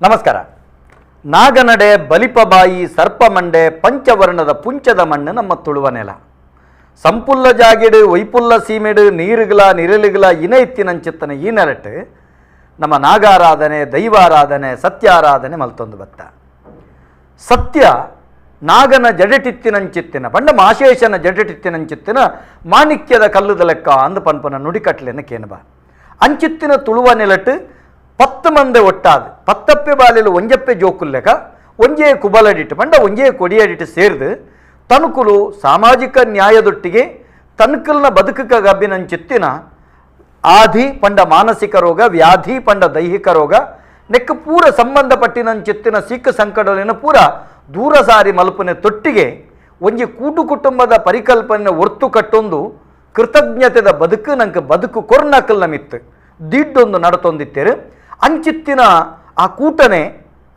ನಮಸ್ಕಾರ. ನಾಗನಡೆ ಬಲಿಪಬಾಯಿ ಸರ್ಪಮಂಡೆ ಪಂಚವರ್ಣದ ಪುಂಚದ ಮಣ್ಣು ನಮ್ಮ ತುಳುವ ನೆಲ. ಸಂಪುಲ್ಲ ಜಾಗಿಡು ವೈಪುಲ್ಲ ಸೀಮೆಡು ನೀರುಗಳ ನಿರಳುಗಳ ಇತ್ತಿನಂಚಿತ್ತನ ಈ ನೆಲಟ್ಟು ನಮ್ಮ ನಾಗಾರಾಧನೆ ದೈವಾರಾಧನೆ ಸತ್ಯಾರಾಧನೆ ಮಲ್ತೊಂದು ಬತ್ತ. ಸತ್ಯ ನಾಗನ ಜಡಟಿತ್ತಿನಂಚಿತ್ತಿನ ಪಂಡ ಮಾಶೇಷನ ಜಡಟಿತ್ತಿನಂಚಿತ್ತಿನ ಮಾಣಿಕ್ಯದ ಕಲ್ಲುದ ಲೆಕ್ಕ ಅಂದು ಪನ್ಪನ ನುಡಿಕಟ್ಲೆನ ಕೇನಬ ಅಂಚಿತ್ತಿನ ತುಳುವ ನೆಲಟ್ಟು 10 ಮಂದಿ ಒಟ್ಟಾದ 10 ಬಾಲೆಲು ಒಂಜಪ್ಪೆ ಜೋಕುಲ್ಲೆಕ ಒಂಜೇ ಕುಬಲಡಿಟ್ಟು ಪಂಡ ಒಂಜೇ ಕೊಡಿಯಡಿಟ್ಟು ಸೇರಿದು ತನುಕುಲು ಸಾಮಾಜಿಕ ನ್ಯಾಯದೊಟ್ಟಿಗೆ ತನುಕಲ್ನ ಬದುಕಕ ಗಬ್ಬಿನಂಚಿತ್ತಿನ ಆಧಿ ಪಂಡ ಮಾನಸಿಕ ರೋಗ ವ್ಯಾಧಿ ಪಂಡ ದೈಹಿಕ ರೋಗ ನೆಕ್ಕ ಪೂರ ಸಂಬಂಧಪಟ್ಟಿನಂಚಿತ್ತಿನ ಸಿಕ್ಕ ಸಂಕಟಲಿನ ಪೂರ ದೂರ ಸಾರಿ ಮಲ್ಪನೆ ತೊಟ್ಟಿಗೆ ಒಂಜಿ ಕೂಟು ಕುಟುಂಬದ ಪರಿಕಲ್ಪನೆ ಒರ್ತು ಕಟ್ಟೊಂದು ಕೃತಜ್ಞತೆದ ಬದುಕು ನಂಗೆ ಬದುಕು ಕೊರ್ನಕಲ್ನ ಮಿತ್ತು ದಿಡ್ಡೊಂದು ನಡತೊಂದಿತ್ತೇರು ಅಂಚಿತ್ತಿನ ಆ ಕೂಟನೆ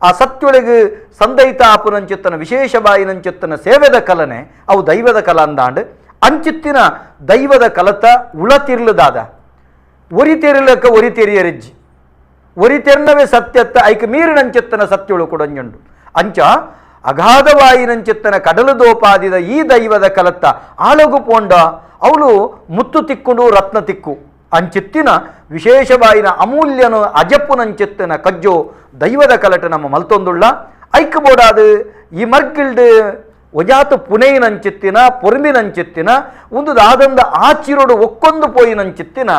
ಆ ಸತ್ಯೊಳಗೆ ಸಂದೈತ ಆಪುನಂಚಿತ್ತನ ವಿಶೇಷ ಬಾಯಿನಂಚಿತ್ತನ ಸೇವೆದ ಕಲನೆ ಅವು ದೈವದ ಕಲ ಅಂದಾಂಡ್ ಅಂಚಿತ್ತಿನ ದೈವದ ಕಲತ ಉಳತಿರ್ಲದಾದ ಒರಿತೆರಿಲಕ ಒರಿತೆರಿಯರಿಜ್ಜಿ ಒರಿತೆರ್ನವೇ ಸತ್ಯತ್ತ ಐಕ ಮೀರಿನಂಚಿತ್ತನ ಸತ್ಯೊಳು ಕೊಡಂಜುಂಡು ಅಂಚ ಅಗಾಧವಾಯಿನಂಚಿತ್ತನ ಕಡಲು ದೋಪಾದಿದ ಈ ದೈವದ ಕಲತ್ತ ಆಳಗು ಪೋಂಡ ಅವಳು ಮುತ್ತು ತಿಕ್ಕುಂಡು ರತ್ನ ತಿಕ್ಕು ಅಂಚಿತ್ತಿನ ವಿಶೇಷವಾಯಿನ ಅಮೂಲ್ಯನು ಅಜಪ್ಪುನಂಚಿತ್ತಿನ ಕಜ್ಜೋ ದೈವದ ಕಲಟ ನಮ್ಮ ಮಲ್ತೊಂದುಳ್ಳ ಐಕ ಬೋಡಾದು ಈ ಮರ್ಗಿಲ್ಡ್ ಒಜಾತು ಪುಣೆಯಿನಂಚಿತ್ತಿನ ಪೊರ್ಮಿನಂಚಿತ್ತಿನ ಒಂದು ದಾದಂದ ಆಚಿರೋಡು ಒಕ್ಕೊಂದು ಪೋಯಿನಂಚಿತ್ತಿನ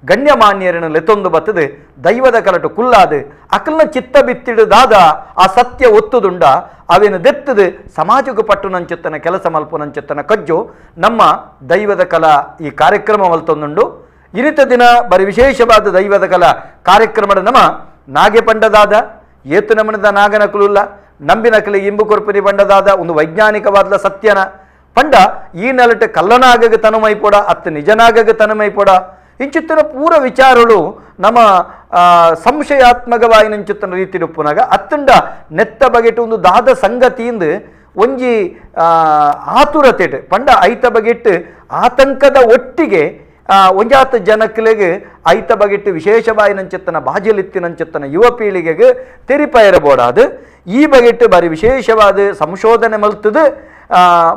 ಗಣ್ಯಮಾನ್ಯರನ್ನು ಲೆತ್ತೊಂದು ಬತ್ತದು ದೈವದ ಕಲಟು ಕುಲ್ಲಾದು ಅಕಲ್ನ ಚಿತ್ತ ಬಿತ್ತಿಡುದಾದ ಆ ಸತ್ಯ ಒತ್ತುದುಂಡ ಅವೇನು ದೆತ್ತದು ಸಮಾಜಕ್ಕೆ ಪಟ್ಟುನಂಚಿತ್ತನ ಕೆಲಸ ಮಲ್ಪುನಂಚಿತ್ತನ ಕಜ್ಜು ನಮ್ಮ ದೈವದ ಕಲಾ ಈ ಕಾರ್ಯಕ್ರಮ ಮಲ್ತೊಂದುಂಡು. ಇನಿತ ದಿನ ಬರೀ ವಿಶೇಷವಾದ ದೈವದ ಕಲಾ ಕಾರ್ಯಕ್ರಮದ ನಮ್ಮ ನಾಗೆ ಪಂಡದಾದ ಏತು ನಮನದ ನಾಗನಕಲುಲ್ಲ ನಂಬಿನಕಲಿ ಇಂಬು ಕೊರ್ಪರಿ ಪಂಡದಾದ ಒಂದು ವೈಜ್ಞಾನಿಕವಾದ ಸತ್ಯನ ಪಂಡ ಈ ನೆಲಟು ಕಲ್ಲನಾಗಗೆ ತನುಮೈಪೋಡ ಅತ್ತು ನಿಜನಾಗಗೆ ತನುಮೈಪೋಡ ಇಂಚಿತ್ತಿನ ಪೂರ ವಿಚಾರಗಳು ನಮ್ಮ ಸಂಶಯಾತ್ಮಕವಾಯಿನಂಚಿತ್ತನ ರೀತಿ ಉಪ್ಪುನಾಗ ಅತ್ತಂಡ ನೆತ್ತ ಬಗೆಟ್ಟು ಒಂದು ದಾದ ಸಂಗತಿಯಿಂದ ಒಂಜಿ ಆತುರತೆಟ್ ಪಂಡ ಐತ ಬಗೆಟ್ಟು ಆತಂಕದ ಒಟ್ಟಿಗೆ ಒಂಜಾತ ಜನಕ್ಲೆಗೆ ಐತ ಬಗೆಟ್ಟು ವಿಶೇಷವಾಯಿನಂಚಿತ್ತನ ಬಾಜಿಲಿತ್ತಿನಂಚಿತ್ತನ ಯುವ ಪೀಳಿಗೆಗೆ ತೆರಿಪಯರಬೋಡಾದು ಈ ಬಗೆಟ್ಟು ಬಾರಿ ವಿಶೇಷವಾದ ಸಂಶೋಧನೆ ಮಲ್ತದು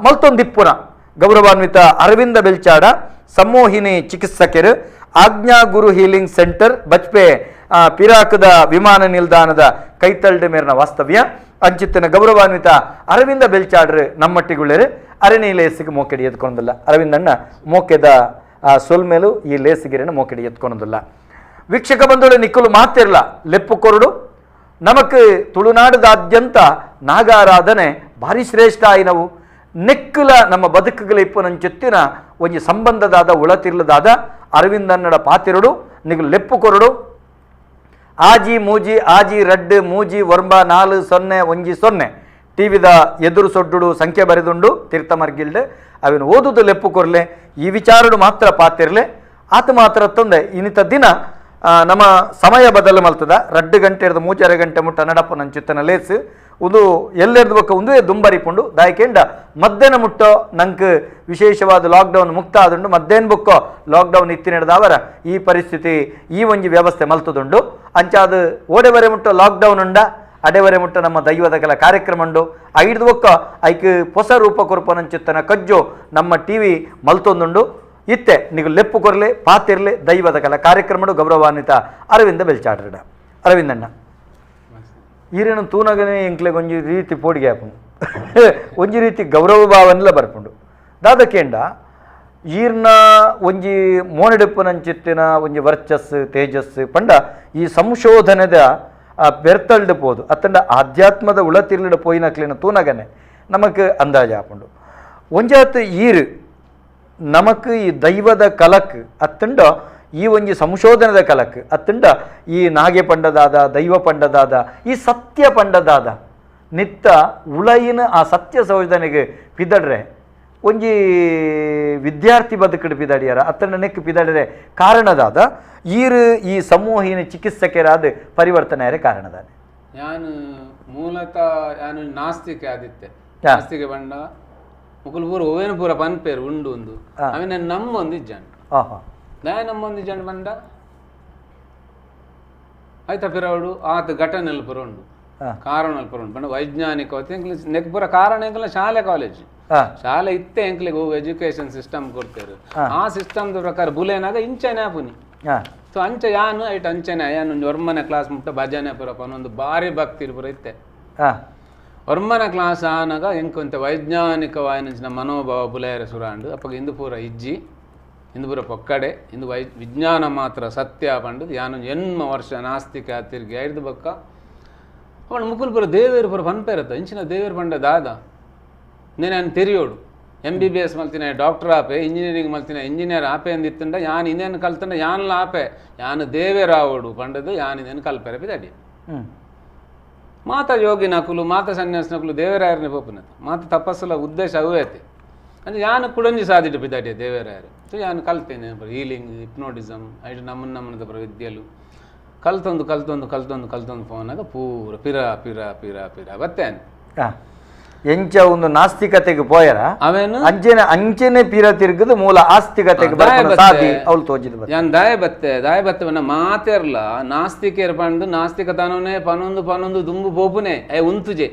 ಮಲ್ತೊಂದಿಪ್ಪುನ ಗೌರವಾನ್ವಿತ ಅರವಿಂದ ಬೆಲ್ಚಾಡ ಸಮೋಹಿನಿ ಚಿಕಿತ್ಸಕರು ಆಜ್ಞಾ ಗುರು ಹೀಲಿಂಗ್ ಸೆಂಟರ್ ಬಜ್ಪೆ ಪಿರಾಕದ ವಿಮಾನ ನಿಲ್ದಾಣದ ಕೈತಲ್ಡ್ ಮೇರ್ನ ವಾಸ್ತವ್ಯ ಅಂಚಿತ್ತಿನ ಗೌರವಾನ್ವಿತ ಅರವಿಂದ ಬೆಲ್ಚಾಡ್ರು ನಮ್ಮಟ್ಟಿಗುಳ್ಳರು ಅರಣಿ ಲೇಸಿಗೆ ಮೋಕೆಡಿ ಎತ್ಕೊಂಡಲ್ಲ ಅರವಿಂದಣ್ಣ ಮೋಕೆದ ಸೊಲ್ಮೇಲು ಈ ಲೇಸಿಗಿರನ್ನು ಮೋಕೆಡಿ ಎತ್ಕೊಂಡಲ್ಲ. ವೀಕ್ಷಕ ಬಂಧುಗಳು ನಿಕ್ಕಲು ಮಾತಿರಲ್ಲ ಲೆಪ್ಪು ಕೊರಡು ನಮಕ್ ತುಳುನಾಡದಾದ್ಯಂತ ನಾಗಾರಾಧನೆ ಭಾರಿ ಶ್ರೇಷ್ಠ ಆಯ್ನವು ನೆಕ್ಕಲ ನಮ್ಮ ಬದುಕುಗಳ ಇಪ್ಪನಂಚಿತ್ತಿನ ಒಂಜಿ ಸಂಬಂಧದಾದ ಉಳತಿರ್ಲದಾದ ಅರವಿಂದನ್ನಡ ಪಾತಿರಡು ನಿಗಲು ಲೆಪ್ಪು ಕೊರಡು ಆಜಿ ಮೂಜಿ ಆಜಿ ರಡ್ಡು ಮೂಜಿ ವರ್ಂಬ 4010 ಟಿವಿದ ಎದುರು ಸೊಡ್ಡುಡು ಸಂಖ್ಯೆ ಬರೆದುಂಡು ತೀರ್ಥ ಮರ್ಗಿಲ್ಡೆ ಅವೇನು ಓದುದು ಲೆಪ್ಪು ಕೊರ್ಲೆ ಈ ವಿಚಾರಡು ಮಾತ್ರ ಪಾತಿರ್ಲೆ ಆತ ಮಾತ್ರ ತೊಂದೆ ಇನ್ನಿತ ದಿನ ನಮ್ಮ ಸಮಯ ಬದಲು ಮಲ್ತದ 2 ಗಂಟೆ ಹಿಡಿದು 3 ಗಂಟೆ ಮುಟ್ಟ ನಡಪು ನಂಚಿತ್ತನ ಲೇಸು ಒಂದು ಎಲ್ಲೆರ್ದು ಬಕ್ಕ ಒಂದೇ ದುಂಬರಿಪುಂಡು ದಾಯಕೆಂಡ ಮಧ್ಯಾಹ್ನ ಮುಟ್ಟೋ ನಂಗೆ ವಿಶೇಷವಾದ ಲಾಕ್ಡೌನ್ ಮುಕ್ತ ಆದುಂಡು ಮಧ್ಯಾಹ್ನ ಬುಕ್ಕೋ ಲಾಕ್ಡೌನ್ ಇತ್ತಿ ನಡೆದವರ ಈ ಪರಿಸ್ಥಿತಿ ಈ ಒಂಜಿ ವ್ಯವಸ್ಥೆ ಮಲ್ತದುಂಡು ಅಂಚಾದು ಓಡೆವರೆ ಮುಟ್ಟೋ ಲಾಕ್ಡೌನ್ ಉಂಡ ಅಡೆವರೆ ಮುಟ್ಟ ನಮ್ಮ ದೈವದ ಕೆಲ ಕಾರ್ಯಕ್ರಮ ಉಂಡು ಐದು ಬೊಕ್ಕ ಐಕ್ ಹೊಸ ರೂಪ ಕೊರ್ಪನಂಚಿತ್ತನ ಕಜ್ಜು ನಮ್ಮ ಟಿವಿ ಮಲ್ತೊಂದುಂಡು ಇತ್ತೆ ನೀವು ಲೆಪ್ಪು ಕೊರ್ಲೆ ಪಾತಿರ್ಲೆ ದೈವದ ಕೆಲ ಕಾರ್ಯಕ್ರಮ ಗೌರವಾನ್ವಿತ ಅರವಿಂದ ಬೆಲ್ಚಾಡ್ರಡ ಅರವಿಂದಣ್ಣ ಈರೇನು ತೂನಗನೇ ಎಂಕ್ಲೆಗೆ ಒಂಜಿ ರೀತಿ ಪೋಡಿಗೆ ಹಾಪುಂಡು ಒಂಜಿ ರೀತಿ ಗೌರವ ಭಾವನೆಲ್ಲ ಬರ್ಪುಂಡು ದಾದಕೇಂಡ ಈರ್ನ ಒಂಜಿ ಮೋನೆಡೆಪ್ಪುನಂಚಿತ್ತಿನ ಒಂಜಿ ವರ್ಚಸ್ಸು ತೇಜಸ್ಸು ಪಂಡ ಈ ಸಂಶೋಧನೆದ ಬೆರ್ತಲ್ಡ್ ಪೋದು ಅತ್ತಂಡ ಆಧ್ಯಾತ್ಮದ ಉಳತಿರ್ಲಿಡ ಪೋಯಿನಕ್ಲಿನ ತೂನಗನೆ ನಮಕ್ ಅಂದಾಜು ಹಾಪುಂಡು ಒಂಜಾತ್ ಈರು ನಮಕ್ ಈ ದೈವದ ಕಲಕ್ ಅತ್ತಂಡ ಈ ಒಂಜಿ ಸಂಶೋಧನದ ಕಲಕ್ ಅತ್ತಂಡ ಈ ನಾಗೆ ಪಂಡದಾದ ದೈವ ಪಂಡದಾದ ಈ ಸತ್ಯ ಪಂಡದಾದ ನಿತ್ತ ಉಳಯಿನ ಆ ಸತ್ಯ ಸಂಶೋಧನೆಗೆ ಪಿದಡ್ರೆ ಒಂಜಿ ವಿದ್ಯಾರ್ಥಿ ಬದುಕಡು ಪಿದಾಡಿಯಾರ ಅತ್ತಂಡ ನೆಕ್ ಪಿದಾಡಿದ್ರೆ ಕಾರಣದಾದ ಈರು ಈ ಸಮೂಹಿನ ಚಿಕಿತ್ಸಕರಾದ ಪರಿವರ್ತನೆ ಕಾರಣದಾದ ಯಾನು ಮೂಲತಃ ಯಾನು ನಾಸ್ತಿಕ ಆದಿತ್ತೆ ನಾಸ್ತಿಕ ಬಂಡ ಮುಕುಲು ಪೂರ ಓವೇನು ಪೂರ ಪನ್ಪೇರು ಉಂಡು ಒಂದು ಅವನ ನಮ್ಮೊಂದು ಇಜ್ಜಾಂಡು ನಮ್ಮೊಂದು ಇಜ್ಜಾಂಡು ಬಂಡ ಐತ ಪಿರವಡು ಆತ ಘಟನೆಲು ಪುರಂಡು ಕಾರಣಲು ಪುರಂಡು ಪಂಡ ವೈಜ್ಞಾನಿಕ ನೆಕ್ ಪೂರ ಕಾರಣ ಎಂಕಲ ಶಾಲೆ ಕಾಲೇಜ್ ಶಾಲೆ ಇತ್ತೆ ಎಂಕ್ಲಿಗೆ ಎಜುಕೇಶನ್ ಸಿಸ್ಟಮ್ ಕೊಡ್ತೇರು ಆ ಸಿಸ್ಟಮ್ ಪ್ರಕಾರ ಬುಲೇನಾಗ ಇಂಚನೆ ಆಪುನಿ ಸೊ ಅಂಚ ಯಾನು ಐಟ್ ಅಂಚನೆ ಯಾನು ಒರ್ಮನೆ ಕ್ಲಾಸ್ ಮುಟ್ಟ ಭಜನೆ ಪುರ ಪನ್ನೊಂದು ಭಾರಿ ಭಕ್ತಿ ಪುರ ಇತ್ತೆ ಒರ್ಮನ ಕ್ಲಾಸ್ ಆನಾಗ ಎಂಕೊಂತ ವೈಜ್ಞಾನಿಕವಾಯಿನ ಮನೋಭಾವ ಬುಲೆಯರ ಸುರಾಂಡು ಅಪ್ಪಗ ಇಂದು ಪೂರ ಇಜ್ಜಿ ಇಂದು ಪೂರ ಪೊಕ್ಕಡೆ ಇಂದು ವಿಜ್ಞಾನ ಮಾತ್ರ ಸತ್ಯ ಪಂಡು ಯಾನು ಎನ್ಮ ವರ್ಷ ನಾಸ್ತಿಕ ತಿರುಗಿ ಐದು ಬಕ್ಕ ಅವನು ಮುಕುಲ್ ಪುರ ದೇವೇರು ಪುರ ಪನ್ಪೇರತ್ತ ಇಂಚಿನ ದೇವೇರು ಪಂಡ ದಾದ నేను తెరియోడు MBBS మల్తిన డాక్టర్ ఆపే ఇంజనీరింగ్ మల్తిన ఇంజనీర్ ఆపే అందిస్తుండ యాన్ ఇన్నేను కలుతుండ యాన్లు ఆపే యాన్ దేవే రావుడు పండదు యాన్ నేను కలిపారు పిదడి మాత యోగి నకులు మాత సన్యాసి నకులు దేవరాయరిని పోపునది మాత తపస్సుల ఉద్దేశ అవేతి అంటే యాన్ కుడంజి సాధిట పిదడి దేవరాయరు సో యాన్ కల్తేనే హీలింగ్ ಹಿಪ್ನೋಟಿಸಮ್ ಐಟು ನಮ್ಮನ್ನದ ವಿದ್ಯೆಲು ಕಲ್ತೊಂದು ಫೋನಾಗ ಪೂರ ಪಿರ ಪಿರ ಪಿರ ಪಿರ ಬತ್ತೇನೆ ಎಂಚ ಒಂದು ನಾಸ್ತಿಕತೆಗೆ ಪೋಯರ ಅವೇನು ಅಂಚನೆ ಪೀರ ತಿರುಗದು ಮೂಲ ಆಸ್ತಿಕತೆಗೆ ಅವಳು ತೋಜಿದ ಯಾನ್ ದಾಯ ಬತ್ತೆ ಮಾತೆರ್ಲ ನಾಸ್ತಿಕೇರ್ ಪಂಡು ನಾಸ್ತಿಕತನೋನೆ ಪನೊಂದು ದುಂಬು ಪೋಪುನೆ ಅಯ ಉಂತುಜೆ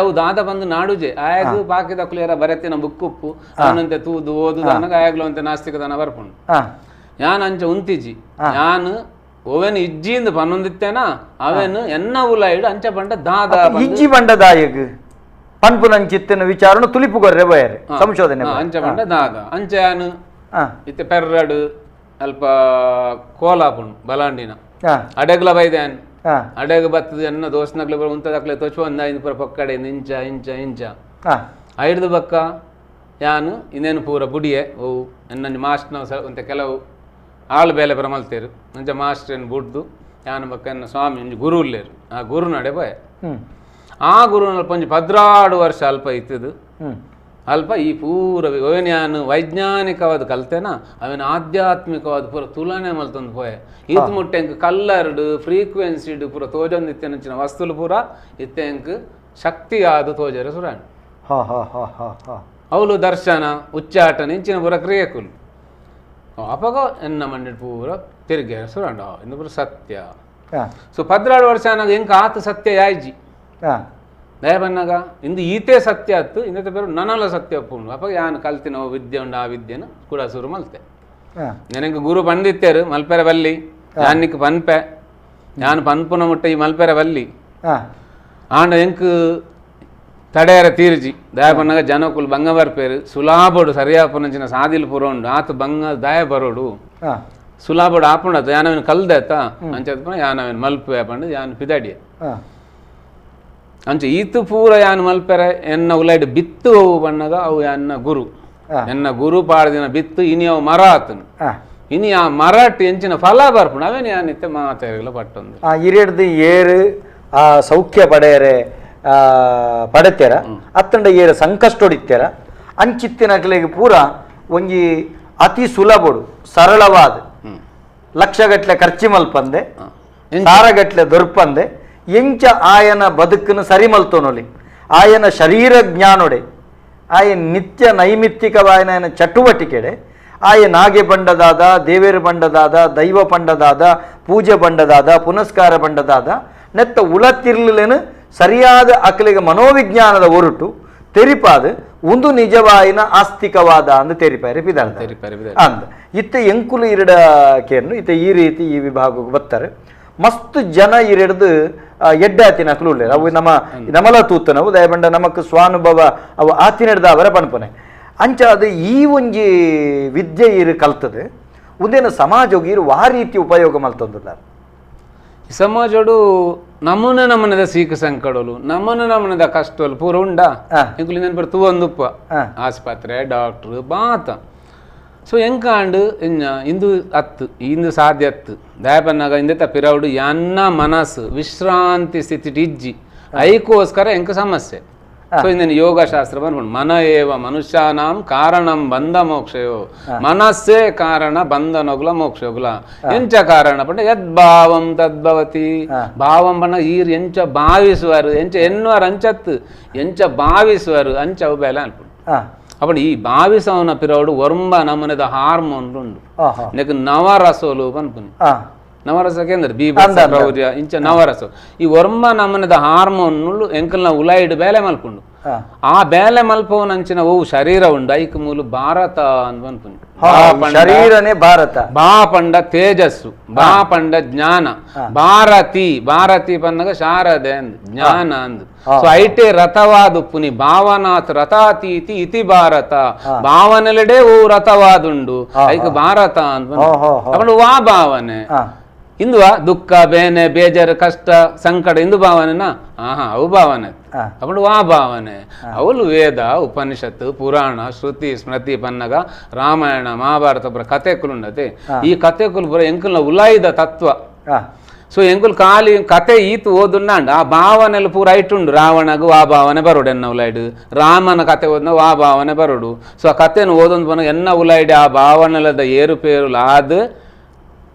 ಅವು ದಾದ ಬಂದು ನಾಡುಜೆ ಆಯದು ಪಾಕಿದ ಕುಲಿಯರ ಬರೆತಿನ ಬುಕ್ಕುಪ್ಪು ಅವನಂತೆ ತೂದು ಓದುದು ಅನ್ನಗ ಆಯಾಗ್ಲು ಅಂತೆ ನಾಸ್ತಿಕತನ ಬರ್ಪುಂಡು ಯಾನ್ ಅಂಚ ಉಂತಿಜಿ ಯಾನ್ ಓವೆನ್ ಇಜ್ಜಿಂದ ಪನೊಂದಿತ್ತೇನಾ ಅವೇನು ಎನ್ನ ಉಲಾಯಿಡು ಅಂಚ ಬಂಡ ದಾದ ಇಜ್ಜಿ ಬಂಡ ದಾಯಗ್ ಪನ್ಪುನಂಚಿತ್ತಿನ ವಿಚಾರನು ತುಲಿಪುಗೊರ್ರೆ ಬಯರೆ ಸಂಶೋಧನೆ ಅಂಚ ಬಂಡ ದಾದ ಅಂಚಾನು ಇತ್ತೆ ಪೆರ್ರಡು ಅಲ್ಪ ಕೋಲಾಪುಂಡು ಬಲಾಂಡಿನ ಅಡೆಗ್ಲ ಬೈದೇನ್ ಅಡೆಗ್ ಬತ್ತದ ಎನ್ನ ದೋಸ್ನಗ್ಲ ಉಂತದಕ್ಲೆ ತೊಚು ಒಂದಾಯ್ದು ಪುರ ಪೊಕ್ಕಡೆ ಇಂಚ ಇಂಚ ಇಂಚ ಐಡ್ದು ಬಕ್ಕ ಯಾನು ಇನ್ನೇನು ಪೂರ ಬುಡಿಯೆ ಓ ಎನ್ನ ಮಾಸ್ಟ್ನ ಒಂತೆ ಕೆಲವು ಆಳು ಬೇಲೆ ಪುರ ಮಲ್ತೇರು ಅಂಚ ಮಾಸ್ಟ್ರನ್ನು ಬುಡ್ದು ಯಾನು ಬಕ್ಕ ಎನ್ನ ಸ್ವಾಮಿ ಗುರು ಉಲ್ಲೇರು ಆ ಗುರು ನಡೆ ಬಯ ಆ ಗುರುನಲ್ಲಿ ಪಂಚ 16 ವರ್ಷ ಅಲ್ಪ ಇತ್ತದು ಅಲ್ಪ ಈ ಪೂರ ಯಾನು ವೈಜ್ಞಾನಿಕವಾದ ಕಲ್ತೇನ ಅವೇನು ಆಧ್ಯಾತ್ಮಿಕವಾದ ಪೂರ ತುಲನೆ ಮಲ್ತೊಂದು ಪೋಯೆ ಇದು ಮುಟ್ಟೆ ಎಂಕ್ ಕಲ್ಲರ್ಡು ಫ್ರೀಕ್ವೆನ್ಸಿಡು ಪೂರ ತೋಜೊಂದು ಇತ್ತೆನಂಚಿನ ವಸ್ತುಲು ಪೂರ ಇತ್ತೆಂಕ್ ಶಕ್ತಿ ಆದು ತೋಜರ ಸುರಾಣ್ ಅವಳು ದರ್ಶನ ಉಚ್ಚಾಟನ ಇಂಚಿನ ಪೂರ ಕ್ರಿಯಕುಲು ಅಪಗ ಎನ್ನ ಮಂಡಿಡ್ ಪೂರ ತಿರುಗಿ ಸುರಾಂಡ ಇನ್ನು ಪೂರ ಸತ್ಯ ಸೊ 16 ವರ್ಷ ಅನ್ನೋದು ಎಂಕ ಆತ ಸತ್ಯ ಯಾಯ್ಜಿ ದಯ ಬನ್ನಾಗ ಇಂದು ಈತೆ ಸತ್ಯ ಆಯ್ತು ಇನ್ನತೆ ಬೇರೆ ನನಲ ಸತ್ಯ ಒಪ್ಪುಂಡು ಅಪ್ಪ ಯಾನು ಕಲ್ತಿನ ವಿದ್ಯೆ ಉಂಡು ಆ ವಿದ್ಯೆನ ಕೂಡ ಸುರು ಮಲ್ತೆ ನನಗೆ ಗುರು ಬಂದಿತ್ತೇರು ಮಲ್ಪೆರೆ ಬಲ್ಲಿ ಯಾನಿಕ್ ಪನ್ಪೆ ಯಾನು ಪನ್ಪುನ ಮುಟ್ಟ ಈ ಮಲ್ಪೆರೆ ಬಲ್ಲಿ ಆಂಡ ಎಂಕ್ ತಡೆಯರ ತೀರ್ಜಿ ದಯ ಬನ್ನಾಗ ಜನಕುಲು ಬಂಗ ಬರ್ಪೇರು ಸುಲಾಬೋಡು ಸರಿಯಾಪುನಂಚಿನ ಸಾದಿಲು ಪುರ ಉಂಡು ಆತ ಬಂಗ ದಯ ಬರೋಡು ಸುಲಾಬೋಡು ಆಪುಂಡತ ಯಾನವೇನು ಕಲ್ದೇತ ಅಂಚದ ಯಾನವೇನು ಮಲ್ಪೆ ಪಂಡು ಯಾನು ಪಿದಡಿ ಅಂಚ ಈತು ಪೂರ ಯಾನು ಮಲ್ಪೆರೆ ಎನ್ನ ಉಲೈಡ್ ಬಿತ್ತು ಅವು ಬಣ್ಣಗ ಅವು ಎನ್ನ ಗುರು ಪಾಡ್ದಿನ ಬಿತ್ತು ಇನಿ ಅವು ಮರ ಆತನು ಇನಿ ಆ ಮರಟ್ ಎಂಚಿನ ಫಲ ಬರ್ಪುಂಡು ಅವೇನು ಯಾನಿತ್ತೆ ಮಾತಾಡಲ ಪಟ್ಟೊಂದು ಇರೆಡ್ದು ಏರು ಸೌಖ್ಯ ಪಡೆಯರೆ ಪಡೆತೇರ ಅತ್ತಂಡ ಏರು ಸಂಕಷ್ಟೊಡಿತ್ತೇರ ಅಂಚಿತ್ತಿನಕ್ಲೆಗೆ ಪೂರ ಒಂಜಿ ಅತಿ ಸುಲಭಡು ಸರಳವಾದ ಲಕ್ಷಗಟ್ಲೆ ಖರ್ಚು ಮಲ್ಪಂದೆ ಸಾರಗಟ್ಲೆ ದೊರ್ಪಂದೆ ಎಂಚ ಆಯನ ಬದುಕನ್ನು ಸರಿ ಮಲ್ತೋನೊಲಿ ಆಯನ ಶರೀರ ಜ್ಞಾನೊಡೆ ಆಯನ ನಿತ್ಯ ನೈಮಿತ್ತಿಕವಾಯನ ಚಟುವಟಿಕೆಡೆ ಆಯ ನಾಗೆ ಬಂಡದಾದ ದೇವೇರು ಬಂಡದಾದ ದೈವ ಪಂಡದಾದ ಪೂಜೆ ಬಂಡದಾದ ಪುನಸ್ಕಾರ ಬಂಡದಾದ ನೆತ್ತ ಉಳತಿರ್ಲೇನು ಸರಿಯಾದ ಅಕಲಿಗೆ ಮನೋವಿಜ್ಞಾನದ ಹೊರಟು ತೆರಿಪಾದ ಒಂದು ನಿಜವಾಯಿನ ಆಸ್ತಿಕವಾದ ಅಂದು ತೆರಿಪಾರೆ ಪಿದಾರ್ಥ ಅಂದ ಇತ್ತೆ ಎಂಕುಲು ಇರಡ ಕೇರ್ನು ಇತ್ತೆ ಈ ರೀತಿ ಈ ವಿಭಾಗಕ್ಕೆ ಬರ್ತಾರೆ ಮಸ್ತ್ ಜನ ಇರೆಡ್ದು ಎಡ್ಡಾತಿನ ಅಕ್ಲುಳ್ಳೇರು ಅವು ನಮಲ ತೂತನವು ದಯಬಂಡ ನಮಕ್ ಸ್ವಾನುಭವ ಅವು ಆತಿನೆಡ್ದ ಅವರ ಪನ್ಪನೆ ಅಂಚ ಅದು ಈ ಒಂಜಿ ವಿದ್ಯೆ ಇರು ಕಲ್ತದೆ ಒಂದೇನು ಸಮಾಜೋಗಿ ಇರು ಆ ರೀತಿ ಉಪಯೋಗ ಮಲ್ತೊಂದುಲ್ಲಾರ ಸಮಾಜೋಡು ನಮೂನದ ಸೀಕ ಸಂಕಡಲು ನಮೂನದ ಕಷ್ಟಲು ಪೂರ ಉಂಡಾ ಇಂಕುಲು ನೆನಪು ತೂವೊಂದುಪ್ಪ ಆಸ್ಪತ್ರೆ ಡಾಕ್ಟ್ರು ಬಾತ ಸೊ ಎಂಕಾಂಡು ಇಂದು ಅತ್ತು ಇಂದು ಸಾಧ್ಯ ಅತ್ತು ದಯಪನ್ನಾಗ ಇಂದೆತ್ತ ಪಿರವುಡು ಎನ್ನ ಮನಸ್ಸು ವಿಶ್ರಾಂತಿ ಸ್ಥಿತಿ ಇಜ್ಜಿ ಐಕೋಸ್ಕರ ಎಂಕ ಸಮಸ್ಯೆ ಸೊ ಇಂದೇನು ಯೋಗ ಶಾಸ್ತ್ರ ಬಂದ್ಬಿಡು ಮನ ಏವ ಮನುಷ್ಯಾನಾಂ ಕಾರಣಂ ಬಂಧ ಮೋಕ್ಷಯೋ ಮನಸ್ಸೇ ಕಾರಣ ಬಂಧನೊಗ್ಲ ಮೋಕ್ಷೋಗ್ಲ ಎಂಚ ಕಾರಣ ಪಂಡ ಯದ್ಭಾವಂ ತದ್ಭವತಿ ಭಾವಂ ಪಂಡ ಈರ್ ಎಂಚ ಭಾವಿಸುವರು ಎಂಚ ಎನ್ನುವರು ಅಂಚತ್ತು ಎಂಚ ಭಾವಿಸುವರು ಅಂಚ ಅವು ಬೆಲೆ ಅನ್ಪುಡು ಅప్పుడు ఈ భావిసవన పిరవుడు వర్మ నమనద హార్మోన్లు ఉండు నీకు నవరసోలు అనుకుని ನವರಸ ಕೇಂದ್ರ ಬೀಭತ್ಸ ಕ್ರೌರ್ಯ ಇಂಚ ನವರಸ ಈ ವರ್ಮ ನಮನದ ಹಾರ್ಮೋನ್ ಎಂಕಲ್ನ ಉಲಾಯಿಡ್ ಬೇಲೆ ಮಲ್ಪುಂಡು ಆ ಬೇಲೆ ಮಲ್ಪವನಂಚಿನ ಓ ಶರೀರ ಉಂಡು ಐಕ್ ಮೂಲು ಭಾರತ ಅಂತ ಅನ್ಪುಂಡು ಶರೀರನೇ ಭಾರತ ಬಾ ಪಂಡ ತೇಜಸ್ಸು ಬಾ ಪಂಡ ಜ್ಞಾನ ಭಾರತಿ ಭಾರತಿ ಪನ್ನಗ ಶಾರದೆ ಅಂದ್ ಜ್ಞಾನ ಅಂದ್ ಸೊ ಐಟೆ ರಥವಾದು ಪುನಿ ಭಾವನಾಥ್ ರಥಾತೀತಿ ಇತಿ ಭಾರತ ಭಾವನೆಲೆಡೆ ಓ ರಥವಾದುಂಡು ಐಕ್ ಭಾರತ ಅಂತ ವಾ ಭಾವನೆ ಇಂದುವ ದುಃಖ ಬೇನೆ ಬೇಜಾರು ಕಷ್ಟ ಸಂಕಟ ಇಂದು ಭಾವನೆನಾ ಅವು ಭಾವನೆ ಅప్పుడు ವಾ ಭಾವನೆ ಅವಳು ವೇದ ಉಪನಿಷತ್ತು ಪುರಾಣ ಶ್ರುತಿ ಸ್ಮೃತಿ ಪನ್ನಗ ರಾಮಾಯಣ ಮಹಾಭಾರತ ಪುರ ಕಥೆಕುಲುಂಡತೆ ಈ ಕಥೆಕುಲು ಪುರ ಎಂಕುಲ್ನ ಉಲಾಯಿದ ತತ್ವ ಸೊ ಎಂಕುಲ್ ಖಾಲಿ ಕತೆ ಈತು ಓದುಂಡ ಆ ಭಾವನೆಲು ಪೂರ ಐಟುಂಡು ರಾವಣಗೂ ಆ ಭಾವನೆ ಬರೋಡು ಎನ್ನ ಉಲಾಯ್ಡು ರಾಮನ ಕತೆ ಓದಿನ ಆ ಭಾವನೆ ಬರೋಡು ಸೊ ಆ ಕಥೆನ ಓದೊಂದು ಬನ್ನ ಎನ್ನ ಉಲಾಯ್ಡು ಆ ಭಾವನೆಲದ ಏರುಪೇರುಲು ಆದ್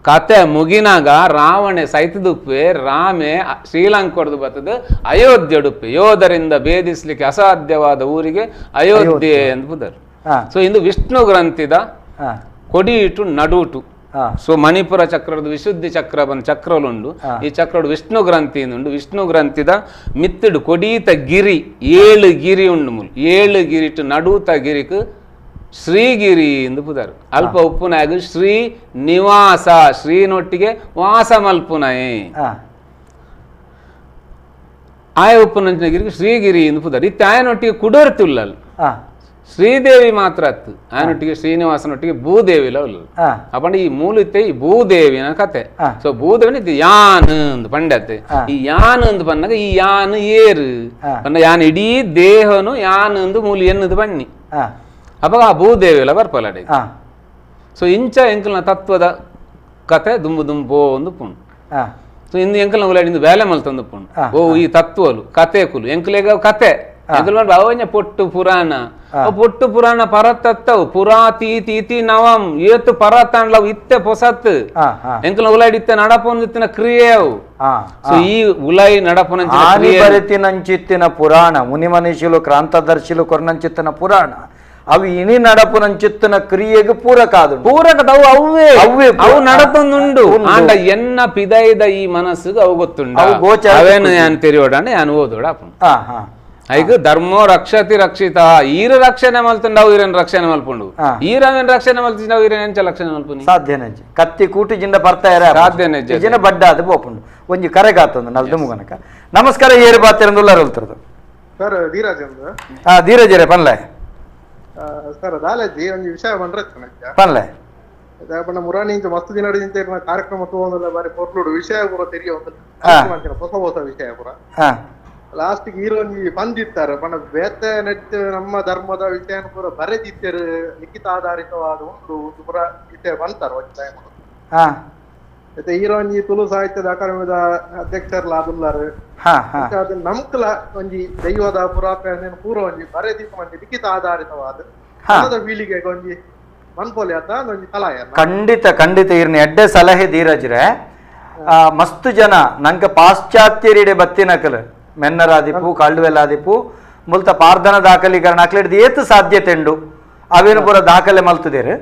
ಕತೆ ಮುಗಿನಾಗ ರಾವಣೆ ಸೈತದುಪ್ಪೆ ರಾಮೆ ಶ್ರೀಲಂಕೊಡ್ದು ಬರ್ತದೆ ಅಯೋಧ್ಯಡುಪ್ಪೆ ಯೋಧರಿಂದ ಭೇದಿಸ್ಲಿಕ್ಕೆ ಅಸಾಧ್ಯವಾದ ಊರಿಗೆ ಅಯೋಧ್ಯೆ ಎಂದು ಬುದರು ಸೊ ಇಂದು ವಿಷ್ಣು ಗ್ರಂಥಿದ ಕೊಡಿ ಇಟ್ಟು ನಡುಟು ಸೊ ಮಣಿಪುರ ಚಕ್ರದ ವಿಶುದ್ಧಿ ಚಕ್ರ ಬಂದ ಚಕ್ರಲುಂಡು ಈ ಚಕ್ರಡು ವಿಷ್ಣು ಗ್ರಂಥಿ ಉಂಡು ವಿಷ್ಣು ಗ್ರಂಥಿದ ಮಿತ್ತಿಡು ಕೊಡೀತ ಗಿರಿ 7 ಗಿರಿ ಉಂಡು ಮುಲ್ 7 ಗಿರಿಟ್ಟು ನಡೂತ ಗಿರಿಕ್ ಶ್ರೀಗಿರಿ ಎಂದು ಪುದರು ಅಲ್ಪ ಉಪ್ಪುನಾಗ ಶ್ರೀ ನಿವಾಸ ಶ್ರೀನೊಟ್ಟಿಗೆ ವಾಸ ಮಲ್ಪುನಯೇ ಆಯ ಉಪ್ಪುನಂಚಿನ ಗಿರಿಗೆ ಶ್ರೀಗಿರಿ ಎಂದು ಪುದರು ಇತ್ತು ಆಯನೊಟ್ಟಿಗೆ ಕುಡರ್ತಿಲ್ಲಲ್ ಶ್ರೀದೇವಿ ಮಾತ್ರ ಅತ್ತು ಆಯನೊಟ್ಟಿಗೆ ಶ್ರೀನಿವಾಸನೊಟ್ಟಿಗೆ ಭೂದೇವಿಲ ಉಲ್ಲ ಅಪಂಡ ಈ ಮೂಲತೆ ಈ ಭೂದೇವಿನ ಕತೆ ಸೊ ಭೂದೇವಿನ ಇದು ಯಾನ್ ಅಂದ್ ಪಂಡತೆ ಈ ಯಾನ್ ಅಂದ್ ಪನ್ನಾಗ ಈ ಯಾನ್ ಏರು ಪಂಡ ಯಾನ್ ಇಡೀ ದೇಹನು ಯಾನ್ ಅಂದು ಮೂಲಿ ಎನ್ನದು ಬಣ್ಣಿ ಅವಾಗ ಆ ಭೂದೇವಿಲ ಬರ್ಪಲಡೆ ಸೊ ಇಂಚ ಎಂಕಲ್ನ ತತ್ವದ ಕತೆ ದುಂಬು ದುಂಬೋ ಒಂದು ಪುಂಡು ಸೊ ಇಂದು ಎಂಕಲ್ನ ಉಲಾಡಿಂದು ಬೇಲೆ ಮಲ್ತಂದು ಪುಂಡು ಓ ಈ ತತ್ವಲು ಕಥೆಕುಲು ಎಂಕಲೆಗ ಕತೆ ಎಂಕಲ್ ಮಾಡಿ ಅವನ್ಯ ಪೊಟ್ಟು ಪುರಾಣ ಪೊಟ್ಟು ಪುರಾಣ ಪರತತ್ತವು ಪುರಾತೀತಿ ನವಂ ಏತು ಪರತಾಂಡ್ಲವು ಇತ್ತೆ ಪೊಸತ್ ಎಂಕಲ್ನ ಉಲಾಡಿ ಇತ್ತೆ ನಡಪೊಂದಿತ್ತಿನ ಕ್ರಿಯೆವು ಸೊ ಈ ಉಲೈ ನಡಪುನಂಚಿತ್ತಿನ ಪುರಾಣ ಮುನಿ ಮನೀಷಿಲು ಕ್ರಾಂತದರ್ಶಿಲು ಕೊರ್ನಂಚಿತ್ತಿನ ಪುರಾಣ ಅವು ಇನಿ ನಡಪುನಂಚಿತ್ತಿನ ಕ್ರಿಯೆಗೆ ಪೂರಕದವು ಅವೇ ಅವು ನಡತೊಂದುಂಡು ಆಂಡ ಎನ್ನ ಪಿದೈದ ಈ ಮನಸ್ಸಿಗೆ ಅವು ಗೊತ್ತುಂಡು ಅವೇನು ಯಾನ್ ತೆರಿಯೋಡ ಯಾನ್ ಓದೋಡ ಐಗ ಧರ್ಮೋ ರಕ್ಷತಿ ರಕ್ಷಿತ ಈರ ರಕ್ಷಣೆ ಮಲ್ತುಂಡು ಅವು ಈರನ್ ರಕ್ಷಣೆ ಮಲ್ಪುಂಡು ಈರವೇನ್ ರಕ್ಷಣೆ ಮಲ್ತಿಂಡು ಅವು ಈರನ್ ಎಂಚ ರಕ್ಷಣೆ ಮಲ್ಪುನಿ ಸಾಧ್ಯನಜ್ಜಿ ಕತ್ತಿ ಕೂಟಿ ಜಿಂಡ ಬರ್ತಾಯಿರ ಸಾಧ್ಯನಜ್ಜಿ ಜಿನ ಬಡ್ಡ ಅದು ಬೋಪುಂಡು ಒಂಜಿ ಕರೆಗಾತೊಂದು ನಲ್ದು ಮುಗನಕ ನಮಸ್ಕಾರ ಏರು ಬಾತಿರಂದುಲ್ಲಾರ ಹೇಳ್ತಿರೋದು ಸರ್ ಧೀರಾಜ್ ಧೀರಜರೇ ಪನ್ಲೆ ಸರ್ ದಾಲಜಿ ಒಂದು ವಿಷಯ ಬಂದ್ರೆ ಪನ್ಲೆ ಮುರಾನಿ ಮಸ್ತ್ ದಿನ ಕಾರ್ಯಕ್ರಮ ತಗೊಂಡಲ್ಲ ಬಾರಿ ಪೊರ್ಲುಡು ವಿಷಯ ಪೂರ ತೆರಿಯ ಹೊಸ ಹೊಸ ವಿಷಯ ಪೂರ ಲಾಸ್ಟ್ ಹೀರೋನಿ ಬಂದಿತ್ತಾರೆ ಪಂಡ ಬೇತೆ ನೆಟ್ ನಮ್ಮ ಧರ್ಮದ ವಿಷಯ ಪೂರ ಬರೆದಿದ್ದರು ಲಿಖಿತ ಆಧಾರಿತವಾದ ಒಂದು ಪೂರ ವಿಷಯ ಬಂತಾರ ಒಂದು ಟೈಮ್ ಮತ್ತೆ ಹೀರೋನಿ ತುಳು ಸಾಹಿತ್ಯದ ಅಕಾಡೆಮಿದ ಅಧ್ಯಕ್ಷರ್ಲ ಅದುಲ್ಲಾರು ಅದು ನಮ್ಕಲ ಒಂಜಿ ದೈವದ ಪುರಾತನ ಪೂರ ಒಂಜಿ ಬರೆದಿತ್ತು ಮಂದಿ ಲಿಖಿತ ಆಧಾರಿತವಾದ ಪೀಳಿಗೆ ಒಂಜಿ ಮನ್ಪೋಲಿ ಆತ ಒಂಜಿ ಕಲಾಯ ಖಂಡಿತ ಖಂಡಿತ ಇರ್ನಿ ಎಡ್ಡೆ ಸಲಹೆ ಧೀರಜ್ರೆ ಮಸ್ತ್ ಜನ ನಂಗೆ ಪಾಶ್ಚಾತ್ಯರಿಡೆ ಬತ್ತಿನಕಲ್ ಮೆನ್ನರಾದಿಪು ಕಳ್ಳುವೆಲಾದಿಪು ಮುಲ್ತ ಪಾರ್ಧನ ದಾಖಲೀಕರಣ ಅಕ್ಲೆಡ್ದು ಏತು ಸಾಧ್ಯತೆ ಉಂಡು ಅವೇನು ಪೂರ ದಾಖಲೆ ಮಲ್ತದೇರು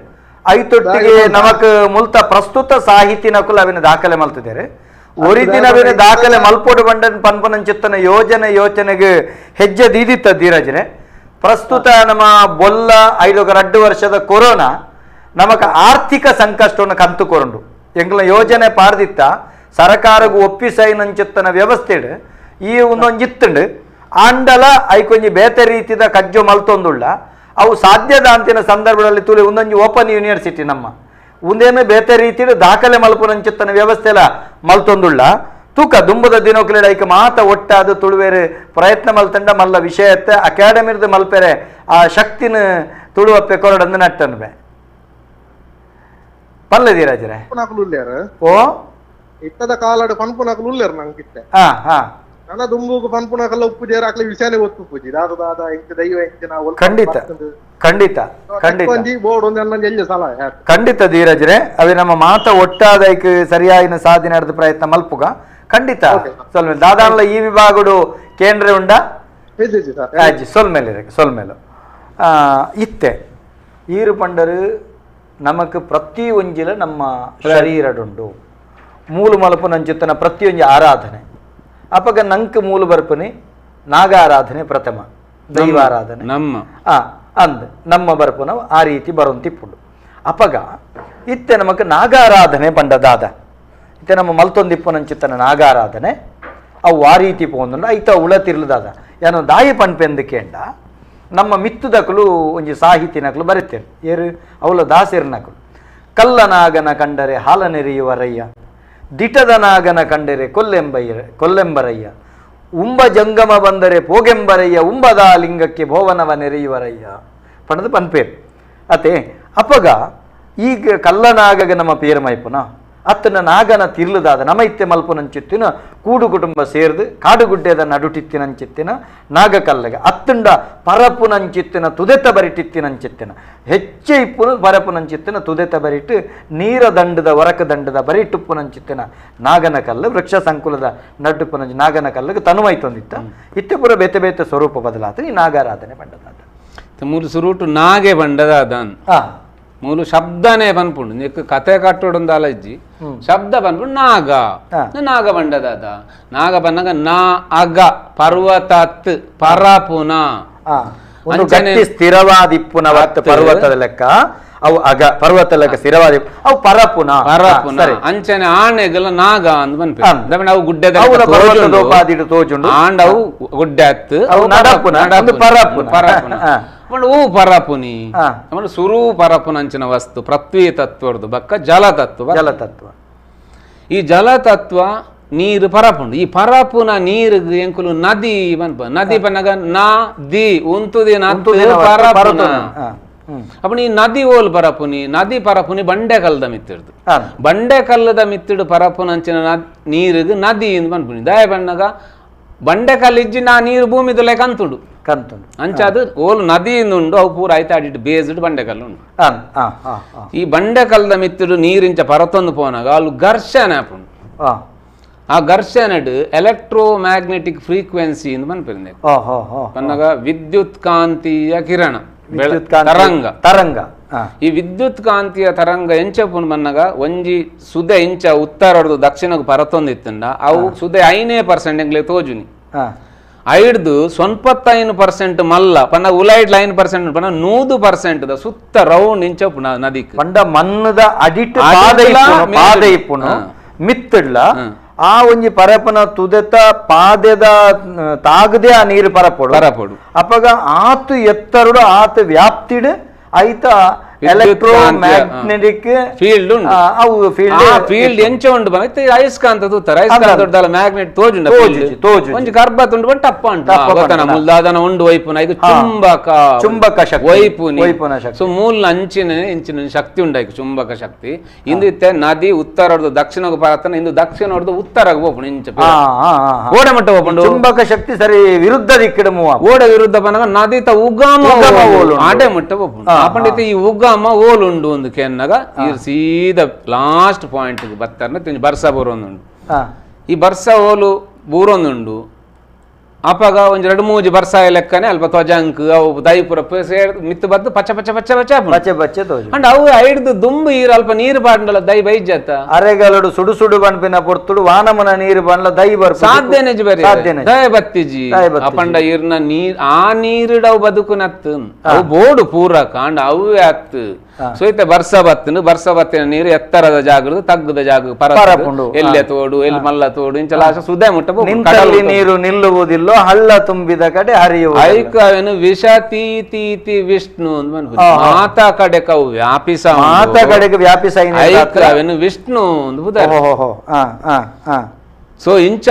ಐತೊಟ್ಟಿಗೆ ನಮಕ್ ಮುಲ್ತ ಪ್ರಸ್ತುತ ಸಾಹಿತಿನಕುಲ್ ಅವೇನು ದಾಖಲೆ ಮಲ್ತದೇರು ಒರಿಜಿನವೇನು ದಾಖಲೆ ಮಲ್ಪೋಡು ಬಂಡನ್ ಪನ್ಪನಂಚಿತ್ತನ ಯೋಚನೆಗೆ ಹೆಜ್ಜೆ ದೀದಿತ್ತ ಧೀರಜ್ರೆ ಪ್ರಸ್ತುತ ನಮ್ಮ ಬೊಲ್ಲ 5-2 ವರ್ಷದ ಕೊರೋನಾ ನಮಕ್ ಆರ್ಥಿಕ ಸಂಕಷ್ಟವನ್ನು ಕಂತುಕೊಂಡು ಎಂಗ್ಲ ಯೋಜನೆ ಪಾರ್ದಿತ್ತ ಸರ್ಕಾರಗೂ ಒಪ್ಪಿಸೈನಂಚಿತ್ತನ ವ್ಯವಸ್ಥೆ ಈ ಒಂದೊಂಜಿತ್ತುಂಡು ಆಂಡಲ ಐಕೊಂಜಿ ಬೇತೆ ರೀತಿದ ಕಜ್ಜು ಮಲ್ತೊಂದುಳ್ಳ ಅವು ಸಾಧ್ಯದ ಅಂತಿನ ಸಂದರ್ಭದಲ್ಲಿ ತುಳಿ ಒಂದೊಂಜಿ ಓಪನ್ ಯೂನಿವರ್ಸಿಟಿ ನಮ್ಮ ಒಂದೇನು ಬೇತೆ ರೀತಿ ದಾಖಲೆ ಮಲ್ಪುನಂಚಿತ್ತನ ವ್ಯವಸ್ಥೆ ಎಲ್ಲ ಮಲ್ತೊಂದುಳ್ಳ ತೂಕ ದುಂಬದ ದಿನೋಕ್ಲೆಡ ಐಕ ಮಾತ ಒಟ್ಟಾದ ತುಳುವೇರು ಪ್ರಯತ್ನ ಮಲ್ತಂಡ ಮಲ್ಲ ವಿಷಯತ್ತೆ ಅಕಾಡೆಮಿರ್ದು ಮಲ್ಪೆರೆ ಆ ಶಕ್ತಿನ ತುಳುವಪ್ಪೆ ಕೊರಡಂದು ನಟ್ಟನ್ಬೆ ಪಲ್ಲದಿರಾಜರೆ ಓ ಇಟ್ಟದ ಕಾಲಡು ಪನ್ಪುನಕಲು ಉಲ್ಲೇರು ನಂಗಿತ್ತೆ ನನ್ನ ದುಂಬುಗು ಪನ್ಪುನಕಲ್ಲ ಉಪ್ಪು ಜೇರ ಹಾಕ್ಲಿ ವಿಷಯನೇ ಗೊತ್ತು ಪೂಜಿ ದಾದ ಇಂಕ ದೈವ ಇಂಕ ನಾವು ಖಂಡಿತ ಖಂಡಿತ ಖಂಡಿತ ಬೋರ್ಡ್ ಒಂದು ಎಲ್ಲ ಸಲ ಖಂಡಿತ ಧೀರಜ್ರೆ ಅವೆ ನಮ್ಮ ಮಾತ ಒಟ್ಟಾದೈಕ್ ಸರಿಯಾಗಿನ ಸಾಧನೆ ನಡೆದ ಪ್ರಯತ್ನ ಮಲ್ಪುಗ ಖಂಡಿತ ಸೊಲ್ಮೇಲೆ ದಾದಾನ್ಲ ಈ ವಿಭಾಗಡು ಕೇಂದ್ರ ಉಂಡ ಸೊಲ್ಮೇಲೆ ಇತ್ತೆ ಈರು ಪಂಡರು ನಮಕ್ ಪ್ರತಿ ಒಂಜಿಲ ನಮ್ಮ ಶರೀರಡುಂಡು ಮೂಲು ಮಲ್ಪುನಂಚಿತ್ತನ ಪ್ರತಿಯೊಂದು ಆರಾಧನೆ ಅಪಗ ನಂಕ್ ಮೂಲು ಬರ್ಪನಿ ನಾಗ ಆರಾಧನೆ ಪ್ರಥಮ ದೈವಾರಾಧನೆ ನಮ್ಮ ಅಂದ್ ನಮ್ಮ ಬರ್ಪುನ ಆ ರೀತಿ ಬರುವಂತಿಪ್ಪುಂಡು ಅಪಗ ಇತ್ತೆ ನಮಕ್ ನಾಗಾರಾಧನೆ ಪಂಡದಾದ ಇತ್ತೆ ನಮ್ಮ ಮಲ್ತೊಂದಿಪ್ಪುನಂಚಿತ್ತನ ನಾಗಾರಾಧನೆ ಅವು ಆ ರೀತಿ ಪೋಂದುಂಡ ಐತ ಉಳತಿರ್ಲದಾದ ಏನೋ ದಾಯಿ ಪಂಪೆಂದಕೇಂಡ ನಮ್ಮ ಮಿತ್ತುದಕಲು ಒಂಜಿ ಸಾಹಿತಿನಕಲು ಬರುತ್ತೇನೆ ಏರು ಅವಳ ದಾಸೇರ್ನಕಲು ಕಲ್ಲನಾಗನ ಕಂಡರೆ ಹಾಲ ನೆರೆಯುವರಯ್ಯ ದಿಟದ ನಾಗನ ಕಂಡರೆ ಕೊಲ್ಲೆಂಬರಯ್ಯ ಉಂಬ ಜಂಗಮ ಬಂದರೆ ಪೋಗೆಂಬರಯ್ಯ ಉಂಬದ ಲಿಂಗಕ್ಕೆ ಭೋವನವ ನೆರೆಯುವರಯ್ಯ ಪಣದು ಪನ್ಪೇರು ಅತೆ ಅಪಗ ಈಗ ಕಲ್ಲನಾಗಗ ನಮ್ಮ ಪೇರು ಮೈಪುನ ಅತ್ತನ ನಾಗನ ತಿರ್ಲದಾದ ನಮ್ಮ ಇತ್ತೆ ಮಲ್ಪುನಂಚಿತ್ತಿನ ಕೂಡು ಕುಟುಂಬ ಸೇರ್ದು ಕಾಡುಗುಡ್ಡೆದ ನಡುಟಿತ್ತಿನಂಚಿತ್ತಿನ ನಾಗ ಕಲ್ಲಗ ಅತ್ತಂಡ ಪರಪುನಂಚಿತ್ತಿನ ತುದೆತ ಬರಿಟಿತ್ತಿನಂಚಿತ್ತಿನ ಹೆಚ್ಚೆ ಇಪ್ಪುನು ಪರಪುನಂಚಿತ್ತಿನ ತುದೆತ ಬರಿಟ್ಟು ನೀರ ದಂಡದ ವರಕ ದಂಡದ ಬರಿಟುಪ್ಪುನಂಚಿತ್ತಿನ ನಾಗನ ಕಲ್ಲು ವೃಕ್ಷ ಸಂಕುಲದ ನಡುಪುನಂಚಿ ನಾಗನ ಕಲ್ಲಗೆ ತನುವೈತೊಂದಿತ್ತ ಇತ್ತೆ ಪುರ ಬೇತೆ ಬೇತೆ ಸ್ವರೂಪ ಬದಲಾತ ಈ ನಾಗಾರಾಧನೆ ಬಂಡದಾದ ಮೂರು ಸುರುಟು ನಾಗೆ ಬಂಡದಾದ ಮೂಲು ಶಬ್ದನೇ ಬನ್ಪುಂಡು ನೀಕ್ ಕತೆ ಕಟ್ಟುಡೊಂದಾಲ ಇಜ್ಜಿ ಶಬ್ದ ಬನ್ಪುಂಡು ನಾಗ ನಾಗ ಬಂಡದಾದ ನಾಗ ಬನ್ನಗ ನಾ ಅಗ ಪರ್ವತತ್ ಪರಪುನ ಸ್ಥಿರವಾದಿಪ್ಪುನ ಪರ್ವತದ ಲೆಕ್ಕ ಅವು ಅಗ ಪರ್ವತ ಲೆಕ್ಕ ಸ್ಥಿರವಾದಿ ಅವು ಪರಪುನ ಅಂಚನೆ ಆಣೆಗಲ ನಾಗ ಅಂದ್ ಬನ್ಪೆ ಅವು ಗುಡ್ಡೆದ ಆಂಡ ಅವು ಗುಡ್ಡೆ ಹತ್ತು ಪರಪುನ ಊ ಪರಪುನಿ ಸುರು ಪರಪುನಂಚಿನ ವಸ್ತು ಪೃಥ್ವಿ ತತ್ವರ್ದು ಬಕ್ಕ ಜಲತತ್ವ ಈ ಜಲತತ್ವ ನೀರು ಪರಪುಂಡು ಈ ಪರಪುನ ನೀರು ಎಂಕುಲು ನದಿ ಬನ್ಪ ನದಿ ಬನ್ನಗ ನದಿ ಉಂತುದಿ ಪರಪುನ ಅಪ್ಪನ ಈ ನದಿ ಓಲ್ ಪರಪುನಿ ನದಿ ಪರಪುನಿ ಬಂಡೆ ಕಲ್ಲದ ಮಿತ್ತಿಡ್ದು ಬಂಡೆ ಕಲ್ಲದ ಮಿತ್ತಿಡು ಪರಪುನಂಚಿನ ನೀರಿಗ್ ನದಿ ಇಂದ ಬನ್ಪುನಿ ದಯ ಬಣ್ಣಗ ಬಂಡೆ ಕಲ್ಲು ಇಜ್ಜಿ ನಾ ನೀರು ಭೂಮಿ ತೊಲೆ ಕಂತುಂಡು ಅಂಚ ಅದು ಓಲು ನದಿಯಿಂದ ಉಂಡು ಅವು ಪೂರ ಆಯ್ತಾಡಿಟ್ಟು ಬೇಸಿಟ್ಟು ಬಂಡೆ ಕಲ್ಲು ಉಂಡು ಈ ಬಂಡೆ ಕಲ್ಲದ ಮಿತ್ತಿಡು ನೀರಿಂಚ ಪರತೊಂದು ಪೋನಾಗ ಅಲ್ಲಿ ಘರ್ಷಣೆ ಆಪುಂಡು ಆ ಘರ್ಷಣೆಡ್ ಎಲೆಕ್ಟ್ರೋ ಮ್ಯಾಗ್ನೆಟಿಕ್ ಫ್ರೀಕ್ವೆನ್ಸಿ ಇಂದ ಬನ್ಪಿರ್ನೆ ಬನ್ನಗ ವಿದ್ಯುತ್ ಕಾಂತೀಯ ಕಿರಣ ತರಂಗ ಈ ವಿದ್ಯುತ್ ಕಾಂತಿಯ ತರಂಗ ಎಂಚಪುನ್ ಬನ್ನಗ ಒಂಜಿ ಸುದೆ ಇಂಚ ಉತ್ತರಡು ದಕ್ಷಿಣకు ಪರತೊಂದಿತ್ತಂಡ ಅವು ಸುದೆ 5% ಎಂಗ್ಲೆ ತೋಜುನಿ ಐಡ್ದು 95% ಮಲ್ಲ ಪನ್ನ ಉಲೈಡ್ 9% ಪನ್ನ 100% ಸುತ್ತ ರೌಂಡ್ ಇಂಚಪುನ ನದಿಕ್ ಪಂಡ ಮನ್ನದ ಅಡಿಟ್ ಪಾದೈಪುನ ಮಿತ್ತಡ್ಲ ಆ ಒಂಜಿ ಪರಪನ ತುದೆತ ಪಾದೆದ ತಾಗದೆ ಆ ನೀರು ಪರಪೊಡು ಅಪಗ ಆತು ಎತ್ತರುಡು ಆತು ವ್ಯಾಪ್ತಿಡ್ ಐತ ಎಲೆಕ್ಟ್ರೋ ಮ್ಯಾಗ್ನೆಟಿಕ್ ಫೀಲ್ಡ್ ಅವು ಫೀಲ್ಡ್ ಎಂಚ ಉಂಡು ಬಂದ ಅಯಸ್ಕಾಂತ ತೂತರ ಅಯಸ್ಕಾಂತ ಮ್ಯಾಗ್ನೆಟ್ ತೋಜು ಒಂಜಿ ಗರ್ಭ ತುಂಡು ಬಂದು ಟಪ್ಪ ಉಂಟು ಮುಲ್ದಾದನ ಉಂಡು ವೈಪುನ ಇದು ಚುಂಬಕ ಶಕ್ತಿ ವೈಪುನ ಶಕ್ತಿ ಸೊ ಮೂಲ ಇಂಚಿನ ಶಕ್ತಿ ಉಂಟಾಯ್ತು ಚುಂಬಕ ಶಕ್ತಿ ಇಂದು ಇತ್ತೆ ನದಿ ಉತ್ತರದ್ದು ದಕ್ಷಿಣಕ್ಕೆ ಪರತನ ಇಂದು ದಕ್ಷಿಣ ಹೊಡೆದು ಉತ್ತರಕ್ಕೆ ಹೋಗ್ಪುಣ ಇಂಚ ಓಡೆ ಮಟ್ಟ ಹೋಗ್ಪುಂಡು ಚುಂಬಕ ಶಕ್ತಿ ಸರಿ ವಿರುದ್ಧ ದಿಕ್ಕಿಡ ಓಡೆ ವಿರುದ್ಧ ಬಂದಾಗ ನದಿ ತ ಉಗಮ ಆಡೆ ಮಟ್ಟ ಹೋಗ್ಪುಂಡು ಆಪಂಡಿತ ಈ ಉಗಮ ಓಲುಂಡು ಒಂದು ಕೆನ್ನಗ ಈ ಸೀದಾ ಲಾಸ್ಟ್ ಪಾಯಿಂಟ್ ಬರ್ತಾರ ಬರ್ಸ ಬರೋಂದುಂಡು ಈ ಬರ್ಸ ಓಲು ಬೂರೊಂದುಂಡು ಅಪಗ ಒಂಜಿ 2-3 ಬರ್ಸ ಲೆಕ್ಕನೆ ಅಲ್ಪ ತ್ವಜಂಕ್ ಅವು ದೈಪುರ ಮಿತ್ತು ಬದ್ದು ಪಚ್ಚ ಪಚ್ಚ ಪಚ್ಚ ಪಚ್ಚ ಅಂಡ್ ಅವು ಐಡ್ದು ದುಂಬು ಈರು ಅಲ್ಪ ನೀರು ಬಾಂಡಲ ದೈ ಬೈಜತ್ತ ಅರೆಗಲಡು ಸುಡು ಸುಡು ಬನ್ಪಿನ ಪೊರ್ತುಡು ವಾನಮನ ನೀರು ಬಾಂಡ್ಲ ದೈ ಬರ್ ಸಾಧ್ಯನೆ ಬರಿ ದಯ ಬತ್ತಿಜಿ ಅಪಂಡ ಈರ್ನ ನೀರ್ ಆ ನೀರಿಡವು ಬದುಕುನತ್ತು ಅವು ಬೋಡು ಪೂರ ಕಾಂಡ ಅವೇ ಅತ್ತು ಸೋಯ್ತ ಬರ್ಸ ಬತ್ತಿನ ನೀರು ಎತ್ತರದ ಜಾಗದ ತಗ್ಗದ ಜಾಗ ಪರಪುಂಡು ಎಲ್ಲೆ ತೋಡು ಎಲ್ಲಿ ಮಲ್ಲ ತೋಡು ಇಂಚಲ ಸುದೆ ಮುಟ್ಟ ಕಡಲಿ ನೀರು ನಿಲ್ಲುವುದಿಲ್ಲ ಹಳ್ಳ ತುಂಬಿದ ಕಡೆ ಹರಿಯುವ ಐಕವೇನು ವಿಷ ತೀತಿ ವಿಷ್ಣು ಮಾತಾ ಕಡೆ ಕವು ವ್ಯಾಪಿಸ ಮಾತಾ ಕಡೆಗೆ ವ್ಯಾಪಿಸ ಐಕವೇನು ವಿಷ್ಣು ಸೊ ಇಂಚ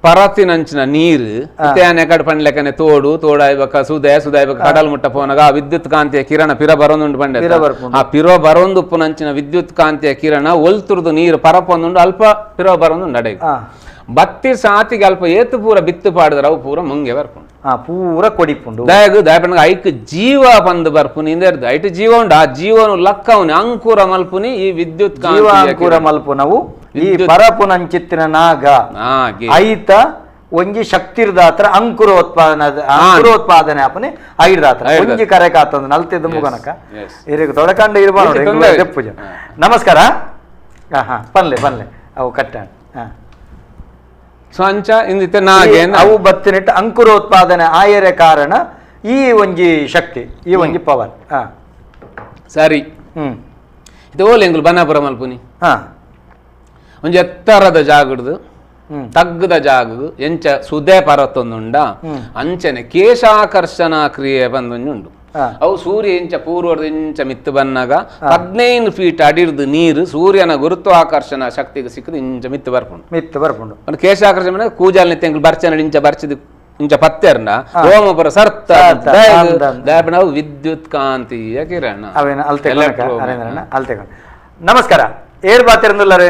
ಪರತಿನಂಚಿನ ನೀರು ಕಡೆ ಪಂಡ್ಲೆಕ್ಕನೆ ತೋಡಾಯ್ಬಕ ಸುದಾಯ್ಬಕ ಕಡಲ್ ಮುಟ್ಟ ಪೋನಾಗ ಆ ವಿದ್ಯುತ್ ಕಾಂತಿಯ ಕಿರಣ ಪಿರ ಬರೊಂದುಂಡು ಪಂಡೆ ಆ ಪಿರೋ ಬರೊಂದುಪ್ಪುನಂಚಿನ ವಿದ್ಯುತ್ ಕಾಂತಿಯ ಕಿರಣ ಒಲ್ತುರ್ದು ನೀರು ಪರಪೊಂದುಂಡು ಅಲ್ಪ ಪಿರೋ ಬರೊಂದುಂಡು ಅಡೆ ಬತ್ತಿ ಸಾತಿಗೆ ಅಲ್ಪ ಏತು ಪೂರ ಬಿತ್ತು ಪಾಡಿದ್ರ ಅವು ಪೂರ ಮುಂಗೆ ಬರ್ಪುಂಡು ಪೂರ ಕೊಡಿಪುಂಡು ದಯಪಂಡ ಐಕ್ ಜೀವ ಬಂದು ಬರ್ಪುನಿ ಇಂದರ್ದು ಐಟ್ ಜೀವ ಉಂಡು ಆ ಜೀವನು ಲಕ್ಕವನಿ ಅಂಕುರ ಮಲ್ಪುನಿ ಈ ವಿದ್ಯುತ್ ಅಂಕುರ ಮಲ್ಪುನವು ಈ ಪರಪುನಂಚಿತ್ತಿನ ನಾಗ ಐತ ಒಂಜಿ ಶಕ್ತಿರ್ದಾತ್ರ ಅಂಕುರೋತ್ಪಾದನೆ ಆಪನೆ ಐರ್ದಾತ್ರ ಒಂಜಿ ಕರೆಕ ಆತಂದು ನಲ್ತಿದ್ದ ಮುಗನಕ ಇರಿಗೆ ತೊಡಕಂಡ ಇರ್ಬಾರ್ದು. ನಮಸ್ಕಾರ. ಪನ್ಲೆ ಅವು ಕಟ್ಟಾಣ ಸೊ ಅಂಚ ಇಂದಿತ್ತೆ ನಾಗೆ ಅವು ಬತ್ತಿನಿಟ್ಟು ಅಂಕುರೋತ್ಪಾದನೆ ಆಯರೆ ಕಾರಣ ಈ ಒಂಜಿ ಶಕ್ತಿ ಈ ಒಂಜಿ ಪವರ್ ಸರಿ ಇದು ಓಲೆಂಗುಲು ಬನಾಪುರ ಮಲ್ಪುನಿ ಒಂಜಿ ಎತ್ತರದ ಜಾಗಡ್ದು ತಗ್ಗದ ಜಾಗ ಎಂಚ ಸುದೆ ಪರತ್ತೊಂದುಂಡ ಅಂಚನೆ ಕೇಶಾಕರ್ಷಣ ಕ್ರಿಯೆ ಬಂದೊಂದುಂಡು ಅವು ಸೂರ್ಯ ಇಂಚ ಪೂರ್ವದ ಇಂಚ ಮಿತ್ತು ಬನ್ನಾಗ 15 ಫೀಟ್ ಅಡಿರ್ದು ನೀರು ಸೂರ್ಯನ ಗುರುತ್ವಾಕರ್ಷಣ ಶಕ್ತಿಗೆ ಸಿಕ್ಕದು ಇಂಚ ಮಿತ್ತು ಬರ್ಪುಂಡು ಕೇಶಾಕರ್ಷಣ ಕೂಜಾಲ್ ನಿತ್ಯಂಗ್ಲು ಬರ್ಚನ ಇಂಚ ಬರ್ಚಿದ ಇಂಚ ಪತ್ತೆರ್ನ ಓಮಪುರ ಸರ್ತ ನಾವು ವಿದ್ಯುತ್ ಕಾಂತೀಯ ಕಿರಣ ನಮಸ್ಕಾರ ಏರ್ ಬಾತಿರಂದುಲ್ಲರೇ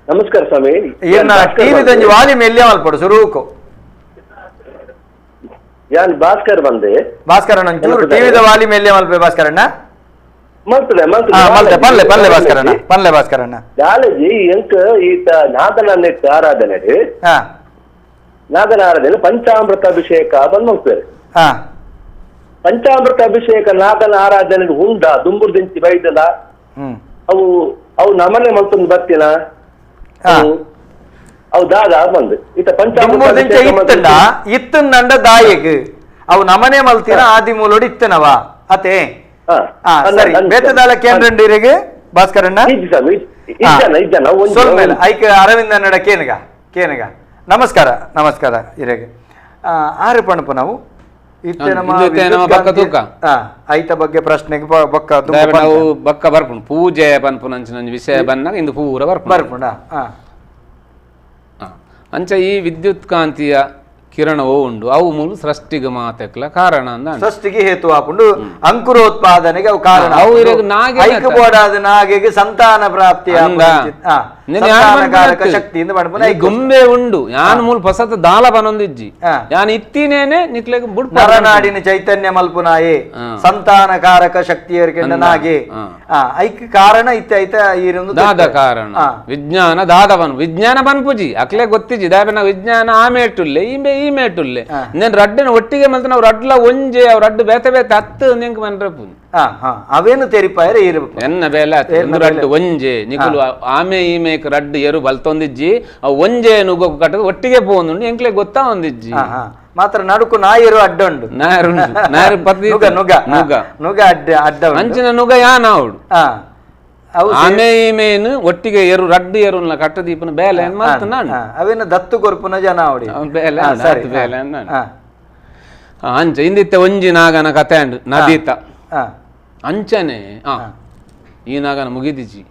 ನಮಸ್ಕಾರ ಸ್ವಾಮಿ ಟಿವಿ ದಂಜಿ ವಾಲ್ಯೂಮ್ ಎಲ್ಲಿ ಮಲ್ಪಡು ಸುರೂಕು ಯಾನ್ ಭಾಸ್ಕರ್ ಬಂದೆ ಭಾಸ್ಕರಣ್ಣ ಒಂಚೂರು ಟಿವಿದ ವಾಲ್ಯೂಮ್ ಎಲ್ಲಿ ಮಲ್ಪೆ ಭಾಸ್ಕರಣ್ಣ ಪಲ್ಲೆ ಭಾಸ್ಕರಣ್ಣ ದಾಲಜಿ ಎಂಕ್ ಈತ ನಾದನ ನೆಟ್ ಆರಾಧನೆ ಪಂಚಾಮೃತ ಅಭಿಷೇಕ ಬಂದು ಹೋಗ್ತಾರೆ ಪಂಚಾಮೃತ ಅಭಿಷೇಕ ನಾದನ ಆರಾಧನೆ ಹುಂಡ ದುಂಬುರ್ ದಿಂಚಿ ಬೈದಲ ಅವು ಅವು ನಮನೆ ಮಲ್ತೊಂದು ಬರ್ತೀನ ಅವು ದಾದ ಬಂದು ಈತ ಪಂಚಾಮೃತ ಇತ್ತಂಡ ದಾಯಗ್ ಅವು ನಮನೆ ಮಲ್ತಿನ ಆದಿ ಮೂಲೋಡಿ ಇತ್ತನವ ಅತೆ ಸರಿ ಬೇತದಾಲ ಕೇಂದ್ರಗೆ ಭಾಸ್ಕರಣ್ಣ ಐಕ ಅರವಿಂದ ನಡ ಕೇನಗ ನಮಸ್ಕಾರ ಇರೆಗೆ ಆರು ಪಣಪ ನಾವು ಐತ ಬಗ್ಗೆ ಪ್ರಶ್ನೆಗೆ ಬಕ್ಕ ಬರ್ಪುಂಡು ಪೂಜೆ ಪನ್ಪುನ ವಿಷಯ ಬನ್ನಾಗ ಇಂದು ಪೂರ ಬರ್ಪುಂಡ ಅಂಚ ಈ ವಿದ್ಯುತ್ ಕಾಂತಿಯ ಕಿರಣವೋ ಉಂಡು ಅವು ಮೂಲ ಸೃಷ್ಟಿಗೆ ಮಾತೆಕ್ಲ ಕಾರಣ ಸೃಷ್ಟಿಗೆ ಹೇತು ಆಪುಂಡು ಅಂಕುರೋತ್ಪಾದನೆಗೆ ಅವು ಕಾರಣ ನಾಗೆಗೆ ಸಂತಾನ ಪ್ರಾಪ್ತಿಯ ಶಕ್ತಿಯಿಂದ ಗುಂಬೆ ಉಂಡು ಯಾನ್ ಮೂಲ ಹೊಸತ ದಾಲ ಬನೊಂದಿಜ್ಜಿ ಯಾನ್ ಇತ್ತಿನೇನೆ ನಿಕ್ಲೆಗ್ ಬುಡ್ ನರನಾಡಿನ ಚೈತನ್ಯ ಮಲ್ಪುನಾಯೇ ಸಂತಾನಕಾರಕ ಶಕ್ತಿಯರ್ಕೆಂಡ ನಾಗೆ ಐಕ್ ಕಾರಣ ಇತ್ತ ಐತ ಈರೊಂದು ದಾದ ಕಾರಣ ವಿಜ್ಞಾನ ದಾದವನು ವಿಜ್ಞಾನ ಬನ್ಪುಜಿ ಅಕ್ಲೆ ಗೊತ್ತಿಜ್ಜಿ ದಾಬೆನ ವಿಜ್ಞಾನ ಆಮೇಟುಲ್ಲೆ ಈ ಮೇಟುಲ್ಲೆ నేను రడ్డన ఒట్టిగా మల్త ನಾವು ರಡ್ಲ ಒಂಜೆ ಅವ್ ರಡ್ಡು ಬೇತೆ ಬೇತೆ ಹತ್ತು ನಿಂಕ ಮನ್ರಪು ಅವೇನು ತೆರಿಪಾಯರೆ ಇರು ಎನ್ನ ಬೇಲ ರಡ್ಡು ಒಂಜೆ ನಿಕುಲು ಆಮೆ ಈಮೇಕ್ ರಡ್ಡು ಎರು ಬಲ್ತೊಂದಿಜ್ಜಿ ಅವ್ ಒಂಜೆ ನುಗ್ಗು ಕಟ್ಟದ ಒಟ್ಟಿಗೆ ಪೋಂದುಂಡು ಎಂಕ್ಲೆ ಗೊತ್ತಾ ಒಂದಿಜ್ಜಿ ಮಾತ್ರ ನಡುಕು ನಾಯರು ಅಡ್ಡುಂಡು ನಾಯರು ಪತ್ನಿ ನುಗ ಅಡ್ಡ ಅಂಚಿನ ನುಗ ಯಾನ ಅವಡು ಆಮೆ ಈಮೇನು ಒಟ್ಟಿಗೆ ಎರು ರಡ್ಡು ಎರು ಕಟ್ಟದೀಪನ ಬೇಲೆ ಏನ್ ಮಾಡ್ತಾನ ಅವೇನು ದತ್ತು ಕೊರ್ಪುನ ಜನ ಅವಡಿ ಬೇಲೆ ಅಂಚ ಇಂದಿತ್ತ ಒಂಜಿ ನಾಗನ ಕತೆ ಅಂಡು ನದೀತ ಅಂಚನೆ ಈ ನಾಗನ ಮುಗಿದಿಜಿ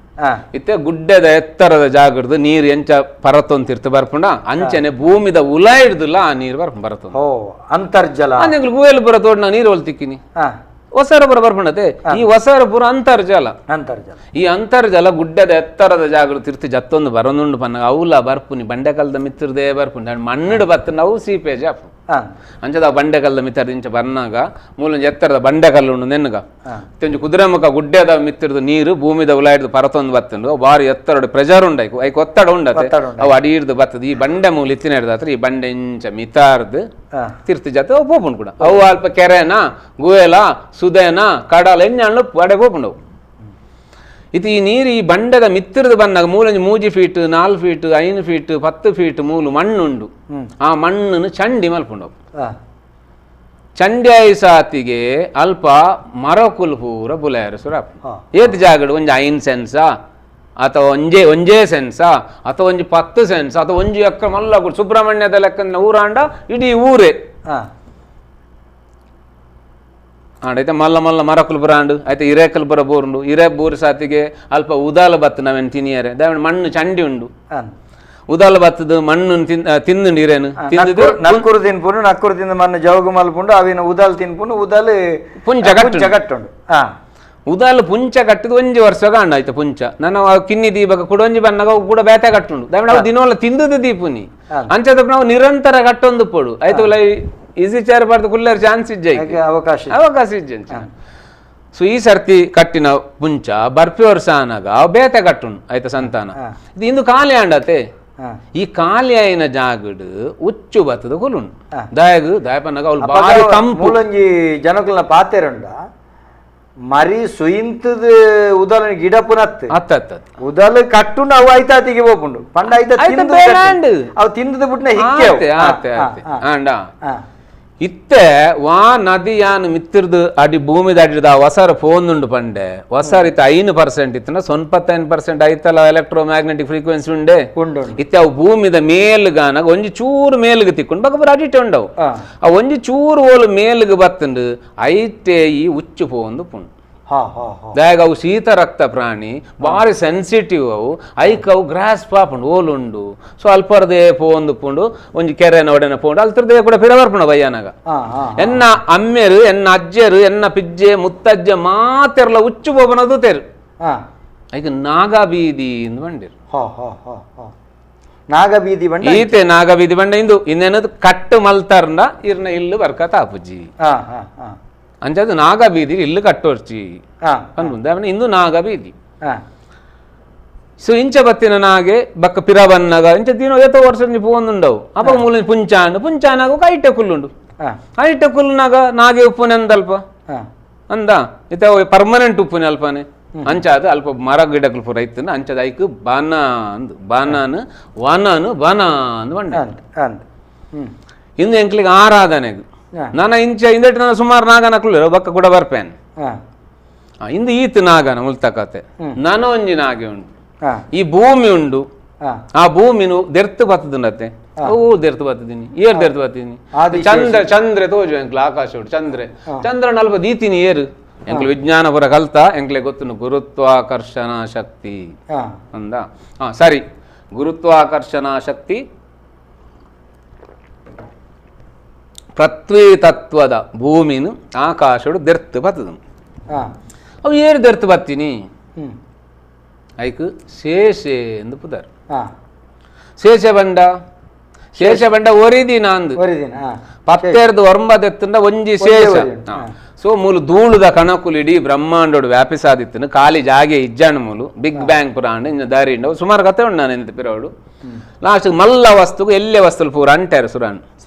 ಇತ್ತೆ ಗುಡ್ಡದ ಎತ್ತರದ ಜಾಗಡ್ದು ನೀರು ಎಂಚ ಪರತೊಂತಿರ್ತ ಬರ್ಪುಂಡ ಅಂಚನೆ ಭೂಮಿದ ಉಲ ಹಿಡ್ದುಲ್ಲ ಆ ನೀರು ಬರ್ಪುಂಡ್ ಬರತ್ತ ಅಂತರ್ಜಲ ಗೂವೆಲ್ ಬರ ತೋಡ್ ನಾ ನೀರು ಹೊಲ್ತಿಕ್ಕಿನಿ ಹೊಸರಪುರ ಬರ್ಪುಂಡತೆ ಈ ಹೊಸರಪುರ ಅಂತರ್ಜಲ ಈ ಅಂತರ್ಜಲ ಗುಡ್ಡದ ಎತ್ತರದ ಜಾಗಗಳು ತಿರ್ತಿ ಜತ್ತೊಂದು ಬರೊಂದುಂಡು ಪನ್ನ ಅವಲ ಬರ್ಪುನಿ ಬಂಡೆಕಲ್ದ ಮಿತ್ರದೇ ಬರ್ಪುಂಡು ಮಣ್ಣಿಡು ಬತ್ತ ನಾವು ಸೀಪೇಜ್ ಆಪು ಅಂಚದ ಬಂಡೆಕಲ್ದ ಮಿತ್ರ ಇಂಚ ಬರ್ನಾಗ ಮೂಲೊಂಜಿ ಎತ್ತರದ ಬಂಡೆಕಲ್ಲು ಉಂಡು ನೆನ್ನುಗ ಒಂಜಿ ಕುದುರೆಮುಖ ಗುಡ್ಡೆದ ಮಿತ್ರದು ನೀರು ಭೂಮಿದ ಉಲ ಹಿಡ್ದು ಪರತೊಂದು ಬತ್ತುಂಡು ಬಾರಿ ಎತ್ತರಡು ಪ್ರೆಜರ್ ಉಂಡು ಐಕ್ ಒತ್ತಡ ಉಂಡತೆ ಅವು ಅಡಿ ಹಿಡ್ದು ಬತ್ತದ ಈ ಬಂಡೆ ಮೂಲ ಇತ್ತಿನ ಹಿಡ್ದಾತ್ರ ಈ ಬಂಡೆ ಇಂಚ ಮಿತಾರ್ದು ತಿರ್ತಿ ಜತೆ ಅವು ಪೋಪುಂಡು ಕೂಡ ಅವು ಅಲ್ಪ ಕೆರೆನ ಗುವೆಲ ಸುದೇನ ಕಡಲ ಎಣ್ಣು ಅಡೆ ಪೋಪುಂಡವು ಇದು ಈ ನೀರು ಈ ಬಂಡೆದ ಮಿತ್ತಿರದು ಬಂದಾಗ ಮೂಲಂಜಿ 3 ಫೀಟ್ 4 ಫೀಟ್ 5 ಫೀಟ್ 10 ಫೀಟ್ ಮೂಲು ಮಣ್ಣುಂಡು ಆ ಮಣ್ಣನ್ನು ಚಂಡಿ ಮಲ್ಪುಂಡವು ಚಂಡಿ ಸಾತಿಗೆ ಅಲ್ಪ ಮರಕುಲ್ ಪೂರ ಬುಲಾಯರು ಸುರ ಏತ್ ಜಾಗಡು ಒಂಜಿ 5 ಸೆನ್ಸಾ ಅಥವಾ ಒಂಜೇ ಸೆನ್ಸಾ ಅಥವಾ ಒಂಜಿ 10 ಸೆನ್ಸ್ ಅಥವಾ ಒಂಜಿ ಎಕ್ಕ ಮಲ್ಲ ಸುಬ್ರಹ್ಮಣ್ಯದ ಲೆಕ್ಕ ಊರಾಂಡ ಇಡೀ ಊರೇ ಆಡೈತೆ ಮಲ್ಲ ಮಲ್ಲ ಮರಕುಲು ಬರಾಂಡು ಆಯ್ತು ಇರೇಕಲ್ ಬರ ಬೋರುಂಡು ಇರೇ ಬೋರು ಸಾತಿಗೆ ಅಲ್ಪ ಉದಾಲ ಬತ್ತು ನಾವೇನು ತಿನ್ನಿಯಾರೆ ದಾವಣ ಮಣ್ಣು ಚಂಡಿ ಉಂಡು ಉದಾಲ ಬತ್ತದು ಮಣ್ಣು ತಿಂದುಂಡು ಇರೇನು ತಿಂದು ನಲ್ಕುರು ತಿನ್ಪುಂಡು ನಕ್ಕುರು ತಿಂದ ಮಣ್ಣು ಜವಗು ಮಲ್ಪುಂಡು ಅವಿನ ಉದಾಲ್ ತಿನ್ಪುಂಡು ಉದಾಲು ಪುಂಚ ಕಟ್ಟುಂಡು ಉದಾಲು ಪುಂಚ ಕಟ್ಟಿದ ಒಂಜಿ ವರ್ಷ ಕಾಂಡ ಆಯ್ತು ಪುಂಚ ನನ್ನ ಕಿನ್ನಿ ದೀಪಕ ಕೂಡ ಒಂಜಿ ಬನ್ನಾಗ ಕೂಡ ಬೇತೆ ಕಟ್ಟುಂಡು ದಾವಣ ನಾವು ದಿನವಲ್ಲ ತಿಂದುದು ದೀಪುನಿ ಅಂಚದ ನಾವು ನಿರಂತರ ಕಟ್ಟೊಂದು ಪೋಡು ಆಯ್ತು ಈಸಿ ಚೇರ್ ಬರ್ದು ಕುಲ್ಲರ್ ಚಾನ್ಸ್ ಇಜ್ಜೆ ಅವಕಾಶ ಇಜ್ಜೆ ಸೊ ಈ ಸರ್ತಿ ಕಟ್ಟಿನ ಪುಂಚ ಬರ್ಪಿ ವರ್ಷ ಅನಾಗ ಅವ್ ಬೇತೆ ಕಟ್ಟುಂಡು ಆಯ್ತ ಸಂತಾನ ಇದು ಇಂದು ಖಾಲಿ ಆಂಡತೆ ಈ ಖಾಲಿ ಆಯ್ನ ಜಾಗಡ್ ಉಚ್ಚು ಬತ್ತದ ಕುಲುಂಡು ದಾಯಪನ್ನಾಗ ಅವ್ಲು ಬಾರಿ ತಂಪು ಮೂಲಂಜಿ ಜನಕಲ್ನ ಪಾತೆರಂಡ ಮರಿ ಸುಯಿಂತದ ಉದಲ ಗಿಡ ಪುನತ್ ಅತ್ತ ಉದಲ ಕಟ್ಟುಂಡು ಅವು ಆಯ್ತಾ ತೆಗಿ ಹೋಗ್ಕೊಂಡು ಪಂಡ ಆಯ್ತಾ ಅವು ತಿಂದದ ಬಿಟ್ನ ಹಿಕ್ಕೆ ಆಂಡ ಇತ್ತೆ ವಾ ನದಿ ಯಾನ್ ಮಿತ್ತಿರ್ದು ಅಡಿ ಭೂಮಿ ದಾಟಿದ ಹೊಸರ ಫೋನ್ ಉಂಡು ಪಂಡೆ ಹೊಸರ್ ಇತ್ತ 5% ಇತ್ತನ 95% ಐತಲ್ಲ ಎಲೆಕ್ಟ್ರೋ ಮ್ಯಾಗ್ನೆಟಿಕ್ ಫ್ರೀಕ್ವೆನ್ಸಿ ಉಂಡೆ ಇತ್ತೆ ಅವು ಭೂಮಿದ ಮೇಲ್ಗಾನಾಗ ಒಂಜಿ ಚೂರು ಮೇಲ್ಗೆ ತಿಕ್ಕೊಂಡು ಬಗಬರ ಅಡಿಟೆ ಉಂಡವು ಆ ಒಂಜಿ ಚೂರು ಓಲು ಮೇಲ್ಗೆ ಬತ್ತಂಡು ಐತೆ ಈ ಉಚ್ಚು ಪೋಂದು ಪುಂಡು ದಾಯಗ ಅವು ಶೀತ ರಕ್ತ ಪ್ರಾಣಿ ಭಾರಿ ಸೆನ್ಸಿಟಿವ್ ಅವು ಐಕ್ ಅವು ಗ್ರಾಸ್ ಪಾಪುಂಡು ಓಲುಂಡು ಸೊ ಅಲ್ಪರದೇ ಪೋಂದು ಪುಂಡು ಒಂಜಿ ಕೆರೆನ ಒಡೆನ ಪೋಂಡು ಅಲ್ತರದೇ ಕೂಡ ಪಿರವರ್ಪುಂಡು ಬಯ್ಯನಾಗ ಎನ್ನ ಅಮ್ಮೆರು ಎನ್ನ ಅಜ್ಜರು ಎನ್ನ ಪಿಜ್ಜೆ ಮುತ್ತಜ್ಜ ಮಾತೆರ್ಲ ಉಚ್ಚು ಪೋಪನದು ತೆರು ಐಕ ನಾಗಬೀದಿ ಎಂದು ಬಂದಿರು ನಾಗಬೀದಿ ಬಂಡ ಈತೆ ನಾಗಬೀದಿ ಬಂಡ ಇಂದು ಇನ್ನೇನದು ಕಟ್ಟು ಮಲ್ತಾರ್ನ ಇರ್ನ ಇಲ್ಲು ಬರ್ಕ ತಾಪುಜಿ ಅಂಚದು ನಾಗಬೀದಿ ಇಲ್ಲು ಕಟ್ಟೋರ್ಚಿ ಅನ್ಬಂದ ಅವನ ಇಂದು ನಾಗಬೀದಿ ಸೊ ಇಂಚ ಬತ್ತಿನ ನಾಗೆ ಬಕ್ಕ ಪಿರಬನ್ನಗ ಇಂಚ ದಿನ ಎತ್ತೋ ವರ್ಷ ಪೋಂದುಂಡವು ಅಪ್ಪ ಮೂಲ ಪುಂಚಾನಾಗ ಐಟೆ ಕುಲ್ಲುಂಡು ಐಟೆ ಕುಲ್ನಾಗ ನಾಗೆ ಉಪ್ಪುನೆ ಅಂದಲ್ಪ ಅಂದ ಇತ ಪರ್ಮನೆಂಟ್ ಉಪ್ಪುನೆ ಅಲ್ಪನೆ ಅಂಚಾದ ಅಲ್ಪ ಮರ ಗಿಡಗಳು ಪೂರ ಇತ್ತು ಅಂಚದ ಐಕ್ ಬಾನ ಅಂದು ಬಾನಾನು ವನನು ಬನ ಅಂದು ಬಂಡ ಇಂದು ಎಂಕ್ಲಿಗೆ ಆರಾಧನೆಗೆ ನಾನು ಇಂಚ ಇಂದಟ್ಟು ನಾನು ಸುಮಾರು ನಾಗನ ಕುಳ್ಳಿರೋ ಬಕ್ಕ ಕೂಡ ಬರ್ಪೇನ್ ಇಂದು ಈತ್ ನಾಗನ ಮುಲ್ತಕತೆ ನಾನು ಒಂಜಿ ನಾಗೆ ಉಂಡು ಈ ಭೂಮಿ ಉಂಡು ಆ ಭೂಮಿನು ದೆರ್ತು ಬತ್ತದನತ್ತೆ ದೆರ್ತು ಬತ್ತಿದ್ದೀನಿ ಏರ್ ದೆರ್ತು ಬತ್ತಿದ್ದೀನಿ ಚಂದ್ರೆ ತೋಜು ಎಂಕ್ಲ ಆಕಾಶ ಉಂಟು ಚಂದ್ರನ ಅಲ್ಪ ದೀತೀನಿ ಏರು ಎಂಕ್ಲು ವಿಜ್ಞಾನ ಪುರ ಕಲ್ತ ಎಂಕ್ಲೆ ಗೊತ್ತು ಗುರುತ್ವಾಕರ್ಷಣ ಶಕ್ತಿ ಅಂದ ಸರಿ ಗುರುತ್ವಾಕರ್ಷಣ ಶಕ್ತಿ ಪೃಥ್ವಿ ತತ್ವದ ಭೂಮಿನು ಆಕಾಶಡು ದೆರ್ತು ಬತ್ತದ ಅವು ಏರು ದೆರ್ತು ಬತ್ತೀನಿ ಐಕ್ ಶೇಷೆ ಎಂದು ಪುದರ್ ಶೇಷ ಬಂಡ ಒರಿದಿನ ಅಂದು 19 ಒಂಜಿ ಶೇಷ ಸೊ ಮೂಲು ಧೂಳುದ ಕಣಕುಲು ಇಡೀ ಬ್ರಹ್ಮಾಂಡೋಡು ವ್ಯಾಪಿಸಾದಿತ್ತನು ಖಾಲಿ ಜಾಗೆ ಇಜ್ಜಾಣ ಮೂಲು ಬಿಗ್ ಬ್ಯಾಂಗ್ ಪುರಾಣ ಇನ್ನು ದಾರಿ ಉಂಡವು ಸುಮಾರು ಕತೆ ಉಂಡು ನಾನು ಎಂತ ಪಿರೋಡು ಲಾಸ್ಟ್ ಮಲ್ಲ ವಸ್ತುಗೂ ಎಲ್ಲೆ ವಸ್ತುಲು ಪೂರ ಅಂಟ್ಯಾರ ಸುರಾನ್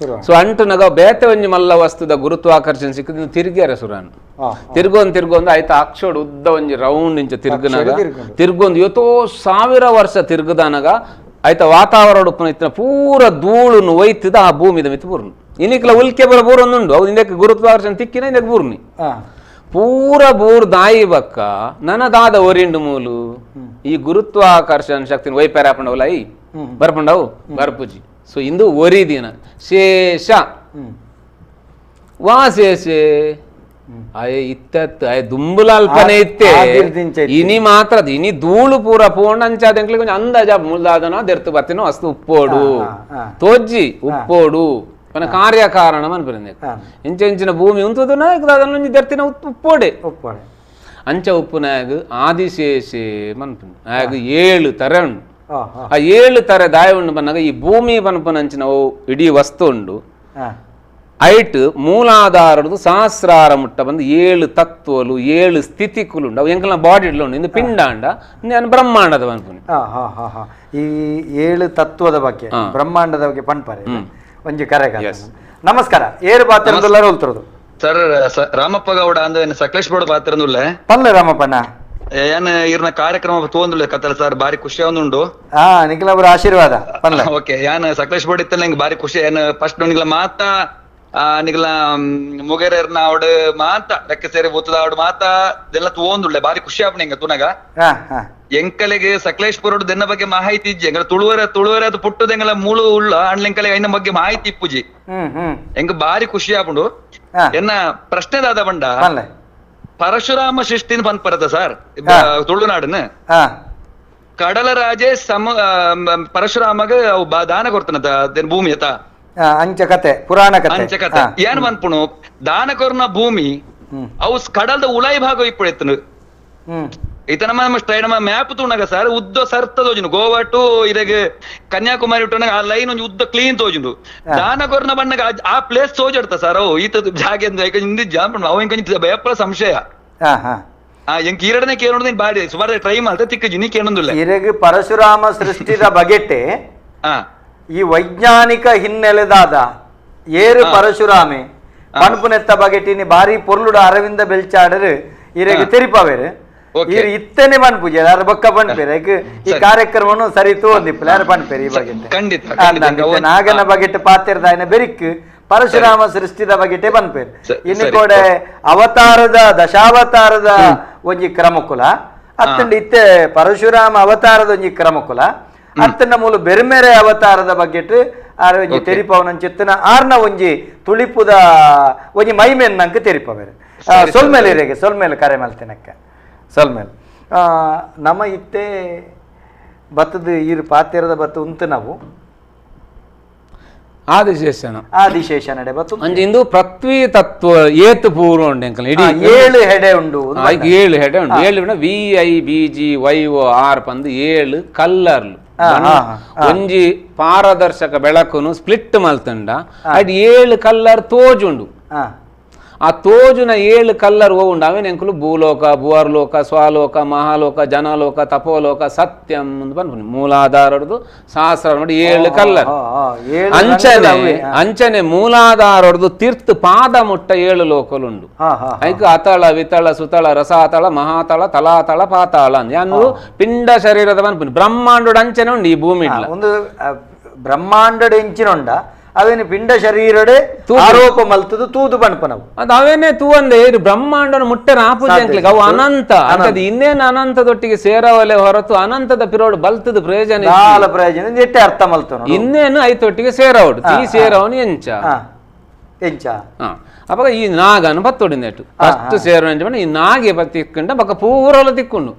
ಸೊ ಅಂಟುನಗ ಬೇತೆ ಒಂಜಿ ಮಲ್ಲ ವಸ್ತುದ ಗುರುತ್ವಾಕರ್ಷಣೆ ಸಿಕ್ಕಿದ ತಿರ್ಗ್ಯಾರ ಸುರಾನ್ ತಿರ್ಗೊಂದು ಆಯ್ತಾ ಅಕ್ಷೋಡು ಉದ್ದ ಒಂಜಿ ರೌಂಡ್ ಇಂಚ ತಿರ್ಗೊಂದು ಇವತ್ತೋ 1000 ವರ್ಷ ತಿರ್ಗದಾನಗ ಆಯ್ತಾ ವಾತಾವರಣ ಉಪ್ಪನ ಇತ್ತಿನ ಪೂರ ಧೂಳುನು ಒಯ್ತಿದ ಆ ಭೂಮಿದ ಮಿತ್ತು ಪೂರ್ಣ ಇನ್ನಿಕ್ಲ ಉಲ್ಕೆ ಬರ ಬೂರೊಂದುಂಡು ಅವು ಇಂದಕ್ಕೆ ಗುರುತ್ವಾಕರ್ಷಣ ತಿಕ್ಕಿನ ಇಂದಕ್ಕೆ ಬೂರ್ನಿ ಪೂರ ಬೂರ್ ದಾಯಿ ಬಕ್ಕ ನನದಾದ ಒರಿಂಡು ಮೂಲು ಈ ಗುರುತ್ವಾಕರ್ಷಣ ಶಕ್ತಿನ ವೈಪೇರಾಪಂಡವಲ್ಲ ಐ ಬರ್ಪಂಡವು ಬರ್ಪುಜಿ ಸೊ ಇಂದು ಒರಿದಿನ ಶೇಷ ವಾ ಶೇಷೆ ಅಯ್ಯ ಇತ್ತತ್ತು ಅಯ್ಯ ದುಂಬುಲಲ್ಪನೆ ಇತ್ತೆ ಇನಿ ಮಾತ್ರ ಇನಿ ಧೂಳು ಪೂರ ಪೋಂಡ್ ಅಂಚಾದ ಕೊಂಚ ಅಂದಾಜ ಮುಲ್ದಾದನ ದೆರ್ತು ಬತ್ತಿನ ವಸ್ತು ಉಪ್ಪೋಡು ತೋಜ್ಜಿ ಉಪ್ಪೋಡು ಪನ ಕಾರ್ಯಕಾರಣ ಅನ್ಪರಿಂದೆ ಇಂಚಿನ ಭೂಮಿ ಉಂತದನ ಅದನ್ನ ದೆರ್ತಿನ ಉಪ್ಪೋಡೆ ಅಂಚ ಉಪ್ಪುನಾಗ ಆದಿಶೇಷೆ ಮನ್ಪು ಆಗ 7 ತರ ಉಂಡು ಆ 7 ತರ ದಾಯ ಉಂಡು ಬನ್ನಾಗ ಈ ಭೂಮಿ ಪನ್ಪನಂಚಿನ ಇಡೀ ವಸ್ತು ಉಂಡು ಐಟ್ ಮೂಲಾಧಾರದು ಸಹಸ್ರಾರ ಮುಟ್ಟ ಬಂದು 7 ತತ್ವಲು 7 ಸ್ಥಿತಿಕುಲು ಉಂಡು ಅವು ಎಂಕಲ್ನ ಬಾಡಿ ಉಂಡು ಇಂದು ಪಿಂಡಾಂಡ ನಾನು ಬ್ರಹ್ಮಾಂಡದ ಅನ್ಪುನಿ ಈ 7 ತತ್ವದ ಬಗ್ಗೆ ಬ್ರಹ್ಮಾಂಡದ ಬಗ್ಗೆ ಪನ್ಪರೆ ಒಂಜಿ ಕರೆ ನಮಸ್ಕಾರ ಏರು ಪಾತ್ರದಲ್ಲರೂ ಉಲ್ತರದು ಸರ್ ರಾಮಪ್ಪ ಗೌಡ ಅಂದ್ರೆ ಸಕಲೇಶ್ ಬೋಡ ಪಾತ್ರನುಲ್ಲೆ ಪನ್ಲೆ ರಾಮಪ್ಪಣ್ಣ ಏನ್ ಇರ್ನ ಕಾರ್ಯಕ್ರಮ ತೋಂದುಲ್ಲೆ ಕತ್ತಲ ಸರ್ ಬಾರಿ ಖುಷಿ ಆವೊಂದುಂಡು ನಿಖಿಲಬ್ರ ಆಶೀರ್ವಾದ ಪನ್ಲೆ ಓಕೆ ಯಾನ್ ಸಕಲೇಶ್ ಬೋಡ ಇತ್ತಲ್ಲ ನಂಗೆ ಬಾರಿ ಖುಷಿ ಏನ್ ಫಸ್ಟ್ ನಿಗ್ಲ ಮಾತ ನಿಗ್ಲ ಮುಗೇರರ್ನ ಅವಡು ಮಾತ ಲೆಕ್ಕ ಸೇರಿ ಓತದ ಅವಡು ಮಾತ ಇದೆಲ್ಲ ತೋಂದುಲ್ಲೆ ಬಾರಿ ಖುಷಿ ಆಪಣ ಹಿಂಗ ತುನಗ ಎಂಕಲೆಗೆ ಸಕಲೇಶ್ಪುರ ದೆನ್ನ ಬಗ್ಗೆ ಮಾಹಿತಿ ಇಜ್ಜಿ ಎಂಗ ತುಳುವರ ಅದು ಪುಟ್ಟದ ಎಂಗಲ ಮೂಳು ಉಳ್ಳ ಅಂಡ್ಲೆಂಕಲೆ ಐನ ಬಗ್ಗೆ ಮಾಹಿತಿ ಇಪ್ಪುಜಿ ಎಂಗ ಬಾರಿ ಖುಷಿ ಆಪುಂಡು ಎನ್ನ ಪ್ರಶ್ನೆದಾದ ಬಂಡ ಪರಶುರಾಮ ಸೃಷ್ಟಿನ ಬಂದ್ ಬರತ್ತ ಸರ್ ತುಳುನಾಡನ್ನ ಕಡಲ ರಾಜೆ ಪರಶುರಾಮಗ ದಾನ ಕೊಡ್ತಾನ ಭೂಮಿ ಆತ ಅಂಚಕತೆ ಪುರಾಣ ಅಂಚಕತೆ ಏನ್ ಬಂದ್ಪುಣು ದಾನ ಕೊರ್ನ ಭೂಮಿ ಅವು ಕಡಲದ ಉಳಾಯಿ ಭಾಗ ಇಪ್ಪುಳೆತ್ತನು ಈತ ನಮ್ಮ ಮ್ಯಾಪ್ ತೂಣಗ ಸರ್ ಉದ್ದ ಸರ್ತ ತೋಜುಂಡು ಗೋವಾ ಟು ಇದಾಗ ಕನ್ಯಾಕುಮಾರಿ ಟು ಆ ಲೈನ್ ಒಂಜಿ ಉದ್ದ ಕ್ಲೀನ್ ತೋಜುಂಡು ದಾನಗೊರ್ನ ಬಣ್ಣಗ ಆ ಪ್ಲೇಸ್ ತೋಜಡ್ತ ಸರ್ ಅವು ಈತದ ಜಾಗೆ ಹಿಂದಿ ಜಾಂಪ್ ಅವ ಇಂಕ ಬೇಪಲ ಸಂಶಯ ಎಂಕ್ ಈರಡನೆ ಕೇಳೋದು ಬಾಡಿ ಸುಮಾರು ಟ್ರೈ ಮಾಡ್ತಾ ತಿಕ್ಕಜಿ ನೀ ಕೇಳೋದಿಲ್ಲ ಇರಗ ಪರಶುರಾಮ ಸೃಷ್ಟಿದ ಬಗೆಟ್ಟೆ ಈ ವೈಜ್ಞಾನಿಕ ಹಿನ್ನೆಲೆದಾದ ಏರು ಪರಶುರಾಮೆ ಪನ್ಪುನೆತ್ತ ಬಗೆಟಿನಿ ಬಾರಿ ಪೊರ್ಲುಡ ಅರವಿಂದ ಬೆಳ್ಚಾಡರು ಈರೆಗೆ ತೆರಿಪಾವೇರು ಈರು ಇತ್ತನೆ ಪನ್ಪುಜೆ ಯಾರು ಬೊಕ್ಕ ಪನ್ಪೇರೆ ಈ ಕಾರ್ಯಕ್ರಮವನ್ನು ಸರಿ ತೋಂದಿಪ್ಪಲ ಯಾರು ಪನ್ಪೇರೆ ಈ ಬಗೆಟ್ ನಾಗನ ಬಗೆಟ್ ಪಾತಿರ್ದ ಆಯ್ನ ಬೆರಿಕ್ ಪರಶುರಾಮ ಸೃಷ್ಟಿದ ಬಗೆಟೆ ಪನ್ಪೇರು ಇನ್ನು ಕೂಡ ಅವತಾರದ ದಶಾವತಾರದ ಒಂಜಿ ಕ್ರಮಕುಲ ಅತ್ತಂಡ ಇತ್ತೆ ಪರಶುರಾಮ ಅವತಾರದ ಒಂಜಿ ಕ್ರಮಕುಲ ಅತ್ತಂಡ ಮೂಲ ಬೆರ್ಮೆರೆ ಅವತಾರದ ಬಗೆಟ್ ಆರ್ ಒಂಜಿ ತೆರಿಪವನ ಚಿತ್ತನ ಆರ್ನ ಒಂಜಿ ತುಳಿಪುದ ಒಂಜಿ ಮೈಮೆನ್ ನಂಗೆ ತೆರಿಪವೇರು ಸೊಲ್ಮೇಲೆ ಇರೆಗೆ ಸೊಲ್ಮೇಲೆ ಕರೆ ಮಲ್ತಿನಕ್ಕೆ ಸೊಲ್ಮೇಲೆ ನಮ್ಮ ಇತ್ತೆ ಬತ್ತದ ಈರು ಪಾತಿರದ ಬತ್ತ ಉಂಟು ನಾವು ಆದಿಶೇಷ ನಡೆ ಬತ್ತು ಇಂದು ಪೃಥ್ವಿ ತತ್ವ ಏತು ಪೂರ್ವ ಉಂಡು ಎಂಕಲ್ ಇಡೀ 7 ಹೆಡೆ ಉಂಡು 7 ಹೆಡೆ ಉಂಡು 7 VIBGYOR ಪಂದು 7 ಕಲ್ಲರ್ಲು ಒಂಜಿ ಪಾರದರ್ಶಕ ಬೆಳಕುನು ಸ್ಪ್ಲಿಟ್ ಮಲ್ತಂಡ ಅಡ್ 7 ಕಲ್ಲರ್ ತೋಜುಂಡು ಆ ತೋಜುನ 7 ಕಲ್ಲರ್ ಉಂಡು ಅವೇನು ಎಂಕುಲು ಭೂಲೋಕ ಭುವರ್ಲೋಕ ಸ್ವಾಲೋಕ ಮಹಾಲೋಕ ಜನಲೋಕ ತಪೋಲೋಕ ಸತ್ಯಂ ಬಂದು ಮೂಲಾಧಾರದ್ದು ಸಹಸ್ರ ನೋಡಿ 7 ಕಲ್ಲರ್ ಅಂಚನೆ ಮೂಲಾಧಾರದ್ದು ತೀರ್ಥ ಪಾದ ಮುಟ್ಟ 7 ಲೋಕಲುಂಡು ಐಕ ಅತಳ ವಿತಳ ಸುತಳ ರಸಾತಳ ಮಹಾತಳ ತಲಾತಳ ಪಾತಾಳ ಯಾನು ಪಿಂಡ ಶರೀರದ ಬಂದು ಬ್ರಹ್ಮಾಂಡ ಅಂಚನೆ ಉಂಡು ಈ ಭೂಮಿ ಒಂದು ಬ್ರಹ್ಮಾಂಡ ಎಂಚಿನೊಂಡ ಅವೇನು ಪಿಂಡ ಶರೀರಡೆ ಆರೋಪ ಮಲ್ತದು ತೂದು ಪಣಪನವು ಅದು ಅವೇನೇ ತೂವಂದೆ ಬ್ರಹ್ಮಾಂಡನ ಮುಟ್ಟೆನ ಆಪುಜಂಕ್ಲಿಗೆ ಅವು ಅನಂತ ಅಂತದ್ ಇನ್ನೇನು ಅನಂತದೊಟ್ಟಿಗೆ ಸೇರವಲೆ ಹೊರತು ಅನಂತದ ಪಿರೋಡ್ ಬಲ್ತದ ಪ್ರಯೋಜನ ಪ್ರಯೋಜನ ಎಟ್ಟೆ ಅರ್ಥ ಮಲ್ತನು ಇನ್ನೇನು ಐತೊಟ್ಟಿಗೆ ಸೇರವಡು ಈ ಸೇರವನು ಎಂಚ ಅವಾಗ ಈ ನಾಗನು ಬತ್ತೊಡಿಂದೆಟ್ಟು ಫಸ್ಟ್ ಸೇರ ಈ ನಾಗೆ ತಿಕ್ಕೊಂಡ ಬಕ್ಕ ಪೂರಲ ತಿಕ್ಕೊಂಡು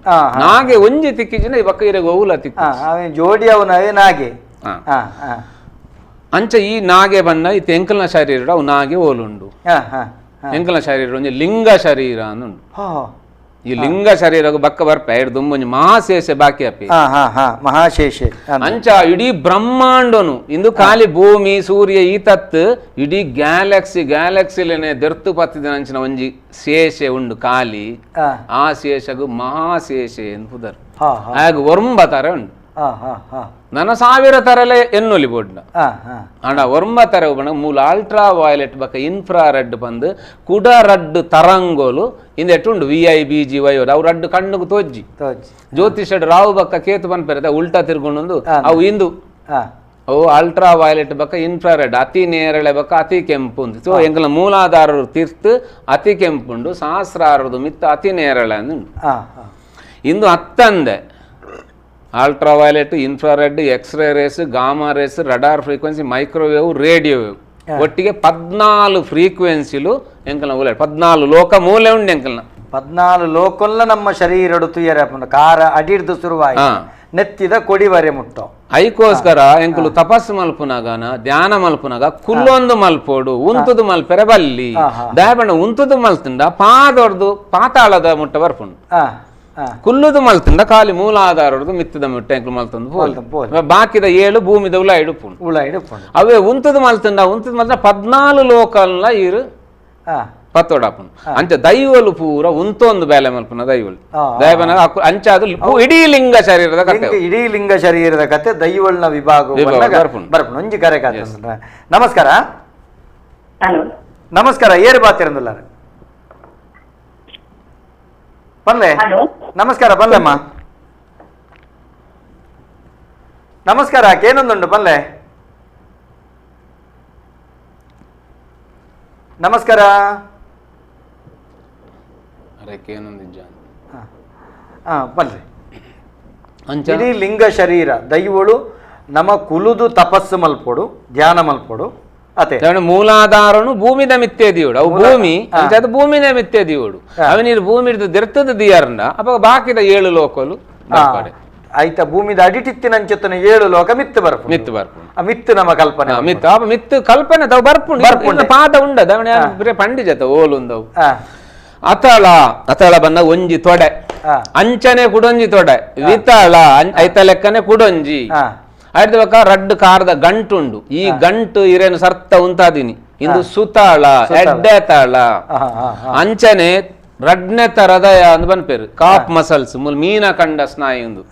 ನಾಗೆ ಒಂಜಿ ತಿಕ್ಕಿಜಿನ ಈ ಬಕ್ಕ ಇರಗ ಓಲ ತಿಕ್ಕ ಜೋಡಿ ಅವನವೇ ನಾಗೆ ಅಂಚ ಈ ನಾಗೆ ಬಣ್ಣ ಈ ಎಂಕಲ್ನ ಶರೀರ ಅವು ನಾಗೆ ಓಲುಂಡು ಎಂಕಲ್ನ ಶರೀರ ಒಂಜಿ ಲಿಂಗ ಶರೀರ ಅನ್ನುಂಡು ಈ ಲಿಂಗ ಶರೀರ ಬಕ್ಕ ಬರ್ಪ ಎರಡು ದುಂಬೊಂಜಿ ಮಹಾಶೇಷ ಬಾಕಿ ಅಪ್ಪಿ ಮಹಾಶೇಷ ಅಂಚ ಇಡೀ ಬ್ರಹ್ಮಾಂಡನು ಇಂದು ಖಾಲಿ ಭೂಮಿ ಸೂರ್ಯ ಈ ತತ್ ಇಡೀ ಗ್ಯಾಲಕ್ಸಿಲೇನೆ ದೆರ್ತು ಪತ್ತಿದ ಅಂಚಿನ ಒಂಜಿ ಶೇಷೆ ಉಂಡು ಖಾಲಿ ಆ ಶೇಷಗು ಮಹಾಶೇಷ ಎನ್ಪುದರ್ ಆಗ ಒರ್ಂಬ ಉಂಡು ನನ್ನ 1000 ತರಲೆ ಎನ್ನೊಲಿ ಬೋಡ್ನ ಅಂಡ ಒರ್ಮ ತರ ಬಣ್ಣ ಮೂಲ ಅಲ್ಟ್ರಾ ವಯಲೆಟ್ ಬಕ್ಕ ಇನ್ಫ್ರಾರೆಡ್ ಬಂದು ಕುಡ ರಡ್ಡು ತರಂಗೋಲು ಇಂದೆಟ್ಟುಂಡು VIBGYOR ಅವು ರಡ್ಡು ಕಣ್ಣುಗು ತೋಜ್ಜಿ ಜ್ಯೋತಿಷ ರಾವು ಬಕ್ಕ ಕೇತು ಬಂದ್ಪೇರೆ ಉಲ್ಟಾ ತಿರ್ಗೊಂಡು ಅವು ಇಂದು ಅವು ಅಲ್ಟ್ರಾ ವಯಲೆಟ್ ಬಕ್ಕ ಇನ್ಫ್ರಾರೆಡ್ ಅತಿ ನೇರಳೆ ಬಕ್ಕ ಅತಿ ಕೆಂಪು ಉಂದು ಸೊ ಎಂಕಲ ಮೂಲಾಧಾರರು ತೀರ್ತು ಅತಿ ಕೆಂಪುಂಡು ಸಹಸ್ರಾರದು ಮಿತ್ತ ಅತಿ ನೇರಳೆ ಅಂದುಂಡು ಇಂದು ಹತ್ತಂದೆ ultraviolet infrared X-ray rays gamma rays radar frequency microwave radio wave ಒಟ್ಟಿಗೆ 14 ಫ್ರೀಕ್ವೆನ್ಸಿಲು ಎಂಕಲ್ನ ಮೂಲೆ 14 ಲೋಕ ಮೂಲೆ ಉಂಡು ಎಂಕಲ್ನ 14 ಲೋಕಲ್ಲ ನಮ್ಮ ಶರೀರ ತುಯ್ಯರ ಕಾರ ಅಡಿಡ್ದು ಶುರುವಾಯಿ ನೆತ್ತಿದ ಕೊಡಿವರೆ ಮುಟ್ಟೋ ಐಕೋಸ್ಕರ ಎಂಕಲು ತಪಸ್ಸು ಮಲ್ಪುನಗನ ಧ್ಯಾನ ಮಲ್ಪುನಗ ಕುಲ್ಲೊಂದು ಮಲ್ಪೋಡು ಉಂತುದು ಮಲ್ಪೆರೆ ಬಲ್ಲಿ ದಯಬಣ್ಣ ಉಂತುದು ಮಲ್ತಂಡ ಪಾದೊಡ್ದು ಪಾತಾಳದ ಮುಟ್ಟ ಬರ್ಪುಂಡು ಕುಲ್ಲುದು ಮಲ್ತಂಡ ಖಾಲಿ ಮೂಲಾಧಾರದ್ದು ಮಿತ್ತದ ಮುಟ್ಟ ಎಂಕಲು ಮಲ್ತಂದು ಬಾಕಿದ 7 ಭೂಮಿದ ಉಲ ಇಡುಪುಂಡು ಅವೇ ಉಂತುದು ಮಲ್ತಂಡ 14 ಲೋಕಲ್ನ ಇರು ಪತ್ತೋಡಾಪುಂಡು ಅಂಚ ದೈವಲು ಪೂರ ಉಂತೊಂದು ಬೇಲೆ ಮಲ್ಪುನ ದೈವಲು ದೈವನ ಅಂಚ ಅದು ಇಡೀ ಲಿಂಗ ಶರೀರದ ಕತೆ ಇಡೀ ಲಿಂಗ ಶರೀರದ ಕತೆ ದೈವಲ್ನ ವಿಭಾಗ ಬರ್ಪುಂಡು ಒಂಜಿ ಕರೆ ಕತೆ ನಮಸ್ಕಾರ ನಮಸ್ಕಾರ ಏರು ಬಾತಿರಂದುಲ್ಲ ಪಲ್ಲೆ ನಮಸ್ಕಾರ ಪಲ್ಲೆಮ್ಮ ನಮಸ್ಕಾರ ಕೇನೊಂದುಂಡು ಪಲ್ಲೆ ನಮಸ್ಕಾರ ಪಲ್ಲೆ ಇಡೀ ಲಿಂಗ ಶರೀರ ದೈವಳು ನಮ ಕುಲುದು ತಪಸ್ಸು ಮಲ್ಪೋಡು ಧ್ಯಾನ ಮಲ್ಪೋಡು ಅತೆ ಮೂಲಾಧಾರನು ಭೂಮಿದ ಮಿತ್ತೆ ದಿಯೋಡು ಅವು ಭೂಮಿ ಅದು ಭೂಮಿನ ಮಿತ್ತೆ ದಿಯೋಡು ಅವನಿರು ಭೂಮಿ ದಿರ್ತದ ದಿಯಾರಂಡ ಅಪ್ಪ ಬಾಕಿದ 7 ಲೋಕಲು ಆಯ್ತಾ ಭೂಮಿದ ಅಡಿಟಿತ್ತಿನಂಚೆತ್ತನ 7 ಲೋಕ ಮಿತ್ತು ಬರ್ಪುಂಡು ಮಿತ್ತು ನಮ್ಮ ಕಲ್ಪನೆ ಮಿತ್ತು ಕಲ್ಪನೆ ತಾವು ಬರ್ಪುಂಡು ಪಾದ ಉಂಡದ ಅವನ ಪಂಡಿಜತ ಓಲುಂದವು ಅತಳ ಬಂದ ಒಂಜಿ ತೊಡೆ ಅಂಚನೆ ಕುಡೊಂಜಿ ತೊಡೆ ವಿತಳ ಐತ ಲೆಕ್ಕನೆ ಕುಡೊಂಜಿ ಆಯ್ತು ಬಕ್ಕ ರಡ್ಡು ಕಾರದ ಗಂಟುಂಡು ಈ ಗಂಟು ಇರೇನು ಸರ್ತ ಉಂತಾದಿನಿ ಇಂದು ಸುತಾಳ ಎಡ್ಡೆತಾಳ ಅಂಚನೆ ರಡ್ನೆತ ಹೃದಯ ಅಂತ ಬಂದ್ಪೇರು ಕಾಪ್ ಮಸಲ್ಸ್ ಮೀನಕಂಡ ಸ್ನಾಯು ಒಂದು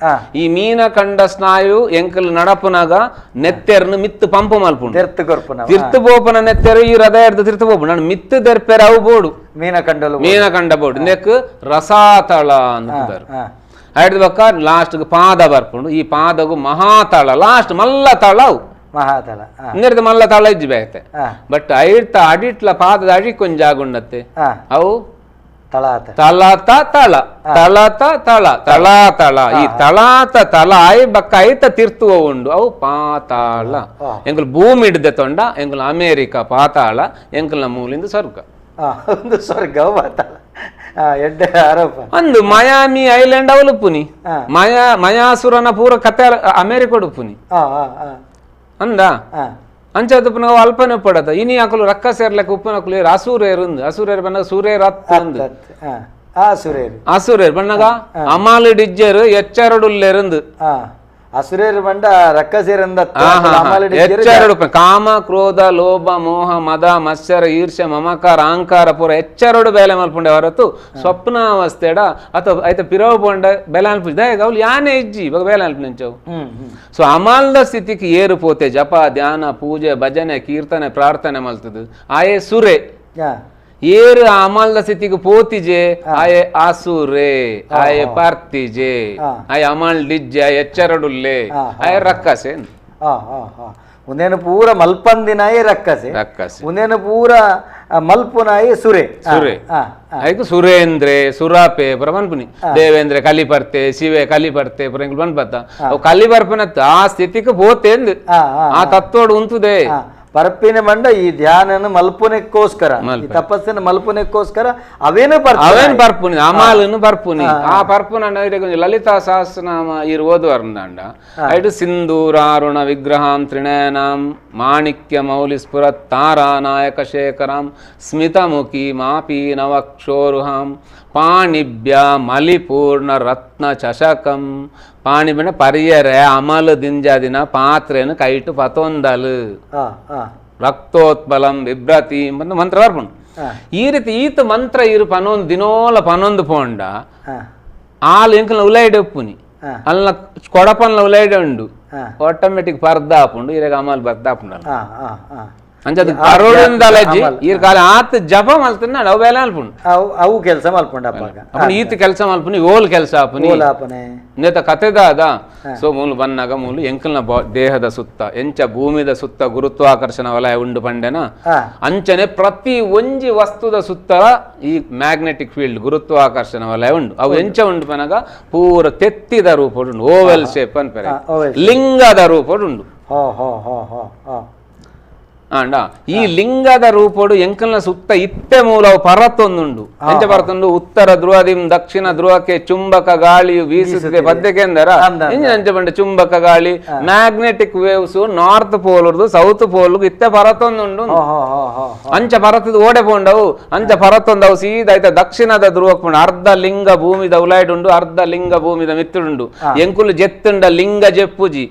ಈ ಮೀನಕಂಡ ಸ್ನಾಯು ಎಂಕಲ್ ನಡಪುನಾಗ ನೆತ್ತೆರ್ನು ಮಿತ್ತು ಪಂಪು ಮಲ್ಪುಂಡು ತಿರ್ತು ಬೋಪನ ನೆತ್ತೆರು ಈ ಹೃದಯ ತಿರ್ತು ಬೋಪು ನಾನು ಮಿತ್ತು ದೆರ್ಪೆರ ಅವು ಬೋಡು ಮೀನಕಂಡ ಬೋರ್ಡ್ ನೆಕ್ ರಸಾತಳ ಅಂತಾರೆ ಐದು ಬಕ್ಕ ಲಾಸ್ಟ್ ಪಾದ ಬರ್ಪುಂಡು ಈ ಪಾದಗು ಮಹಾತಳ ಲಾಸ್ಟ್ ಮಲ್ಲ ತಳ ಅವು ಮಹಾತಳ ಇನ್ನೆರಡು ಮಲ್ಲ ತಳ ಇಜ್ಜಿ ಬೇಕತೆ ಬಟ್ ಐಡ್ತ ಅಡಿಟ್ಲ ಪಾದದ ಅಡಿ ಕೊಂಚ ಆಗುಂಡತ್ತೆ ಅವು ತಳಾತ ತಳ ತಳತ ತಳ ತಳಾತಳ ಈ ತಳಾತ ತಳ ಐ ಬಕ್ಕ ಐತ ತಿರ್ತುವ ಉಂಡು ಅವು ಪಾತಾಳ ಎಂಕಲ್ ಭೂಮಿ ಹಿಡ್ದೆ ತೊಂಡ ಎಂಕಲ್ ಅಮೇರಿಕಾ ಪಾತಾಳ ಎಂಕಲ್ನ ಮೂಲಿಂದ ಸ್ವರ್ಗ ಒಂದು ಸ್ವರ್ಗ ಪಾತಾಳ ಎಡ್ಡೆ ಆರೋಪ ಒಂದು ಮಯಾಮಿ ಐಲ್ಯಾಂಡ್ ಅವಲು ಪುನಿ ಮಯಾಸುರನ ಪೂರ ಕತೆ ಅಮೇರಿಕೋಡು ಪುನಿ ಅಂದ ಅಂಚದು ಪುನಃ ಅಲ್ಪನೆ ಪಡತ ಇನಿ ಹಾಕಲು ರಕ್ಕ ಸೇರ್ಲಕ್ಕೆ ಉಪ್ಪನಕಲು ಅಸೂರೇರು ಅಸೂರೇರು ಬಂದಾಗ ಸೂರ್ಯರ ಅಸೂರೇರು ಬಂದಾಗ ಅಮಾಲು ಡಿಜ್ಜರು ಎಚ್ಚರಡುಲ್ಲೆರಂದು ಅಸುರೇರು ಬಂಡ ರಕ್ಕ ಸೇರಂದ ಎಚ್ಚರಡು ಕಾಮ ಕ್ರೋಧ ಲೋಭ ಮೋಹ ಮದ ಮತ್ಸರ ಈರ್ಷ್ಯ ಮಮಕಾರ ಅಹಂಕಾರ ಪೂರ ಎಚ್ಚರಡು ಬೇಲೆ ಮಲ್ಪುಂಡೆ ಹೊರತು ಸ್ವಪ್ನಾವಸ್ಥೆಡ ಅಥವಾ ಆಯ್ತ ಪಿರವ ಪೊಂಡ ಬೇಲೆ ಅಲ್ಪಿಸಿದ ಅವ್ಲು ಯಾನೇ ಇಜ್ಜಿ ಇವಾಗ ಬೇಲೆ ಅಲ್ಪಿಂಚವು ಸೊ ಅಮಾಲ್ದ ಸ್ಥಿತಿಗೆ ಏರು ಪೋತೆ ಜಪ ಧ್ಯಾನ ಪೂಜೆ ಭಜನೆ ಕೀರ್ತನೆ ಪ್ರಾರ್ಥನೆ ಮಲ್ತದು ಆಯೇ ಸುರೆ ಏರು ಅಮಲ್ದ ಸ್ಥಿತಿಗೆ ಪೋತಿಜೆ ಆಯೆ ಆಸುರೆ ಆಯೆ ಪಾರ್ತಿಜೆ ಆಯೆ ಅಮಲ್ ಡಿಜ್ಜೆ ಆಯೆ ಎಚ್ಚರಡುಲ್ಲೆ ಆಯೆ ರಕ್ಕಸೆ ಉಂದೇನು ಪೂರ ಮಲ್ಪಂದಿನಾಯಿ ರಕ್ಕಸೆ ಉಂದೇನು ಪೂರ ಮಲ್ಪುನಾಯಿ ಸುರೆ ಸುರೆ ಆಯ್ತು ಸುರೇಂದ್ರೆ ಸುರಾಪೆ ಪುರ ಮನ್ಪುನಿ ದೇವೇಂದ್ರ ಕಲಿಪರ್ತೆ ಶಿವೆ ಕಲಿಪರ್ತೆ ಪುರ ಮನ್ಪತ್ತ ಅವು ಕಲಿಪರ್ಪನತ್ತ ಆ ಸ್ಥಿತಿಗೆ ಪೋತೆಂದು ಆ ತತ್ವಡು ಉಂತುದೆ ಪರಪಿನ ಮಂಡ ಈ ಧ್ಯಾನ ಮಲ್ಪುನಕ್ಕೋಸ್ಕರ ತಪಸ್ಸಿನ ಮಲ್ಪುನಕ್ಕೋಸ್ಕರ ಅವೇನು ಪರ್ಪುನಿ ಅಮಾಲನು ಪರ್ಪುನಿ ಆ ಪರ್ಪುನ ಲಲಿತಾ ಸಹಸ್ರನಾಮ ಇರು ಓದುವರ್ಂದಾಂಡ ಐದು ಸಿಂಧೂರಾರುಣ ವಿಗ್ರಹಾಂ ತ್ರಿನಯನಾಂ ಮಾಣಿಕ್ಯ ಮೌಲಿ ಸ್ಫುರತ್ ತಾರಾ ನಾಯಕ ಶೇಖರಾಂ ಸ್ಮಿತಮುಖಿ ಮಾಪಿ ನವಕ್ಷೋರುಹಾಂ ಪಾಣಿಭ್ಯ ಮಲಿಪೂರ್ಣ ರತ್ನ ಚಷಕಂ ಪಾಣಿ ಬಿಡ ಪರಿಯರೆ ಅಮಲು ದಿಂಜಾದಿನ ಪಾತ್ರೆನು ಕೈಟು ಪತೊಂದಲು ರಕ್ತೋತ್ಪಲಂ ಬಿಭ್ರತಿ ಮಂತ್ರ ಬರ್ಪುಂಡು ಈ ರೀತಿ ಈತ ಮಂತ್ರ ಇರು ಪನೊಂದು ದಿನೋಲ ಪನೊಂದು ಪೋಂಡ ಆಲು ಎಂಕಲ್ನ ಉಲೈಡೆ ಉಪ್ಪುನಿ ಅಲ್ಲ ಕೊಡಪನ್ಲ ಉಲೈಡೆ ಉಂಡು ಆಟೋಮೆಟಿಕ್ ಪರ್ದಾಪುಂಡು ಇರಾಗ ಅಮಲ್ ಬರ್ದಾಪುಂಡು ಅಂಚದು ಕರೋಡಿಂದಲಜ್ಜಿ ಈ ಕಾಲ ಆತ ಜಪ ಮಲ್ತನ ಅವು ಬೇಲೆ ಅಲ್ಪುಂಡು ಅವು ಕೆಲಸ ಮಲ್ಪುಂಡು ಅಪ್ಪ ಈತ ಕೆಲಸ ಮಲ್ಪುನಿ ಓಲ್ ಕೆಲಸ ಆಪುನಿ ನೇತ ಕತೆದಾದ ಸೊ ಮೂಲು ಬನ್ನಾಗ ಮೂಲು ಎಂಕಲ್ನ ದೇಹದ ಸುತ್ತ ಎಂಚ ಭೂಮಿದ ಸುತ್ತ ಗುರುತ್ವಾಕರ್ಷಣ ವಲಯ ಉಂಡು ಪಂಡೆನ ಅಂಚನೆ ಪ್ರತಿ ಒಂಜಿ ವಸ್ತುದ ಸುತ್ತ ಈ ಮ್ಯಾಗ್ನೆಟಿಕ್ ಫೀಲ್ಡ್ ಗುರುತ್ವಾಕರ್ಷಣ ವಲಯ ಉಂಡು ಅವು ಎಂಚ ಉಂಡು ಪನಗ ಪೂರ ತೆತ್ತಿದ ರೂಪ ಉಂಡು ಓವೆಲ್ ಶೇಪ್ ಅನ್ಪರೆ ಲಿಂಗದ ರೂಪ ಉಂಡು ಅಂಡ ಈ ಲಿಂಗದ ರೂಪಡು ಎಂಕಲ್ನ ಸುತ್ತ ಇತ್ತೆ ಮೂಲವು ಪರತ್ತೊಂದುಂಡು ಎಂಚ ಪರತೊಂದು ಉತ್ತರ ಧ್ರುವದಿಂ ದಕ್ಷಿಣ ಧ್ರುವಕ್ಕೆ ಚುಂಬಕ ಗಾಳಿಯು ಬೀಸುತ್ತದೆ ಪದ್ಯಕೆಂದರ ಎಂಚ ಬಂಡ ಚುಂಬಕ ಗಾಳಿ ಮ್ಯಾಗ್ನೆಟಿಕ್ ವೇವ್ಸ್ ನಾರ್ತ್ ಪೋಲ್ದು ಸೌತ್ ಪೋಲ್ ಇತ್ತೆ ಪರತ್ತೊಂದುಂಡು ಅಂಚ ಪರತದ ಓಡೆ ಪೋಂಡವು ಅಂಚ ಪರತ್ತೊಂದವು ಸೀದಾಯ್ತ ದಕ್ಷಿಣದ ಧ್ರುವಕ್ಕೆ ಪೋಂಡ ಅರ್ಧ ಲಿಂಗ ಭೂಮಿದ ಉಲೈಡುಂಡು ಅರ್ಧ ಲಿಂಗ ಭೂಮಿದ ಮಿತ್ತುಂಡು ಎಂಕುಲು ಜೆತ್ತುಂಡ ಲಿಂಗ ಜೆಪ್ಪುಜಿ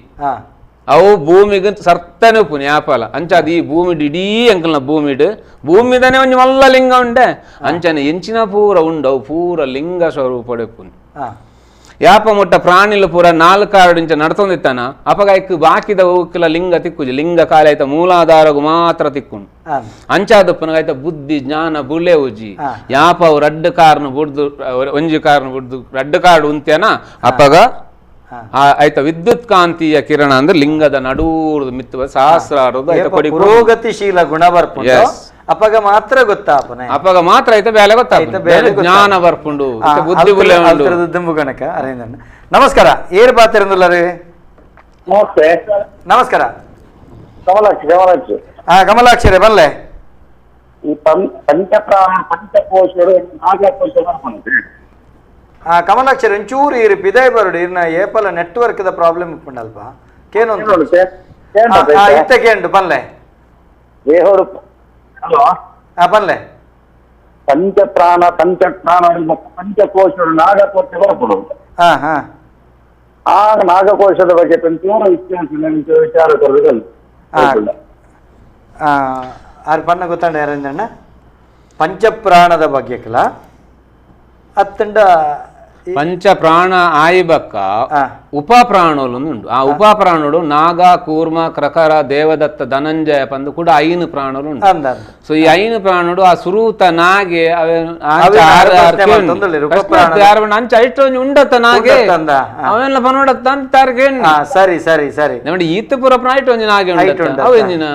ಅವು ಭೂಮಿಗೆ ಸರ್ತನೆ ಉಪ್ಪುನಿ ಆಪಲ ಅಂಚಾದ ಈ ಭೂಮಿಡ್ ಇಡೀ ಅಂಕಲ್ನ ಭೂಮಿದನೆ ಒಂಜಿ ಮಲ್ಲ ಲಿಂಗ ಉಂಡೆ ಅಂಚನೆ ಎಂಚಿನ ಪೂರ ಉಂಡು ಅವು ಪೂರ ಲಿಂಗ ಸ್ವರೂಪ ಉಪ್ಪುನಿ ಯಾಪ ಮುಟ್ಟ ಪ್ರಾಣಿಲು ಪೂರ ನಾಲ್ಕಾರು ಇಂಚ ನಡ್ತೊಂದಿತ್ತಾನ ಅಪಗಾಯ್ಕು ಬಾಕಿದ ಹೋಗ್ಕಿಲ್ಲ ಲಿಂಗ ತಿಕ್ಕುಜಿ ಲಿಂಗ ಕಾಲ ಆಯ್ತ ಮೂಲಾಧಾರಗು ಮಾತ್ರ ತಿಕ್ಕುಂಡು ಅಂಚಾದಪ್ಪನಾಯ್ತ ಬುದ್ಧಿ ಜ್ಞಾನ ಬುಳೆ ಉಜಿ ಯಾಪ ಅವು ರಡ್ಡು ಕಾರ್ನು ಬುಡ್ದು ಒಂಜಿ ಕಾರ್ನು ಬುಡ್ದು ರಡ್ಡು ಕಾರ್ಡು ಉಂತ್ಯನ ಅಪಗ ಆಯ್ತ ವಿದ್ಯುತ್ ಕಾಂತೀಯ ಕಿರಣ ಅಂದ್ರೆ ಲಿಂಗದ ನಡೂರು ಮಿತ್ತುವ ಸಹಸ್ರಾರದು ಪ್ರೋಗತಿಶೀಲ ಗುಣ ಬರ್ಪುಂಡು ಅಪಗ ಮಾತ್ರ ಗೊತ್ತಾಪನೆ ಅಪಗ ಮಾತ್ರ ಐತ ಬೇಲೆ ಗೊತ್ತಾಪ ಜ್ಞಾನ ಬರ್ಪುಂಡು ಬುದ್ಧಿ ಬುಲೆ ಉಂಡು ದುಂಬು ಗಣಕ ಅರೇಂದ್ರ ನಮಸ್ಕಾರ ಏರು ಪಾತಿರಂದುಲ್ಲರಿ ನಮಸ್ತೆ ನಮಸ್ಕಾರ ಕಮಲಾಕ್ಷಿ ಕಮಲಾಕ್ಷರೇ ಬಲ್ಲೆ ಈ ಪಂಚಪ್ರಾಣ ಪಂಚಕೋಶರು ನಾಗಕೋಶ ಕಮಲಾಕ್ಷರ ಒಂಚೂರು ಇರು ಪಿದಾಯ್ ಬರೋಡು ಇರ್ನ ಏಪಲ ನೆಟ್ವರ್ಕ್ ದ ಪ್ರಾಬ್ಲಮ್ ಇಪ್ಪುಂಡಲ್ಪ ಕೇನೊಂದು ಇತ್ತಕೇಂಡು ಬಲ್ಲೆ ಬಲ್ಲೆ ಪಂಚಪ್ರಾಣ ಪಂಚಕೋಶರು ನಾಗಕೋಶ ಬರ್ಬೋದು ಆ ನಾಗಕೋಶದ ಬಗ್ಗೆ ಒಂಚೂರು ವಿಚಾರ ಆರು ಪಣ್ಣ ಗೊತ್ತಾಂಡ ಯಾರಂದಣ್ಣ ಪಂಚಪ್ರಾಣದ ಬಗ್ಗೆ ಕಲ ಅತ್ತಂಡ పంచ ప్రాణ ఆయిబక్క ఉప ప్రాణులు ఉండు. ఆ ఉప ప్రాణుడు నాగ కూర్మ క్రకర దేవదత్త ధనంజయ పందు కూడా 5 ప్రాణులు ఉండు. సో ఈ 5 ಪ್ರಾಣುಡು ಆ ಸುರೂತ ನಾಗೆ ಅಂಚ ಐಟು ಉಂಡತ್ತ ನಾಗೆ ಅವೆಲ್ಲ ಪನೋಡತ್ತ ಅಂತ ತಾರ್ಗೇನ್ ಸರಿ ಸರಿ ಸರಿ ನೋಡಿ ಈತ ಪುರ ಪ್ರಾಯ್ಟ್ ಒಂಜಿ ನಾಗೆ ಉಂಡತ್ತ ಅವೆಂಜಿನ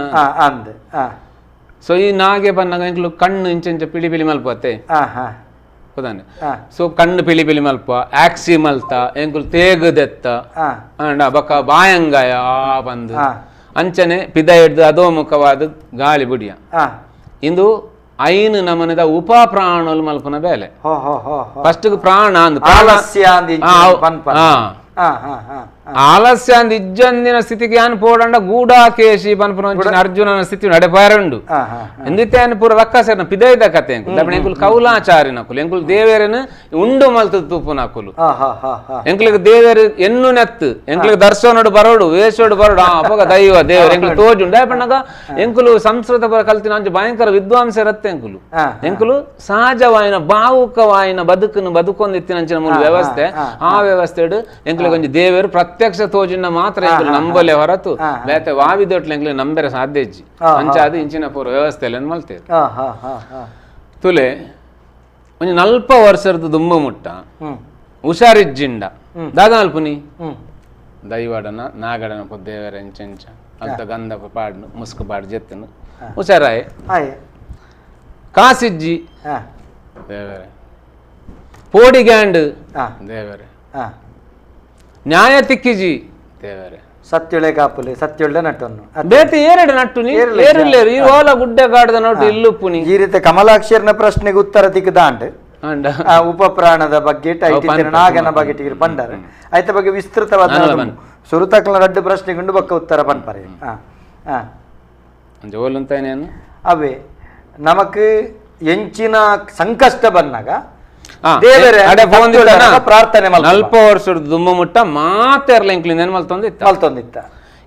ಸೊ ಈ ನಾಗೆ ಪನ್ನಾಗ ಇಂಕ್ಲು ಕಣ್ಣು ಇಂಚ ಪಿಳಿ ಪಿಳಿ ಮಲ್ಪತ್ತೆ ಹೌದಾನೆ. ಸೊ ಕಣ್ಣು ಪಿಳಿ ಪಿಳಿ ಮಲ್ಪ ಆಕ್ಸಿ ಮಲ್ತ ಎಂಕುಲು ತೇಗದೆತ್ತ ಅಂಡ ಬಕ್ಕ ಬಾಯಂಗಾಯ ಬಂದು ಅಂಚನೆ ಪಿದ ಹಿಡ್ದು ಅಧೋಮುಖವಾದ ಗಾಳಿ ಬುಡಿಯ ಇಂದು 5 ನಮನದ ಉಪ ಪ್ರಾಣುಲು ಮಲ್ಪನ ಬೇಲೆ. ಫಸ್ಟ್ ಪ್ರಾಣ ಆಲಸ್ಯ ಅಂದ್ ಇಜ್ಜಂದಿನ ಸ್ಥಿತಿಗೆ ಯಾನ್ ಪೋಡಂಡ ಗೂಢಾಕೇಶಿ ಪನ್ಪುನ ಅರ್ಜುನನ ಸ್ಥಿತಿ ನಡೆಪಾರಂಡು ಎಂದಿತ್ತೆ ಅನ್ ಪೂರ ರಕ್ಕಸನ ಪಿದೈದ ಕತೆ ಎಂಕುಲು ಕೌಲಾಚಾರಿ ನಕುಲು ಎಂಕುಲು ದೇವೇರನ ಉಂಡು ಮಲ್ತು ತುಪ್ಪು ನಕುಲು ಎಂಕ್ಲಿಗೆ ದೇವೇರು ಎನ್ನು ನೆತ್ತು ಎಂಕ್ಲಿಗೆ ದರ್ಶನೋಡು ಬರೋಡು ವೇಷೋಡು ಬರೋಡು ಅಪಗ ದೈವ ದೇವರು ಎಂಕ್ಲು ತೋಜುಂಡು ಪಣ್ಣಗ ಎಂಕುಲು ಸಂಸ್ಕೃತ ಕಲ್ತಿನ ಅಂಚ ಭಯಂಕರ ವಿದ್ವಾಂಸ ಇರತ್ತೆ ಎಂಕುಲು ಸಹಜವಾಯಿನ ಭಾವುಕವಾಯಿನ ಬದುಕನ್ನು ಬದುಕೊಂದಿತ್ತಿನಂಚಿನ ಮೂಲ ವ್ಯವಸ್ಥೆ ಆ ವ್ಯವಸ್ಥೆ ಎಂಕ್ಲಿಗೆ ಒಂಜಿ ದೇವರು ಪ್ರತ್ಯಕ್ಷ ತೋಜಿನ ಮಾತ್ರ ಎಂಕ್ಲು ನಂಬಲೆ ಹೊರತು ಬೇತೆ ವಾವಿದೊಟ್ಲು ಎಂಕ್ಲು ನಂಬರೆ ಸಾಧ್ಯ ಇಜ್ಜಿ ಅಂಚ ಅದು ಇಂಚಿನ ಪೂರ ವ್ಯವಸ್ಥೆಯಲ್ಲಿ ಮಲ್ತೇವೆ. ತುಲೆ ಒಂಜಿ 40 ವರ್ಷದ ದುಂಬ ಮುಟ್ಟ ಹುಷಾರಿಜ್ಜಿಂಡ ದಾದ ಅಲ್ಪುನಿ ದೈವಾಡನ ನಾಗಡನ ದೇವರ ಎಂಚೆಂಚ ಅಂತ ಗಂಧ ಪಾಡ್ನು ಮುಸ್ಕು ಪಾಡು ಜೆತ್ತನು ಹುಷಾರಾಯ್ ಕಾಸಿಜ್ಜಿ ದೇವರೇ ಪೋಡಿಗ್ಯಾಂಡ್ ದೇವರೇ ನ್ಯಾಯ ತಿಕ್ಕಿಜಿ ದೇವರೇ ಸತ್ಯುಳೆ ಕಾಪುಲೆ ಸತ್ಯುಳ್ಳೆ ನಟ್ಟನ್ನು ಬೇತೆ ಏರಡು ನಟ್ಟು ಏರುಲ್ಲೇರು ಈ ಓಲ ಗುಡ್ಡೆ ಕಾಡದ ನೋಟು ಇಲ್ಲು ಪುನಿ ಈ ರೀತಿ ಕಮಲಾಕ್ಷರನ ಪ್ರಶ್ನೆಗೆ ಉತ್ತರ ತಿಕ್ಕದಾಂಡ್ ಉಪ ಪ್ರಾಣದ ಬಗ್ಗೆ ನಾಗನ ಬಗ್ಗೆ ಬಂಡಾರೆ ಆಯ್ತ ಬಗ್ಗೆ ವಿಸ್ತೃತವಾದ ಸುರುತಕ್ಲ ರಡ್ಡು ಪ್ರಶ್ನೆಗೊಂಡು ಬಕ್ಕ ಉತ್ತರ ಪನ್ಪರೆ ಅವೇ ನಮಕ್ ಎಂಚಿನ ಸಂಕಷ್ಟ ಬಂದಾಗ ಪ್ರಾರ್ಥನೆ 40 ವರ್ಷದ ದುಮ್ಮ ಮುಟ್ಟ ಮಾತೆರ್ಲ ಎಂಕ್ಲಿಂದ ಮಲ್ತೊಂದಿತ್ತ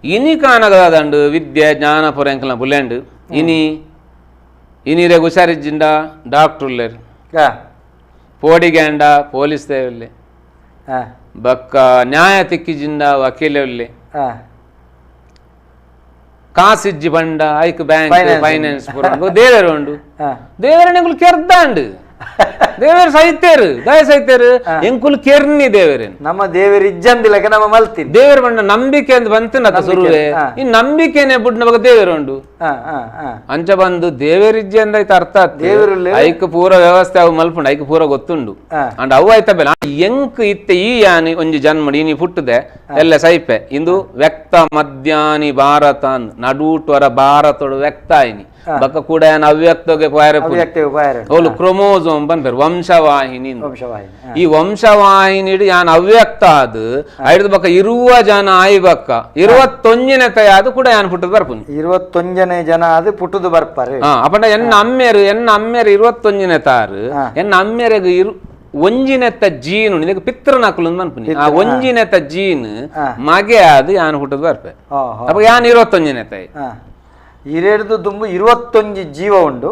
ಇನಿ ಕಾನಗದಂಡು ವಿದ್ಯೆ ಜ್ಞಾನ ಪುರ ಎಂಕ್ಲ ಬುಲೆಂಡ್ ಇನಿ ರೇಗ್ ಹುಷಾರಿಜ್ಜಿಂಡ ಡಾಕ್ಟರ್ಲೇರ್ ಪೋಡಿಗ್ಯಾಂಡ ಪೊಲೀಸ್ ದೇವಲ್ಲಿ ಬಕ್ಕ ನ್ಯಾಯ ತಿಕ್ಕಿಜಿಂಡ ವಕೀಲಲ್ಲಿ ಕಾಸಿಜ್ಜಿ ಬಂಡ ಐಕ್ ಬ್ಯಾಂಕ್ ಫೈನಾನ್ಸ್ ಪುರ ದೇವರು ಉಂಡು ದೇವರನೆಂಗುಲು ಕೆರ್ದಾಂಡು ದೇವರು ಸಹಿತೇರು ದಯ ಸಹಿತೇರು ಎಂಕುಲು ಕೆರ್ನಿ ದೇವರೇನು ನಮ್ಮ ದೇವರು ಇಜ್ಜಂದಿಲ್ಲಕ ನಮ್ಮ ಮಲ್ತಿ ದೇವರು ಬಂಡ ನಂಬಿಕೆ ಅಂತ ಬಂತ ಸುರುವೆ ಈ ನಂಬಿಕೆನೆ ಬುಡ್ನ ಬಗ್ಗೆ ದೇವರು ಉಂಡು ಅಂಚ ಬಂದು ದೇವರಿಜ್ಜಿ ಅಂದೈತ ಅರ್ಥ ದೇವರು ಐಕ್ ಪೂರ ವ್ಯವಸ್ಥೆ ಅವು ಮಲ್ಪುಂಡು ಐಕ್ ಪೂರ ಗೊತ್ತುಂಡು ಅಂಡ್ ಅವು ಆಯ್ತ ಬೇಲ ಎಂಕ್ ಇತ್ತೆ ಈ ಯಾನಿ ಒಂಜಿ ಜನ್ಮಡಿ ನೀ ಪುಟ್ಟದೆ ಎಲ್ಲ ಸೈಪೆ ಇಂದು ವ್ಯಕ್ತ ಮಧ್ಯಾನಿ ಭಾರತ ನಡೂಟ್ವರ ಭಾರತೋಡು ವ್ಯಕ್ತ ಆಯ್ನಿ ಬಕ್ಕ ಕೂಡ ಅವ್ಯಕ್ತಗೆ ಅವಳು ಕ್ರೋಮೋಸೋಮ್ ಬಂದರು ವಂಶವಾಹಿನಿ ಈ ವಂಶವಾಹಿನಿ ಯಾನ್ ಅವ್ಯಕ್ತ ಅದು ಐದು ಬಕ್ಕ ಇರುವ ಜನ ಆಯಿ ಬಕ್ಕ 21 ತಯಾದು ಕೂಡ ಯಾನ್ ಪುಟ್ಟದು ಬರ್ಪುನಿ 21 ಜನ ಅದು ಪುಟ್ಟದು ಬರ್ಪಾರೆ ಅಪಂಡ ಎನ್ನ ಅಮ್ಮೆರು 21 ತಾರು ಎನ್ನ ಅಮ್ಮೆರೆಗೆ ಒಂಜಿನೆತ್ತ ಜೀನು ನಿನಗೆ ಪಿತೃ ನಕಲು ಅನ್ಪುನಿ ಆ ಒಂಜಿನೆತ್ತ ಜೀನ್ ಮಗೆ ಅದು ಯಾನ್ ಹುಟ್ಟದು ಬರ್ಪೆ ಅಪ್ಪ ಯಾನ್ 21 ತಾಯಿ ಹಿರೇಡ್ದು ದುಂಬು 21 ಜೀವ ಉಂಡು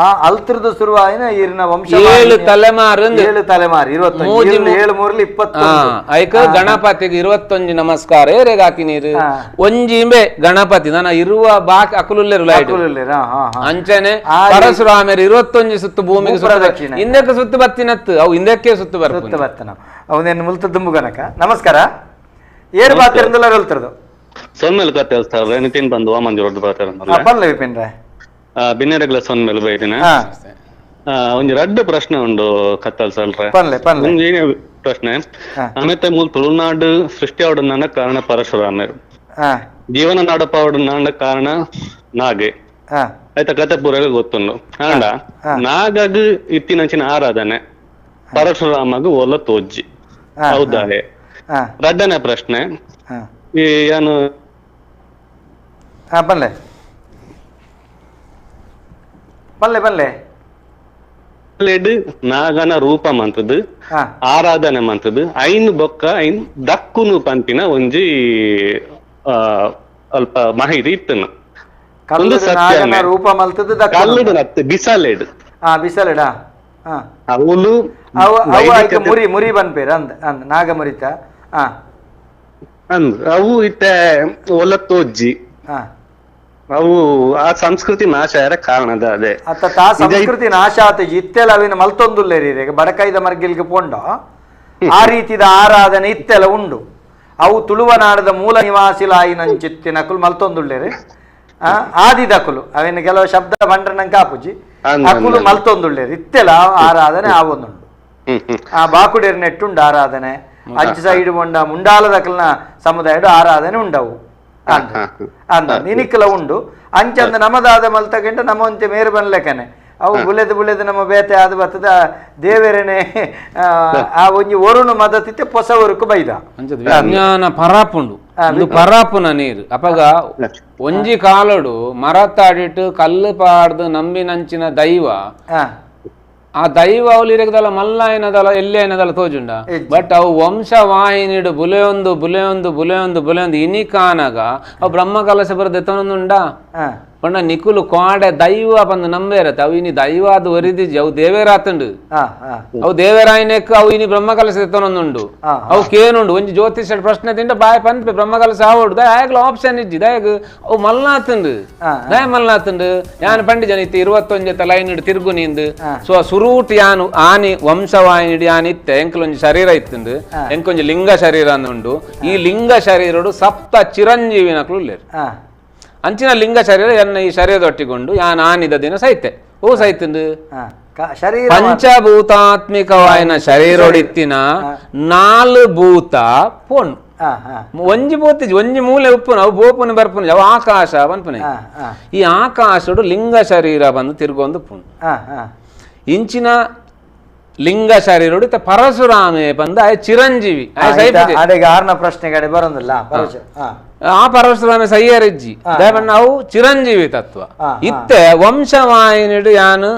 ಆ ಅಲ್ತ್ರದು ಶುರುವಾಯಿನ ಈರಿನ ವಂಶ 7 ತಲೆಮಾರು 7 ಐಕ ಗಣಪತಿಗೆ 21 ನಮಸ್ಕಾರ ಏರೆಗೆ ಹಾಕಿ ನೀರು ಒಂಜಿಂಬೆ ಗಣಪತಿ ನಾನು ಇರುವ ಬಾಕಿ ಅಕುಲುಲ್ಲೇರು ಲೈಟ್ ಅಂಚನೆ ಪರಶುರಾಮರು 21 ಸುತ್ತು ಭೂಮಿಗೆ ಸುತ್ತ ಹಿಂದಕ್ಕೆ ಸುತ್ತು ಬತ್ತಿನತ್ತು ಅವು ಹಿಂದಕ್ಕೆ ಸುತ್ತು ಬರ್ತನ ಅವನೇನು ಮುಲ್ತ ದುಂಬು ಗಣಕ ನಮಸ್ಕಾರ ಏರು ಬಾತಿರಂದಲ್ಲ ಹೇಳ್ತಿರೋದು ಸೊನ್ಮೇಲೆ ಕತೆ ಹೇಳ್ತಾರೆ ನಿತಿನ್ ಬಂದು ಮಂಜು ರೋಡ್ ಬರ್ತಾರೆ ಬಿನ್ನೆರೆಗ್ಲ ಸೊನ್ಮೇಲೆ ಬೈದಿನ ಒಂಜಿ ರಡ್ಡು ಪ್ರಶ್ನೆ ಉಂಡು ಕತ್ತಲ್ ಸಲ್ರೆ ಒಂಜಿ ಪ್ರಶ್ನೆ ಆಮೇಲೆ ಮೂಲ ತುಳುನಾಡು ಸೃಷ್ಟಿ ಆವಡನ ಕಾರಣ ಪರಶುರಾಮರು ಜೀವನ ನಾಡಪಾವಡನ ಕಾರಣ ನಾಗೆ ಆಯ್ತಾ ಕತೆ ಪೂರ ಗೊತ್ತುಂಡು ಆಂಡ ನಾಗಗ್ ಇತ್ತಿನಂಚಿನ ಆರಾಧನೆ ಪರಶುರಾಮಗ್ ಒಲ ತೋಜ್ಜಿ ಹೌದಾ ರಡ್ಡನೇ ಪ್ರಶ್ನೆ ಏನು ಬಲ್ಲೆ ಬಲ್ಲೆ ಬಲ್ಲೆ ನಾಗನ ರೂಪ ಮಂತದ್ದು ಆರಾಧನೆ ಮಂತದ್ದು ಐನ್ ಬೊಕ್ಕ ಐನ್ ದಕ್ಕುನು ಪಂಪಿನ ಒಂಜಿ ಅಲ್ಪ ಮಾಹಿತಿ ಇತ್ತನು ರೂಪ ಮಲ್ತದ್ದು ಕಲ್ಲುಡು ಬಿಸಲೆಡ್ ಬಿಸಲೆಡ ಅವಳು ಅವು ಆಯ್ಕೆ ಮುರಿ ಬಂದ್ಪೇರು ಅಂದ ನಾಗ ಮುರಿತ ಅಂದ್ ಅವು ಇತ್ತೆ ಒಲತ್ತೋಜ್ಜಿ ಅವು ಆ ಸಂಸ್ಕೃತಿ ನಾಶ ಆರ ಕಾರಣದ ಅದೇ ಅತ್ತ ಸಂಸ್ಕೃತಿ ನಾಶ ಆತಜಿ ಇತ್ತೆಲ್ಲ ಅವಿನ ಮಲ್ತೊಂದುಲ್ಲೇರಿ ಬಡಕೈದ ಮರ್ಗಿಲ್ಗೆ ಪೋಂಡ ಆ ರೀತಿದ ಆರಾಧನೆ ಇತ್ತೆಲ್ಲ ಉಂಡು ಅವು ತುಳುವನಾಡದ ಮೂಲ ನಿವಾಸಿಲಾಯಿನಂಚಿತ್ತಿನ ಅಕುಲು ಮಲ್ತೊಂದುಳ್ಳೇರಿ ಆದಿದಕುಲು ಅವಿನ ಕೆಲವು ಶಬ್ದ ಬಂಡ್ರನಂಗೆ ಕಾಪುಜಿ ಅಕುಲು ಮಲ್ತೊಂದುಳ್ಳೇರಿ ಇತ್ತೆಲ್ಲ ಆರಾಧನೆ ಆವೊಂದುಂಡು ಆ ಬಾಕುಡೇರಿ ನೆಟ್ಟುಂಡು ಆರಾಧನೆ ಅಂಚು ಸೈಡ್ ಮೊಂಡ ಮುಂಡಾಲದಕಲ್ನ ಸಮುದಾಯದ ಆರಾಧನೆ ಉಂಡವು ಅಂದ ನಿನಿಕಲ ಉಂಡು ಅಂಚಂದ ನಮದಾದ ಮಲ್ತಗಂಡ ನಮ್ಮಂತೆ ಮೇರು ಬನ್ಲೆಕ್ಕನೆ ಅವು ಬುಲೆದು ನಮ್ಮ ಬೇತೆ ಆದ ಬತ್ತದ ದೇವರೇನೆ ಆ ಒಂಜಿ ಒರುಣು ಮದತಿತ್ತೆ ಪೊಸವರುಕು ಬೈದ ವಿಜ್ಞಾನ ಪರಾಪುಂಡು ಪರಾಪುನ ನೀರು ಅಪಗ ಒಂಜಿ ಕಾಲಡು ಮರತ್ತಾಡಿಟ್ಟು ಕಲ್ಲು ಪಾಡ್ದು ನಂಬಿನಂಚಿನ ದೈವ ಆ ದೈವ ಅವಳು ಇರಗದಲ್ಲ ಮಲ್ಲಾಯನದಲ್ಲ ಎಲ್ಲೇನದಲ್ಲ ತೋಜುಂಡ ಬಟ್ ಅವು ವಂಶವಾಹಿನಿಡು ಬುಲೆಯೊಂದು ಇನಿ ಕಾನಗ ಅವು ಬ್ರಹ್ಮ ಕಲಶ ಬರದೆ ತೊಂದುಂಡ ಪಂಡ ನಿಕುಲು ಕ್ವಾಡೆ ದೈವ ಬಂದು ನಂಬೇರತ್ತೆ ಅವು ಇನಿ ದೈವ ಅದು ಒರಿದಿಜಿ ಅವು ದೇವೇರಾತುಂಡು ಅವು ದೇವೇರಾಯನೆಕ್ ಅವು ಇನಿ ಬ್ರಹ್ಮ ಕಲಶ ತೊಂದುಂಡು ಅವು ಕೇನುಂಡು ಒಂಜಿ ಜ್ಯೋತಿಷ ಪ್ರಶ್ನೆ ತಿಂಡ ಬಾಯ್ ಪಂಪೆ ಬ್ರಹ್ಮ ಕಲಶ ಆವಡು ದಯಾಗ್ಲ ಆಪ್ಷನ್ ಇಜ್ಜಿ ದಯಗ್ ಅವು ಮಲ್ನಾತುಂಡು ದಯ ಮಲ್ನಾತುಂಡು ಯಾನ್ ಪಂಡಿ ಜನ ಇತ್ತು 21 ಲೈನ್ ಇಡು ತಿರುಗು ನಿಂದು ಸೊ ಸುರೂಟ್ ಯಾನು ಆನಿ ವಂಶವಾಹಿನಿ ಯಾನ್ ಇತ್ತೆ ಎಂಕಲೊಂಜಿ ಶರೀರ ಇತ್ತುಂಡು ಎಂಕೊಂಜಿ ಲಿಂಗ ಶರೀರ ಅನ್ನುಂಡು ಈ ಲಿಂಗ ಶರೀರಡು ಸಪ್ತ ಚಿರಂಜೀವಿನಕ್ಲು ಉಳ್ಳೇರು ಅಂಚಿನ ಲಿಂಗ ಶರೀರ ಎನ್ನ ಈ ಶರೀರದೊಟ್ಟಿಗೊಂಡು ಯಾನ್ ಆನಿದ ದಿನ ಸೈತೆ ಓ ಸೈತುಂಡು ಪಂಚಭೂತಾತ್ಮಿಕವಾಯಿನ ಶರೀರೊಡಿತ್ತಿನ 4 ಭೂತ ಪೋಣು ಒಂಜಿ ಭೂತಿಜಿ ಒಂಜಿ ಮೂಲೆ ಉಪ್ಪುನ ಅವು ಬೋಪುನ ಬರ್ಪುನ ಅವು ಆಕಾಶ ಬನ್ಪುನೆ ಈ ಆಕಾಶಡು ಲಿಂಗ ಶರೀರ ಬಂದು ತಿರ್ಗೊಂದು ಪುಣ್ ಇಂಚಿನ ಲಿಂಗ ಶರೀರಡು ಪರಶುರಾಮೆ ಬಂದ ಚಿರಂಜೀವಿ ಆರ್ನ ಪ್ರಶ್ನೆಗಡೆ ಬರೋದಿಲ್ಲ ಆ ಪರಶುರಾಮ ಸಯ್ಯರಜ್ಜಿ ದಯಬಣ್ಣ ಅವು ಚಿರಂಜೀವಿ ತತ್ವ ಇತ್ತೆ ವಂಶವಾಹಿನಿಡು ಯಾನು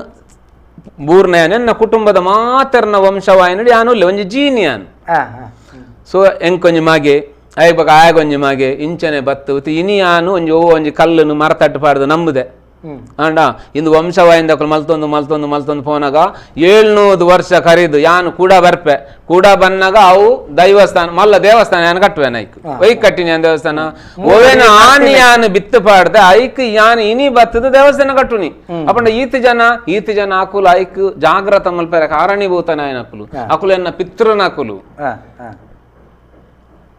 ಬೂರ್ನ ನನ್ನ ಕುಟುಂಬದ ಮಾತರ್ನ ವಂಶವಾಹಿನಿಡು ಯಾನು ಒಂಜಿ ಜೀನಿಯಾನು ಸೊ ಎಂಕೊಂಜಿ ಮಗೆ ಐಬಕ ಆಯಗೊಂಜಿ ಮಗೆ ಇಂಚನೆ ಬತ್ತು ಇನಿ ಯಾನು ಒಂಜಿ ಕಲ್ಲನ್ನು ಮರತಟ್ಟು ಪಾಡ್ದು ನಂಬುದೆ ಅಂಡ ಇಂದು ವಂಶವಾಹಿಂದ ಮಲ್ತೊಂದು ಪೋನಾಗ 700 ವರ್ಷ ಕರೀದು ಯಾನು ಕೂಡ ಬರ್ಪೆ ಕೂಡ ಬನ್ನಾಗ ಅವು ದೈವಸ್ಥಾನ ಮಲ್ಲ ದೇವಸ್ಥಾನ ಯಾನು ಕಟ್ಟುವೆ ಐಕ್ ಐಕ್ ಕಟ್ಟಿನ ದೇವಸ್ಥಾನ ಓವೇನ ಆನಿ ಯಾನು ಬಿತ್ತು ಪಾಡ್ದೆ ಐಕ್ ಯಾನ್ ಇನಿ ಬತ್ತದ ದೇವಸ್ಥಾನ ಕಟ್ಟುನಿ ಅಪಂಡ ಈತ ಜನ ಅಕುಲು ಐಕ್ ಜಾಗ್ರತ ಮಲ್ಪೆರ ಕಾರಣೀಭೂತನ ಅಕುಲು ಅಕುಲು ಎನ್ನ ಪಿತೃನಕುಲು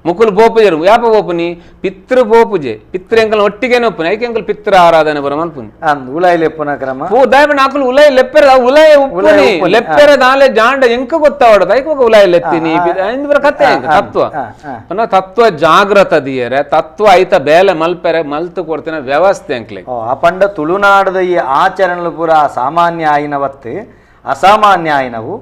ಮುಕುಲು ಬೋಪುಜರು ಯಾಪ ಬೋಪುನಿ ಪಿತೃ ಬೋಪುಜೆ ಪಿತೃ ಎಂಕಲ್ ಒಟ್ಟಿಗೆನೆ ಒಪ್ಪುನಿ ಐಕೆ ಎಂಕಲ್ ಪಿತೃ ಆರಾಧನೆ ಬರ ಮಲ್ಪುನಿ ಉಲಾಯಿ ಲೆಪ್ಪುನ ಕ್ರಮ ಓ ದಯಬಣ್ಣ ಆಕುಲು ಉಲಾಯಿ ಲೆಪ್ಪೆರ ಉಲಾಯಿ ಉಪ್ಪುನಿ ಲೆಪ್ಪೆರ ದಾಲೆ ಜಾಂಡ ಎಂಕ ಗೊತ್ತಾವಡದ ಐಕ ಉಲಾಯಿ ಲೆಪ್ಪಿನಿ ಇಂದ್ರ ಕತೆ ತತ್ವ ಪುನಃ ತತ್ವ ಜಾಗೃತ ದಿಯರೆ ತತ್ವ ಐತ ಬೇಲೆ ಮಲ್ಪೆರೆ ಮಲ್ತು ಕೊಡ್ತಿನ ವ್ಯವಸ್ಥೆ ಎಂಕ್ಲೆ ಅಪಂಡ ತುಳುನಾಡದ ಈ ಆಚರಣೆಲು ಪೂರ ಸಾಮಾನ್ಯ ಆಯಿನವತ್ತು ಅಸಾಮಾನ್ಯ ಆಯಿನವು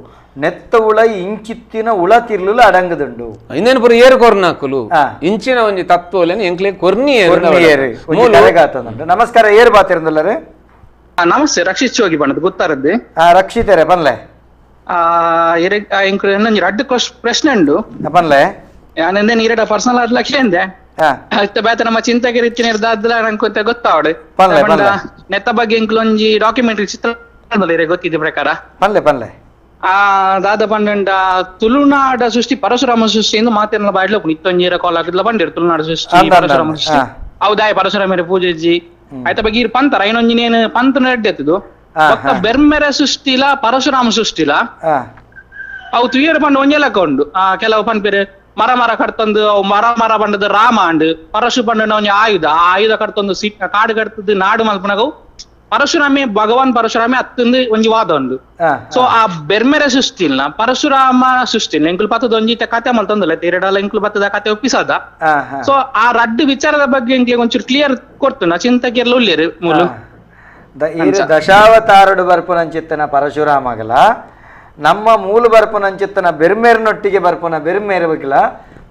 ನೆತ್ತ ಉಳ ಇಂಚಿತ್ತಿನ ಉಳ ತಿರ್ಲು ಅಡಂಗದುಂಡು ಇನ್ನೇನು ಪುರ ಏರು ಕೊರ್ನಾಕುಲು ಇಂಚಿನ ಒಂಜಿ ತತ್ವಲೆನ್ ಎಂಕ್ಲೆ ಕೊರ್ನಿ ನಮಸ್ಕಾರ ಏರು ಬಾತಿರಂದಲ್ಲರೆ ನಮಸ್ತೆ ರಕ್ಷಿತ್ ಚೋಗಿ ಬಣ್ಣದ ಗೊತ್ತಾರದ್ದೆ ರಕ್ಷಿತರೆ ಪನ್ಲೆ ರಡ್ಡು ಪ್ರಶ್ನೆ ಉಂಡು ಪನ್ಲೆ ಯಾನೆಂದೆ ನೀರಡ ಪರ್ಸನಲ್ ಆದ ಲಕ್ಷ್ಯಂದೆ ಬೇತ ನಮ್ಮ ಚಿಂತಗೆ ರೀತಿ ನಿರ್ದಾದ ನಂಗೆ ಗೊತ್ತಾವಡು ನೆತ್ತ ಬಗ್ಗೆ ಇಂಕ್ಲೊಂಜಿ ಡಾಕ್ಯುಮೆಂಟ್ರಿ ಚಿತ್ರ ಗೊತ್ತಿದ್ದ ಪ್ರಕಾರ ಪನ್ಲೆ ಪನ್ಲೆ ದಾದ ಪಂಡ ತುಳುನಾಡ ಸೃಷ್ಟಿ ಪರಶುರಾಮ ಸೃಷ್ಟಿ ಎಂದು ಮಾತೇನ ಬಾಡ್ಲ ಇತ್ತೊಂಜೀರ ಕಾಲ ಬಂದಿರು ತುಳುನಾಡ ಸೃಷ್ಟಿ ಪರಶುರಾಮ ಸೃಷ್ಟಿ ಹೌದಾಯ ಪರಶುರಾಮರ ಪೂಜೆಜ್ಜಿ ಆಯ್ತ ಬಗ್ಗೆ ಇರ್ ಪಂತರ ಐನೊಂಜಿನೇನು ಪಂತ ನಡ್ಡೆತ್ತದು ಬೆರ್ಮೆರ ಸೃಷ್ಟಿಲ ಪರಶುರಾಮ ಸೃಷ್ಟಿಲ ಅವು ತುಯ್ಯರ ಪಂಡ ಒಂಜೆಲಕ ಉಂಡು ಕೆಲವು ಪಂಪೇರು ಮರ ಕಡ್ತಂದು ಅವು ಮರ ಬಂಡದ ರಾಮ ಅಂಡ್ ಪರಶು ಪಂಡ ಒಂಜಿ ಆಯುಧ ಕಡ್ತಂದು ಕಾಡು ಕಡ್ತದ್ದು ನಾಡು ಮಲ್ಪನಗವು ಪರಶುರಾಮೆ ಭಗವಾನ್ ಪರಶುರಾಮೆ ಅತ್ತೊಂದು ಒಂಜಿ ವಾದ ಉಂಡು ಸೊ ಆ ಬೆರ್ಮೆರ ಸೃಷ್ಟಿಲ್ನ ಪರಶುರಾಮ ಸೃಷ್ಟಿಲ್ ಎಂಕುಲು ಪತ್ತದ ಒಂಜಿತ ಕತೆ ಮಲ್ತೊಂದಲ್ಲ ತೇರಡಲ್ಲ ಎಂಕುಲು ಪತ್ತದ ಕತೆ ಒಪ್ಪಿಸದ ಸೊ ಆ ರಡ್ಡು ವಿಚಾರದ ಬಗ್ಗೆ ಎಂಕ್ಲೆ ಒಂಚೂರು ಕ್ಲಿಯರ್ ಕೊಡ್ತು ನಾ ಚಿಂತಕೆಲ್ಲ ಉಳ್ಳೇರು ಮೂಲು ದಶಾವತಾರಡು ಬರ್ಪುನಂಚಿತ್ತನ ಪರಶುರಾಮಗಲ ನಮ್ಮ ಮೂಲ ಬರ್ಪುನಂಚಿತ್ತನ ಬೆರ್ಮೇರ್ನೊಟ್ಟಿಗೆ ಬರ್ಪುನ ಬೆರ್ಮೇರ್ಗಲ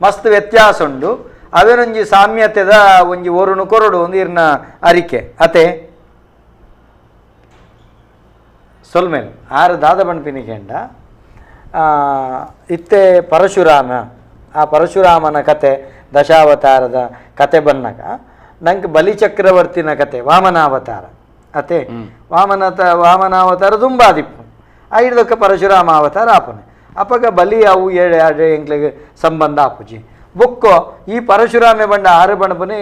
ಮಸ್ತ್ ವ್ಯತ್ಯಾಸ ಉಂಡು ಅವೇನೊಂಜಿ ಸಾಮ್ಯತೆದ ಒಂಜಿ ಒರುಣು ಕೊರಡು ಒಂದು ಇರ್ನ ಅರಿಕೆ ಅತೆ ಸೊಲ್ಮೇಲ್ ಆರು ದಾದ ಬಣ್ಪಿನಿಕೆಂಡ ಇತ್ತೆ ಪರಶುರಾಮ ಆ ಪರಶುರಾಮನ ಕತೆ ದಶಾವತಾರದ ಕತೆ ಬನ್ನಗ ನಂಗೆ ಬಲಿಚಕ್ರವರ್ತಿನ ಕತೆ ವಾಮನಾವತಾರ ಅತೆ ವಾಮನಾವತಾರ ದುಂಬಾದಿಪ್ಪು ಐದಕ್ಕೆ ಪರಶುರಾಮ ಅವತಾರ ಆಪನೆ ಅಪಗ ಬಲಿ ಅವು ಏಳೆ ಎಂಕ್ಲೆಗೆ ಸಂಬಂಧ ಆಪುಜಿ ಬೊಕ್ಕೋ ಈ ಪರಶುರಾಮೆ ಬಂಡ ಆರು ಪಣಪನೆ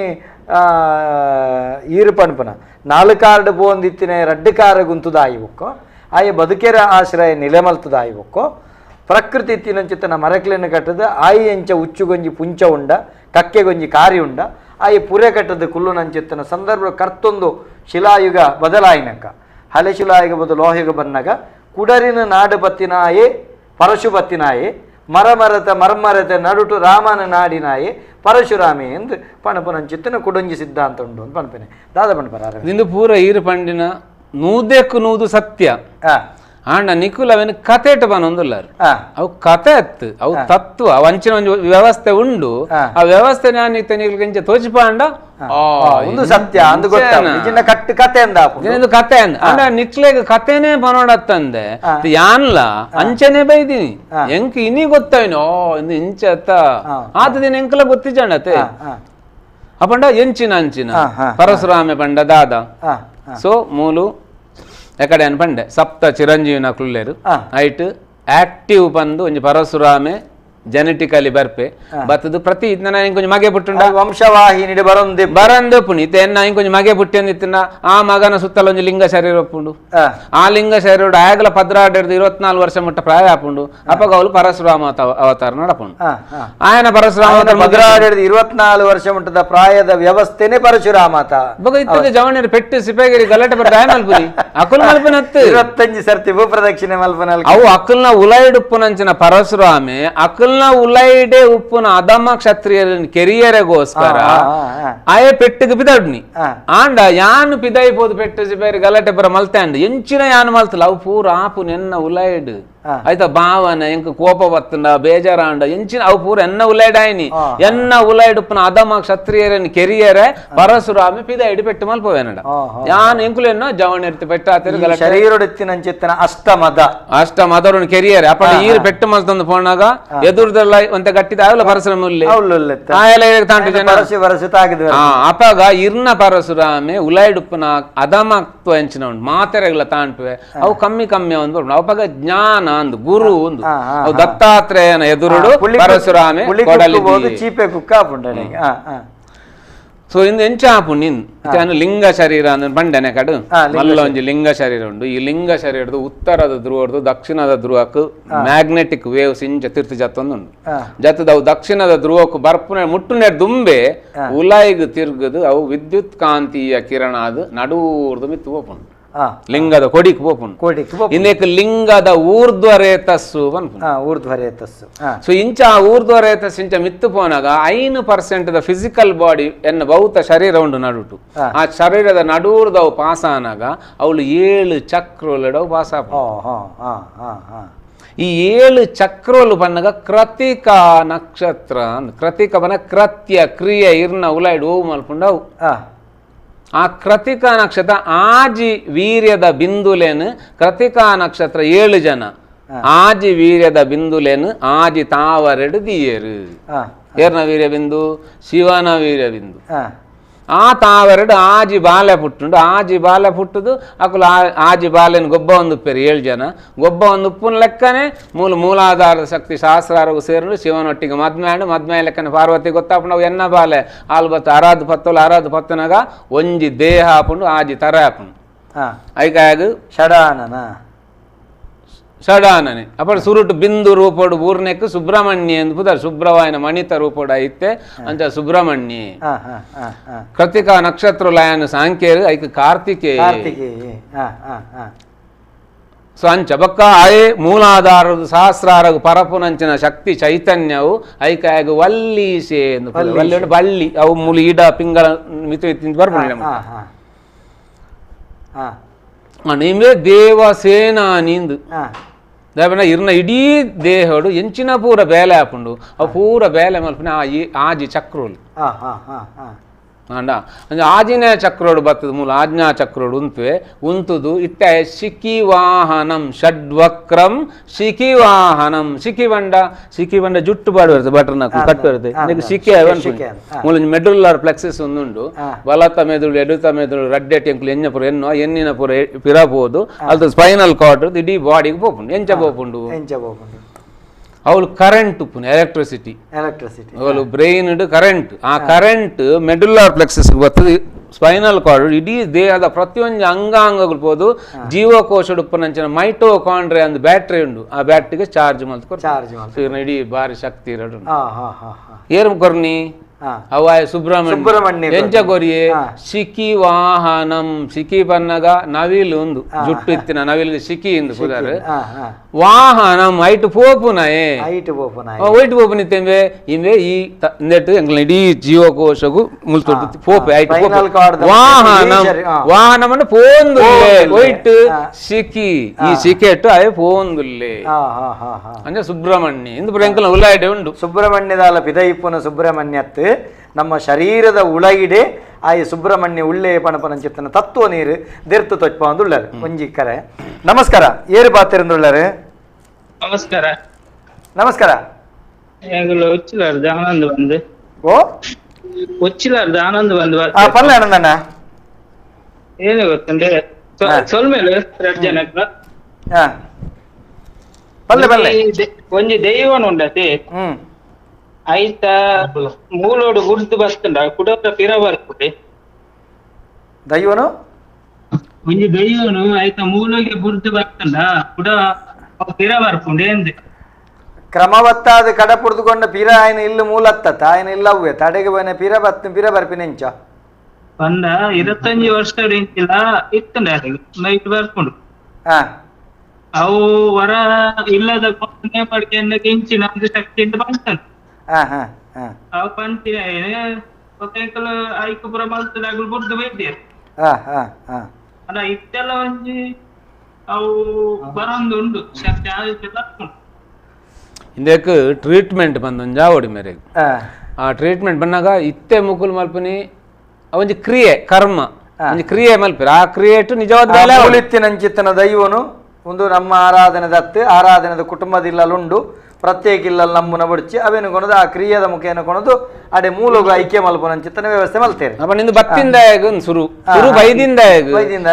ಈರು ಪಣಪನ ನಾಲ್ಕಾರ್ಡು ಬೋಂದಿತ್ತಿನ ರಡ್ಡು ಕಾರ ಗುಂತುದಾಯಿ ಬೊಕ್ಕೋ ಆಯ ಬದುಕೆರ ಆಶ್ರಯ ನಿಲೆಮಲ್ತದಾಯಿ ಬೊಕ್ಕೋ ಪ್ರಕೃತಿ ಇತ್ತಿನಂಚಿತ್ತನ ಮರಕ್ಲೆನ್ನು ಕಟ್ಟದ ಆಯಿ ಎಂಚ ಉಚ್ಚುಗೊಂಜಿ ಪುಂಚ ಉಂಡ ಕಕ್ಕೆಗೊಂಜಿ ಕಾರಿ ಉಂಡ ಆಯಿ ಪುರೆ ಕಟ್ಟದ ಕುಲ್ಲುನಂಚಿತ್ತನ ಸಂದರ್ಭ ಕರ್ತೊಂದು ಶಿಲಾಯುಗ ಬದಲಾಯಿನಕ ಹಳೆ ಶಿಲಾಯುಗ ಬದಲು ಲೋಹಯುಗ ಬನ್ನಗ ಕುಡರಿನ ನಾಡು ಪತ್ತಿನಾಯೇ ಪರಶು ಪತ್ತಿನಾಯೇ ಮರಮರತೆ ನಡುಟು ರಾಮನ ನಾಡಿನಾಯೇ ಪರಶುರಾಮೆ ಎಂದು ಪಣಪನಂಚಿತ್ತನ ಕುಡಂಜಿ ಸಿದ್ಧಾಂತ ಉಂಡು ಅಂತ ಪಣಪನೆ ದಾದ ಪಣಪರ ಇಂದು ಪೂರ ಈರು ಪಂಡಿನ ನೂದೆಕ್ಕು ನೂದು ಸತ್ಯ ಆಂಡ ನಿಖುಲ್ ಅವನ ಕತೆ ಇಟ್ಟು ಬಂದೊಂದುಲ್ಲಾರು ಅವು ಕತೆ ಅತ್ತು ಅವು ತತ್ವ ಅವು ಅಂಚಿನ ಒಂದು ವ್ಯವಸ್ಥೆ ಉಂಡು ಆ ವ್ಯವಸ್ಥೆ ನಾನು ಇತ್ತ ತೋಚಿಪಾಂಡ ಒಂದು ಸತ್ಯ ಅಂದು ಗೊತ್ತಿನ ಕಟ್ಟು ಕತೆ ಅಂದ ಕತೆ ಅಂದ ಅಂಡ ನಿಕ್ಲೆಗ್ ಕತೆನೇ ಬನೋಡತ್ತಂದೆ ಯಾನ್ಲ ಅಂಚನೆ ಬೈದಿನಿ ಎಂಕ್ ಇನಿ ಗೊತ್ತಾಯಿನೋ ಇಂದು ಇಂಚ ಅತ್ತ ಆತದಿನ ಎಂಕಲ ಗೊತ್ತಿಜಂಡತೆ ಅಪಂಡ ಎಂಚಿನ ಅಂಚಿನ ಪರಶುರಾಮೆ ಪಂಡ ದಾದ ಸೊ ಮೂಲು ಎಕಡೆ ಅನ್ ಪಂಡೆ ಸಪ್ತ ಚಿರಂಜೀವಿನ ಕುಲ್ಲೇರು ಐಟ್ ಆಕ್ಟಿವ್ ಬಂದು ಒಂಜಿ ಪರಶುರಾಮೆ ಜೆನೆಟಿಕಲಿ ಬರ್ಪೆ ಬತ್ತದು ಪ್ರತಿ ನನ್ನ ಇಂಕೊಂಚ ಮಗೆ ಪುಟ್ಟುಂಡ ವಂಶವಾಹಿನಿ ಬರಂದು ಪುನೀತ ಎನ್ನ ಇಂಕೊಂಚ ಮಗೆ ಪುಟ್ಟಿ ಅಂದಿತ್ತಿನ ಆ ಮಗನ ಸುತ್ತಲ ಒಂಜಿ ಲಿಂಗ ಶರೀರ ಒಪ್ಪುಂಡು ಆ ಲಿಂಗ ಶರೀರ ಆಗಲ 24 ವರ್ಷ ಮುಟ್ಟ ಪ್ರಾಯ ಆಪುಂಡು ಅಪಗ ಅವಳು ಪರಶುರಾಮ ಅವತಾರ ನಡಪುಂಡು ಆಯನ ಪರಶುರಾಮ 24 ವರ್ಷ ಮುಟ್ಟದ ಪ್ರಾಯದ ವ್ಯವಸ್ಥೆನೆ ಪರಶುರಾಮಾತ ಬಗ ಇತ್ತದ ಜವಣರು ಪೆಟ್ಟು ಸಿಪೇಗಿರಿ ಗಲಾಟೆ ಬರ ಮಲ್ಪುರಿ ಅಕುಲ್ ಮಲ್ಪನತ್ತು 25 ಸರ್ತಿ ಭೂಪ್ರದಕ್ಷಿಣೆ ಮಲ್ಪನ ಅವು ಅಕಲ್ನ ಉಲೈಡುಪ್ಪುನಂಚಿನ ಪರಶುರಾಮೆ ಅಕಲ್ ಉಲೈಡೆ ಉಪ್ಪುನ ಅದಮ ಕ್ಷತ್ರಿಯರನ್ನ ಕೆರಿಯರಗೋಸ್ಕರ ಆಯೆ ಪೆಟ್ಟಿಗೆ ಪಿದಾಡ್ನಿ ಆಂಡ ಯಾನು ಪಿದೈಪೋದು ಪೆಟ್ಟು ಬೇರೆ ಗಲಾಟೆ ಬರ ಮಲ್ತಾಂಡ್ ಎಂಚಿನ ಯಾನು ಮಲ್ತಲ್ಲ ಅವು ಪೂರ ಆಪು ನೆನ್ನ ಉಲೈಡ್ ಆಯ್ತಾ ಭಾವನ ಎಂಕ ಕೋಪ ಬತ್ತಂಡ ಬೇಜಾರಾಂಡ ಎಂಚಿನ ಅವು ಪೂರ ಎನ್ನ ಉಲೈಡಾಯ್ನಿ ಎನ್ನ ಉಲೈಡುಪ್ಪನ ಅದಮ ಕ್ಷತ್ರಿಯರನ್ನ ಕೆರಿಯರೆ ಪರಶುರಾಮೆ ಪಿದೈಡ್ ಪೆಟ್ಟು ಮಲ್ಪವೇನಡ ಯಾನು ಎಂಕುಲೆನ್ನೋ ಜವಣಿರ್ತಿ ಪೆಟ್ಟಾತಿರು ಗಲಾಟೆ ಶರೀರೊಡೆತ್ತಿನಂಚಿತ್ತನ ಅಷ್ಟಮದರನ್ನು ಕೆರಿಯರೆ ಅಪ್ಪ ಈರು ಪೆಟ್ಟು ಮಲ್ತಂದು ಪೋಣಾಗ ಎದುರ್ದಲ್ಲ ಒಂತ ಗಟ್ಟಿದ ಅವಲ ಪರಶುರಾಮ ಅಪಗ ಇರ್ನ ಪರಶುರಾಮೆ ಉಲೈಡುಪ್ಪನ ಅದಮತ್ವ ಎಂಚಿನ ಉಂಟು ಮಾತೆರೆಗಳ ತಾಂಟ್ವೆ ಅವು ಕಮ್ಮಿ ಒಂದು ಅಪಗ ಜ್ಞಾನ ಅಂದು ಗುರು ಒಂದು ಅವು ದತ್ತಾತ್ರೇಯನ ಎದುರುಡು ಪರಶುರಾಮೆ ಚೀಪೆ ಕುಕ್ಕ ಸೊ ಇಂದು ಎಂಚಾಪು ನಿನ್ ಲಿಂಗ ಶರೀರ ಅಂದ್ರೆ ಬಂಡನೆ ಕಡು ಮಲ್ಲ ಒಂಜಿ ಲಿಂಗ ಶರೀರ ಉಂಡು ಈ ಲಿಂಗ ಶರೀರದ್ದು ಉತ್ತರದ ಧ್ರುವದ್ದು ದಕ್ಷಿಣದ ಧ್ರುವಕ್ಕೆ ಮ್ಯಾಗ್ನೆಟಿಕ್ ವೇವ್ಸ್ ಇಂಚ ತಿರ್ತಿ ಜತ್ತೊಂದುಂಡು ಜತ್ತದ ಅವು ದಕ್ಷಿಣದ ಧ್ರುವಕ್ಕೂ ಬರ್ಪುನ ಮುಟ್ಟುನೆ ದುಂಬೆ ಉಲಾಯಿಗ್ ತಿರ್ಗದು ಅವು ವಿದ್ಯುತ್ ಕಾಂತೀಯ ಕಿರಣ ಅದು ನಡೂರ್ದು ಮಿತ್ತು ಓಪುಂಡು ಲಿಂಗದ ಕೊಡಿಕ್ ಪೋಪುಂಡು ಇನ್ನೇಕ ಲಿಂಗದ ಊರ್ಧ್ವರೇತಸ್ಸು ಊರ್ಧ್ವರೇತಸ್ಸು ಸೊ ಇಂಚ ಊರ್ಧ್ವರೇತಸ್ ಇಂಚ ಮಿತ್ತು ಪೋನಾಗ 5% ದ ಫಿಸಿಕಲ್ ಬಾಡಿ ಎನ್ನ ಭೌತ ಶರೀರ ಉಂಡು ನಡುಟು ಆ ಶರೀರದ ನಡೂರ್ದವು ಪಾಸಾನಾಗ ಅವಳು 7 ಚಕ್ರೋಲಡವು ಪಾಸಾಪ ಈ 7 ಚಕ್ರೋಲು ಬನ್ನಗ ಕೃತಿಕ ನಕ್ಷತ್ರ ಕೃತಿಕ ಬನ್ನ ಕೃತ್ಯ ಕ್ರಿಯೆ ಇರ್ನ ಉಲಾಯ್ಡು ಓ ಮಲ್ಪುಂಡವು ಆ ಕೃತಿಕಾ ನಕ್ಷತ್ರ ಆಜಿ ವೀರ್ಯದ ಬಿಂದುಲೇನು ಕೃತಿಕಾ ನಕ್ಷತ್ರ 7 ಜನ ಆಜಿ ವೀರ್ಯದ ಬಿಂದುಲೇನು ಆಜಿ ತಾವರೆಡು ದಿಯರು ಏರ್ನ ವೀರ್ಯ ಬಿಂದು ಶಿವನ ವೀರ್ಯ ಬಿಂದು ಆ ತಾವರೆಡು ಆಜಿ ಬಾಲೆ ಪುಟ್ಟುಂಡು ಆಜಿ ಬಾಲೆ ಪುಟ್ಟುದು ಅಕುಲು ಆಜಿ ಬಾಲೆನ ಗೊಬ್ಬ ಒಂದು ಪೇರು 7 ಜನ ಗೊಬ್ಬ ಒಂದು ಉಪ್ಪುನ ಲೆಕ್ಕನೆ ಮೂಲಾಧಾರದ ಶಕ್ತಿ ಸಹಸ್ರಾರಗೂ ಸೇರು ಶಿವನೊಟ್ಟಿಗೆ ಮದ್ಮೆ ಲೆಕ್ಕನೆ ಪಾರ್ವತಿ ಗೊತ್ತಾಪುಂಡು ಅವು ಎನ್ನ ಬಾಲೆ ಆಲ್ಬತ್ತು ಅರಾದು ಪತ್ತನಾಗ ಒಂಜಿ ದೇಹ ಹಾಪುಂಡು ಆಜಿ ತರ ಹಾಪುಂಡು ಐಕಾಯಗು ಷಡಾನನೆ ಅಪಡ ಸುರುಟು ಬಿಂದು ರೂಪೋಡು ಊರ್ನೆಕ್ ಸುಬ್ರಹ್ಮಣ್ಯ ಎಂದು ಪುದರ್ ಸುಬ್ರವಾಯನ ಮಣಿತ ರೂಪೋಡು ಐತೆ ಅಂಚ ಸುಬ್ರಹ್ಮಣ್ಯ ಕೃತಿಕಾ ನಕ್ಷತ್ರ ಲಯನ ಸಾಂಖ್ಯರು ಐಕ ಕಾರ್ತಿಕೇಯ ಸೊ ಅಂಚ ಬಕ್ಕ ಆಯೆ ಮೂಲಾಧಾರದ ಸಹಸ್ರಾರಗು ಪರಪುನಂಚಿನ ಶಕ್ತಿ ಚೈತನ್ಯವು ಐಕಾಯಗು ವಲ್ಲೀಸೆ ಎಂದು ಬಳ್ಳಿ ಅವು ಮೂಲ ಈಡ ಪಿಂಗಳ ಮಿತು ಬರ್ಬೋದು ನಿಮೇ ದೇವಸೇನಾನಿಂದು ದಾಬನ ಇರ್ನ ಇಡೀ ದೇಹಡು ಎಂಚಿನ ಪೂರ ಬೇಲೆ ಹಾಪುಂಡು ಅವು ಪೂರ ಬೇಲೆ ಮಲ್ಪನೆ ಆಜಿ ಚಕ್ರೋಲು ಅಂಡ ಅಂದ್ರೆ ಆಜಿನ ಚಕ್ರೋಡು ಬರ್ತದ ಮೂಲ ಆಜ್ಞಾ ಚಕ್ರೋಡು ಉಂತುದು ಇಟ್ಟ ಶಿಖಿವಾಹನಂ ಷಡ್ವಕ್ರಂ ಶಿಖಿವಾಹನಂ ಶಿಖಿಬಂಡ ಜುಟ್ಟು ಬಾಡುವರ್ತೆ ಬಟರ್ನ ಕಟ್ಟುವರ್ತೆ ಶಿಖಿ ಮೂಲ ಮೆಡುಲಾರ್ ಪ್ಲೆಕ್ಸಸ್ ಒಂದುಂಡು ಬಲತ ಮೆದುಳು ಎಡುತ ಮೆದುಳು ರಡ್ಡೆ ಟೆಂಕ್ಲು ಎನ್ನ ಪುರ ಎನ್ನಿನ ಪುರ ಪಿರಬಹುದು ಅದು ಸ್ಪೈನಲ್ ಕಾರ್ಡ್ ಇಡೀ ಬಾಡಿಗೆ ಪೋಪುಂಡು ಎಂಚ ಪೋಪುಂಡು ಅವಳು ಕರೆಂಟ್ ಉಪ್ಪುನು ಎಲೆಕ್ಟ್ರಿಸಿಟಿ ಅವಳು ಬ್ರೈನ್ ಕರೆಂಟ್ ಆ ಕರೆಂಟ್ ಮೆಡುಲಾರ್ ಪ್ಲೆಕ್ಸಸ್ ಬರ್ತದೆ ಸ್ಪೈನಲ್ ಕಾರ್ಡ್ ಇಡೀ ದೇಹದ ಪ್ರತಿಯೊಂದು ಅಂಗಾಂಗಗಳು ಹೋದು ಜೀವಕೋಶ ಉಪ್ಪನಂಚಿನ ಮೈಟೋಕಾಂಡ್ರಿಯಾ ಒಂದು ಬ್ಯಾಟ್ರಿ ಉಂಡು ಆ ಬ್ಯಾಟ್ರಿಗೆ ಚಾರ್ಜ್ ಮಾಡ್ತಾರೆ ಇಡೀ ಭಾರಿ ಶಕ್ತಿ ಇರೋದು ಏರ್ ಕೊರ್ನಿ ಅವಾಯ ಸುಬ್ರಹ್ಮಣ್ಯ ಎಂಚ ಕೊರಿಯೆ ಶಿಖಿ ವಾಹನಂ ಶಿಖಿ ಪನ್ನಗ ನವಿಲು ಒಂದು ಜುಟ್ಟು ಇತ್ತಿನ ನವಿಲಿಗೆ ಶಿಖಿ ಇಂದು ಪುದಾರು ವಾಹನಂ ಐಟು ಪೋಪುನಯೇ ಒಯ್ಟು ಪೋಪುನಿತ್ತೇವೆ ಇವೆ ಈ ನೆಟ್ಟು ಎಂಗ್ಲ ಇಡೀ ಜೀವಕೋಶಗೂ ಮುಲ್ತೊಟ್ಟು ಪೋಪೆ ಐಟು ವಾಹನಂ ವಾಹನಂ ಅಂದ್ರೆ ಪೋಂದುಲ್ಲೆ ಒಯ್ಟು ಶಿಖಿ ಈ ಶಿಖೆಟ್ಟು ಅವೇ ಪೋಂದುಲ್ಲೆ ಅಂದ್ರೆ ಸುಬ್ರಹ್ಮಣ್ಯ ಇಂದು ಎಂಕಲ ಉಲ್ಲಾಯಿಡೆ ಉಂಡು ಸುಬ್ರಹ್ಮಣ್ಯದ ಪಿದೈಪುನ ಸುಬ್ರಹ್ಮಣ್ಯತ್ ನಮ್ಮ ಶರೀರದ ಉಳಗಿಡೆ ಆಯ್ ಸುಬ್ರಹ್ಮಣ್ಯ ಉಳ್ಳೇ ಪಣಪನಂಚಿತ್ತನ ತತ್ವ ನೀರು ದೆರ್ತು ತೊಚ್ಚ ಅಂದುಳ್ಳರು ಒಂಜಿ ಕರೆ ನಮಸ್ಕಾರ ಏರು ಪಾತಿರಂದುಳ್ಳರು ನಮಸ್ಕಾರ ನಮಸ್ಕಾರ ಆನಂದ್ ಬಂದು ಓ ಒಚ್ಚಿಲಾರ್ದು ಆನಂದ್ ಬಂದು ಪಲ್ಲೆ ಆನಂದಣ್ಣ ಏನು ಗೊತ್ತಂದ್ರೆ ಸೊಲ್ಮೇಲೆ 2 ಜನಕ್ಕೆ ಪಲ್ಲೆ ಪಲ್ಲೆ ಒಂಜಿ ದೈವನ ಉಂಡತಿ ಐತ ಮೂಲೋಡು ಗುರ್ತು ಬರ್ತಂಡ ಕುಡತ ಪಿರ ಬರ್ಪುಡಿ ದೈವನು ಒಂಜಿ ದೈವನು ಐತ ಮೂಲೋಗೆ ಗುರ್ತು ಬರ್ತಂಡ ಕುಡ ಪಿರ ಬರ್ಪುಂಡೆ ಎಂದೆ ಕ್ರಮವತ್ತಾದ ಕಡ ಪುಡ್ದುಕೊಂಡ ಪಿರ ಆಯ್ನ ಇಲ್ಲ ಮೂಲತ್ತ ಆಯ್ನ ಇಲ್ಲವೇ ತಡೆಗೆ ಬನ ಪಿರ ಬರ್ಪಿನೆಂಚ ಪಂಡ 25 ವರ್ಷ ಇಂಚಿಲ್ಲ ಇತ್ತಂಡ ನೈಟ್ ಬರ್ಕೊಂಡು ಅವು ವರ ಇಲ್ಲದ ಕೊನೆ ಪಡ್ಕೆ ಇಂಚಿನ ಶಕ್ತಿ ಅಂತ ಬಂತಾನೆ ಅವು ಪಂಚಿನ ಒಕ್ಕಲು ಐಕುಪುರ ಮಲ್ತದಾಗಲು ಬುಡ್ದು ಬೈದ್ಯ ಅಲ್ಲ ಇತ್ತೆಲ್ಲ ಒಂಜಿ ಅವು ಬರೊಂದು ಉಂಡು ಶಕ್ತಿ ಆದಿತ್ತೆಲ್ಲ ಇಂದಕ್ಕೆ ಟ್ರೀಟ್ಮೆಂಟ್ ಬಂದೊಂದು ಜಾವಡಿ ಮೇರೆಗೆ ಆ ಟ್ರೀಟ್ಮೆಂಟ್ ಬಂದಾಗ ಇತ್ತೆ ಮುಕುಲ್ ಮಲ್ಪನಿ ಒಂಜಿ ಕ್ರಿಯೆ ಕರ್ಮ ಒಂಜಿ ಕ್ರಿಯೆ ಮಲ್ಪಿರ ಆ ಕ್ರಿಯೆಟ್ ನಿಜವಾದ ನಂಚಿತ್ತನ ದೈವನು ಒಂದು ನಮ್ಮ ಆರಾಧನೆದ ಕುಟುಂಬದಿಲ್ಲುಂಡು ಪ್ರತ್ಯೇಕ ಇಲ್ಲ ನಮ್ಮನ್ನ ಬಡ್ಚಿ ಅವೇನು ಕೊನದು ಆ ಕ್ರಿಯೆದ ಮುಖೇನ ಕೊನದು ಅಡೆ ಮೂಲಗ ಐಕ್ಯ ಮಲ್ಪನಂಚಿತ್ತನ ವ್ಯವಸ್ಥೆ ಮಲ್ತೇನೆ ಅಪ್ಪ ನಿಂದು ಬತ್ತಿಂದ ಸುರು ಬೈದಿಂದ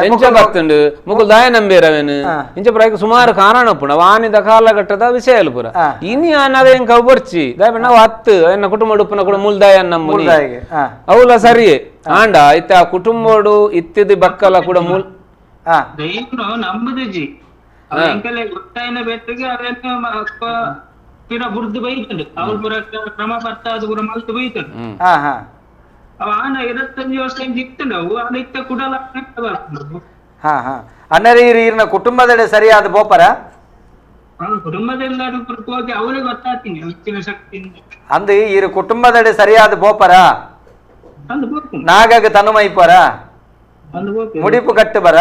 ಎಂಚ ಬತ್ತುಂಡು ಮುಗುಲ್ ದಾಯ ನಂಬೇರವೇನು ಇಂಚ ಪ್ರಾಯಕ್ಕೆ ಸುಮಾರು ಕಾರಣ ಪುಣ ವಾಣಿದ ಕಾಲಘಟ್ಟದ ವಿಷಯ ಪುರ ಇನಿ ನಾವೇನ್ ಕವು ಬರ್ಚಿ ದಾಯ ನಾವು ಹತ್ತು ಎನ್ನ ಕುಟುಂಬ ಉಡುಪನ ಕೂಡ ಮುಲ್ದಾಯ ನಮ್ಮ ಅವಲ ಸರಿಯೇ ಆಂಡ ಇತ್ತ ಆ ಕುಟುಂಬಡು ಇತ್ತಿದ ಬಕ್ಕಲ ಕೂಡ ಮೂಲ್ ದೈವನು ನಂಬುದಜಿ ಗೊತ್ತಾಯಿನ ಬೆಟ್ಟಿಗೆ ಅವೇನು ಪಿರ ಬುರ್ದು ಬೈತಂಡು ಅವ್ರ ಪುರ ಕ್ರಮ ಬರ್ತಾದ ಪುರ ಮಲ್ತು ಬೈತಂಡು ಅವ ಆನ 25 ವರ್ಷ ಇತ್ತಂಡು ಅವು ಆನ ಇತ್ತ ಕುಡಲ ಅನ್ನರಿ ಈರ್ನ ಕುಟುಂಬದಡೆ ಸರಿಯಾದ ಬೋಪರ ಕುಟುಂಬದೆಲ್ಲ ಹೋಗಿ ಅವರಿಗೆ ಗೊತ್ತಾಗ್ತೀನಿ ಹೆಚ್ಚಿನ ಶಕ್ತಿಯಿಂದ ಅಂದು ಈರು ಕುಟುಂಬದಡೆ ಸರಿಯಾದ ಬೋಪರ ನಾಗಾಗ ತನುಮೈಪರ ಮುಡಿಪು ಕಟ್ಟು ಬರ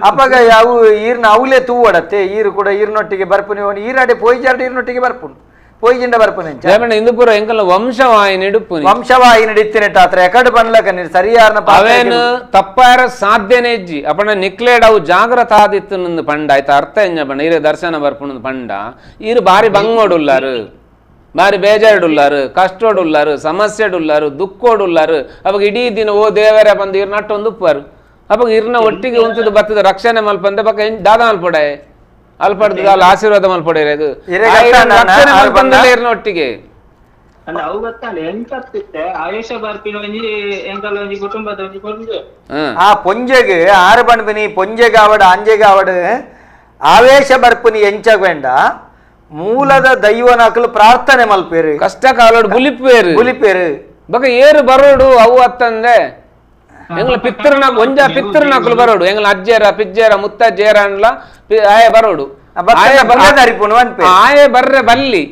ಅಪ್ಪಾಗ ಅವು ಈರ್ನ ಅವಲೇ ತೂವಡತ್ತೆ ಈರು ಕೂಡ ಈರ್ನೊಟ್ಟಿಗೆ ಬರ್ಪುನಿ ಈರಾಡೆ ಪೋಯ್ಜಾರ್ಡ್ ಈರ್ನೊಟ್ಟಿಗೆ ಬರ್ಪುನು ಪೋಯ್ಜಿಂಡ ಬರ್ಪುನಿ ಇಂದುಪುರ ಎಂಕಲ್ಲ ವಂಶವಾಹಿ ನಿಡುಪು ವಂಶವಾಹಿ ನಡಿತಿನೆಟ್ ಆತ್ರ ಎಕಡೆ ಬನ್ಲಕ ನೀರು ಸರಿಯಾರ್ನ ಅವೇನು ತಪ್ಪಾರ ಸಾಧ್ಯನೇ ಇಜ್ಜಿ ಅಪ್ಪನ ನಿಕ್ಲೇಡ್ ಅವು ಜಾಗ್ರತ ಆದಿತ್ತು ನಂದು ಪಂಡ ಆಯ್ತು ಅರ್ಥ ಎಂಜ ಪಂಡ ಈರ ದರ್ಶನ ಬರ್ಪುನದು ಪಂಡ ಈರು ಬಾರಿ ಬಂಗೋಡುಲ್ಲಾರು ಬಾರಿ ಬೇಜಾರುಡುಲ್ಲಾರು ಕಷ್ಟೋಡುಲ್ಲಾರು ಸಮಸ್ಯೆಡುಲ್ಲಾರು ದುಃಖೋಡುಲ್ಲಾರು ಅವಾಗ ಇಡೀ ದಿನ ಓ ದೇವರೇ ಬಂದು ಇರ್ ನಟ್ಟೊಂದು ಉಪ್ಪಾರು ಅವಾಗ ಇರ್ನ ಒಟ್ಟಿಗೆ ಉಂಟದು ಬರ್ತದ ರಕ್ಷಣೆ ಮಲ್ಪಂದ ಬಕ್ಕ ದಾದ ಮಲ್ಪಡೆ ಅಲ್ಪಡ್ದ ಅಲ್ಲಿ ಆಶೀರ್ವಾದ ಮಲ್ಪಡೆ ರಕ್ಷಣೆ ಮಲ್ಪಂದಲ್ಲ ಇರ್ನ ಒಟ್ಟಿಗೆ ಅಲ್ಲ ಅವು ಗೊತ್ತಲ್ಲ ಎಂತಿತ್ತೆ ಆಯುಷ ಬರ್ಪಿನ ಒಂಜಿ ಎಂಕಲ್ ಒಂಜಿ ಕುಟುಂಬದ ಒಂಜಿ ಪೊಂಜೆ ಆ ಪೊಂಜೆಗೆ ಆರು ಬಣ್ಬಿನಿ ಪೊಂಜೆಗೆ ಆವಡ ಅಂಜೆಗೆ ಆವಡ ಆವೇಶ ಬರ್ಪುನಿ ಎಂಚ ಬೇಂಡ ಮೂಲದ ದೈವನಕಲು ಪ್ರಾರ್ಥನೆ ಮಲ್ಪೇರು ಕಷ್ಟ ಕಾಲೋಡು ಬುಲಿಪೇರು ಬಕ ಏರು ಬರೋಡು ಅವು ಅತ್ತಂದ್ರೆ ಎಂಗ್ಲ ಪಿತ್ರನಾಕ್ ಒಂಜ ಪಿತ್ರನಾಕಲು ಬರೋಡು ಎಂಗ್ಲ ಅಜ್ಜೇರ ಪಿಜ್ಜೇರ ಮುತ್ತಜ್ಜೇರ ಅನ್ಲ ಆಯ ಬರೋಡು ಆಯ ಬರ್ರೆ ಬಲ್ಲಿ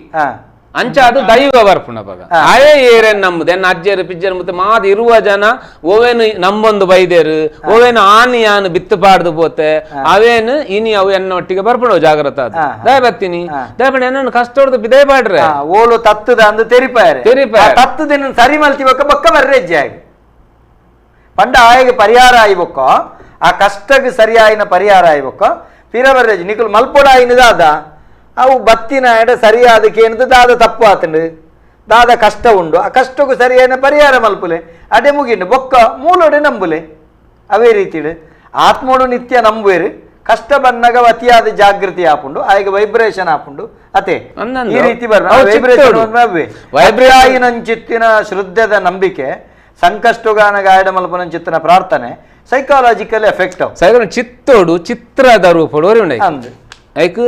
ಅಂಚ ಅದು ದೈವ ಬರ್ಪುಣ ಬಗ ಆಯೇ ಏರೇನ್ ನಮ್ಮದು ಎನ್ನ ಅಜ್ಜೇರು ಪಿಜ್ಜೇರು ಮುತ್ತ ಮಾದ ಇರುವ ಜನ ಓವೇನು ನಂಬೊಂದು ಬೈದೇರು ಓವೇನು ಆನಿ ಆನು ಬಿತ್ತು ಪಾಡ್ದು ಪೋತೆ ಅವೇನು ಇನಿ ಅವು ಎನ್ನೊಟ್ಟಿಗೆ ಬರ್ಪುಣ ಜಾಗ್ರತ ಅದು ದಯ ಬತ್ತೀನಿ ದಯಪಡ ಎನ್ನ ಕಷ್ಟ ಹೊಡೆದು ಬಿದೇ ಪಾಡ್ರೆ ಓಲು ತತ್ತದ ಅಂದು ತೆರಿಪಾರೆ ತತ್ತದ ಸರಿ ಮಲ್ತಿ ಬಕ್ಕ ಬರ್ರೆ ಆಗಿ ಪಂಡ ಆಯಗೆ ಪರಿಹಾರ ಆಯ್ಬೊಕ್ಕ ಆ ಕಷ್ಟಕ್ಕೆ ಸರಿಯಾಯಿನ ಪರಿಹಾರ ಆಯ್ಬೊಕ್ಕ ಪಿರ ಬರ್ರೇಜ್ ನಿಕಲ್ ಮಲ್ಪೊಡ ಆಯ್ನದಾದ ಅವು ಬತ್ತಿನ ಎಡ ಸರಿಯಾದಕ್ಕೆ ಏನದು ದಾದ ತಪ್ಪು ಆತಂಡು ದಾದ ಕಷ್ಟ ಉಂಡು ಆ ಕಷ್ಟಕ್ಕೂ ಸರಿಯಾದ ಪರಿಹಾರ ಮಲ್ಪುಲೆ ಅಡೆ ಮುಗಿಂಡು ಬೊಕ್ಕ ಮೂಲೋಡೆ ನಂಬುಲೆ ಅವೇ ರೀತಿಡು ಆತ್ಮೋಡು ನಿತ್ಯ ನಂಬುವೇರು ಕಷ್ಟ ಬಂದಾಗ ಅತಿಯಾದ ಜಾಗೃತಿ ಹಾಕೊಂಡು ಆಗ ವೈಬ್ರೇಷನ್ ಹಾಕೊಂಡು ಅತೆ ಈ ರೀತಿ ವೈಬ್ರೇಷನ್ ಶ್ರದ್ಧೆದ ನಂಬಿಕೆ ಸಂಕಷ್ಟಗಾನ ಗಾಯಡ ಮಲ್ಪನ ಚಿತ್ತನ ಪ್ರಾರ್ಥನೆ ಸೈಕಾಲಜಿಕಲ್ ಎಫೆಕ್ಟ್ ಚಿತ್ತೋಡು ಚಿತ್ರದ ರೂಪಡು ಐಕ್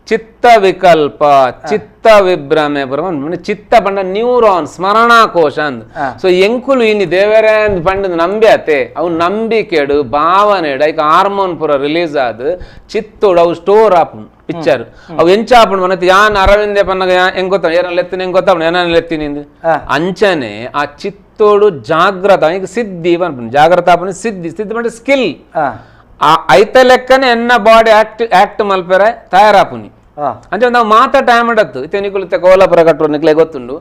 ಚಿತ್ತ ವಿಕಲ್ಪ ಚಿತ್ತ ವಿಭ್ರಮೆ ಬರ ಚಿತ್ತ ಪಂಡ ನ್ಯೂರಾನ್ ಸ್ಮರಣಾಕೋಶ ಅಂದ್ ಸೊ ಎಂಕುಲು ಇನಿ ದೇವರೇ ಅಂದ್ ಪಂಡ ನಂಬ್ಯಾತೆ ಅವು ನಂಬಿಕೆಡು ಭಾವನೆಡು ಐಕ್ ಹಾರ್ಮೋನ್ ಪೂರ ರಿಲೀಸ್ ಆದ್ ಚಿತ್ತೋಡು ಅವು ಸ್ಟೋರ್ ಆಪುನ್ ಪಿಕ್ಚರ್ ಅವು ಎಂಚ ಆಪುಂಡು ಮನತ್ ಯಾನ್ ಅರವಿಂದೆ ಪನ್ನಗ ಹೆಂಗ್ ಗೊತ್ತ ಏನಲ್ಲ ಎತ್ತಿನ ಹೆಂಗ್ ಗೊತ್ತಾವಣ ಏನಾನ ಎತ್ತಿನಿಂದ ಅಂಚನೆ ಆ ಚಿತ್ತೋಡು ಜಾಗ್ರತ ಈಗ ಸಿದ್ಧಿ ಪನ್ಪುನ್ ಜಾಗ್ರತ ಆಪುನ್ ಸಿದ್ಧಿ ಸಿದ್ಧಿ ಪಂಡ ಸ್ಕಿಲ್ ಐತ ಲೆಕ್ಕನೆ ಎನ್ನ ಬಾಡಿ ಆಕ್ಟ್ ಮಲ್ಪೆರೆ ತಯಾರಾಪುನಿ ಅಂಚೆ ನಾವು ಮಾತಾ ಟೈಮ್ ಅಡತ್ತು ಇತ್ತೆ ಕೋಲಾಪುರ ಕಟ್ಟುವ ನಿಕ್ಲೆ ಗೊತ್ತುಂಡು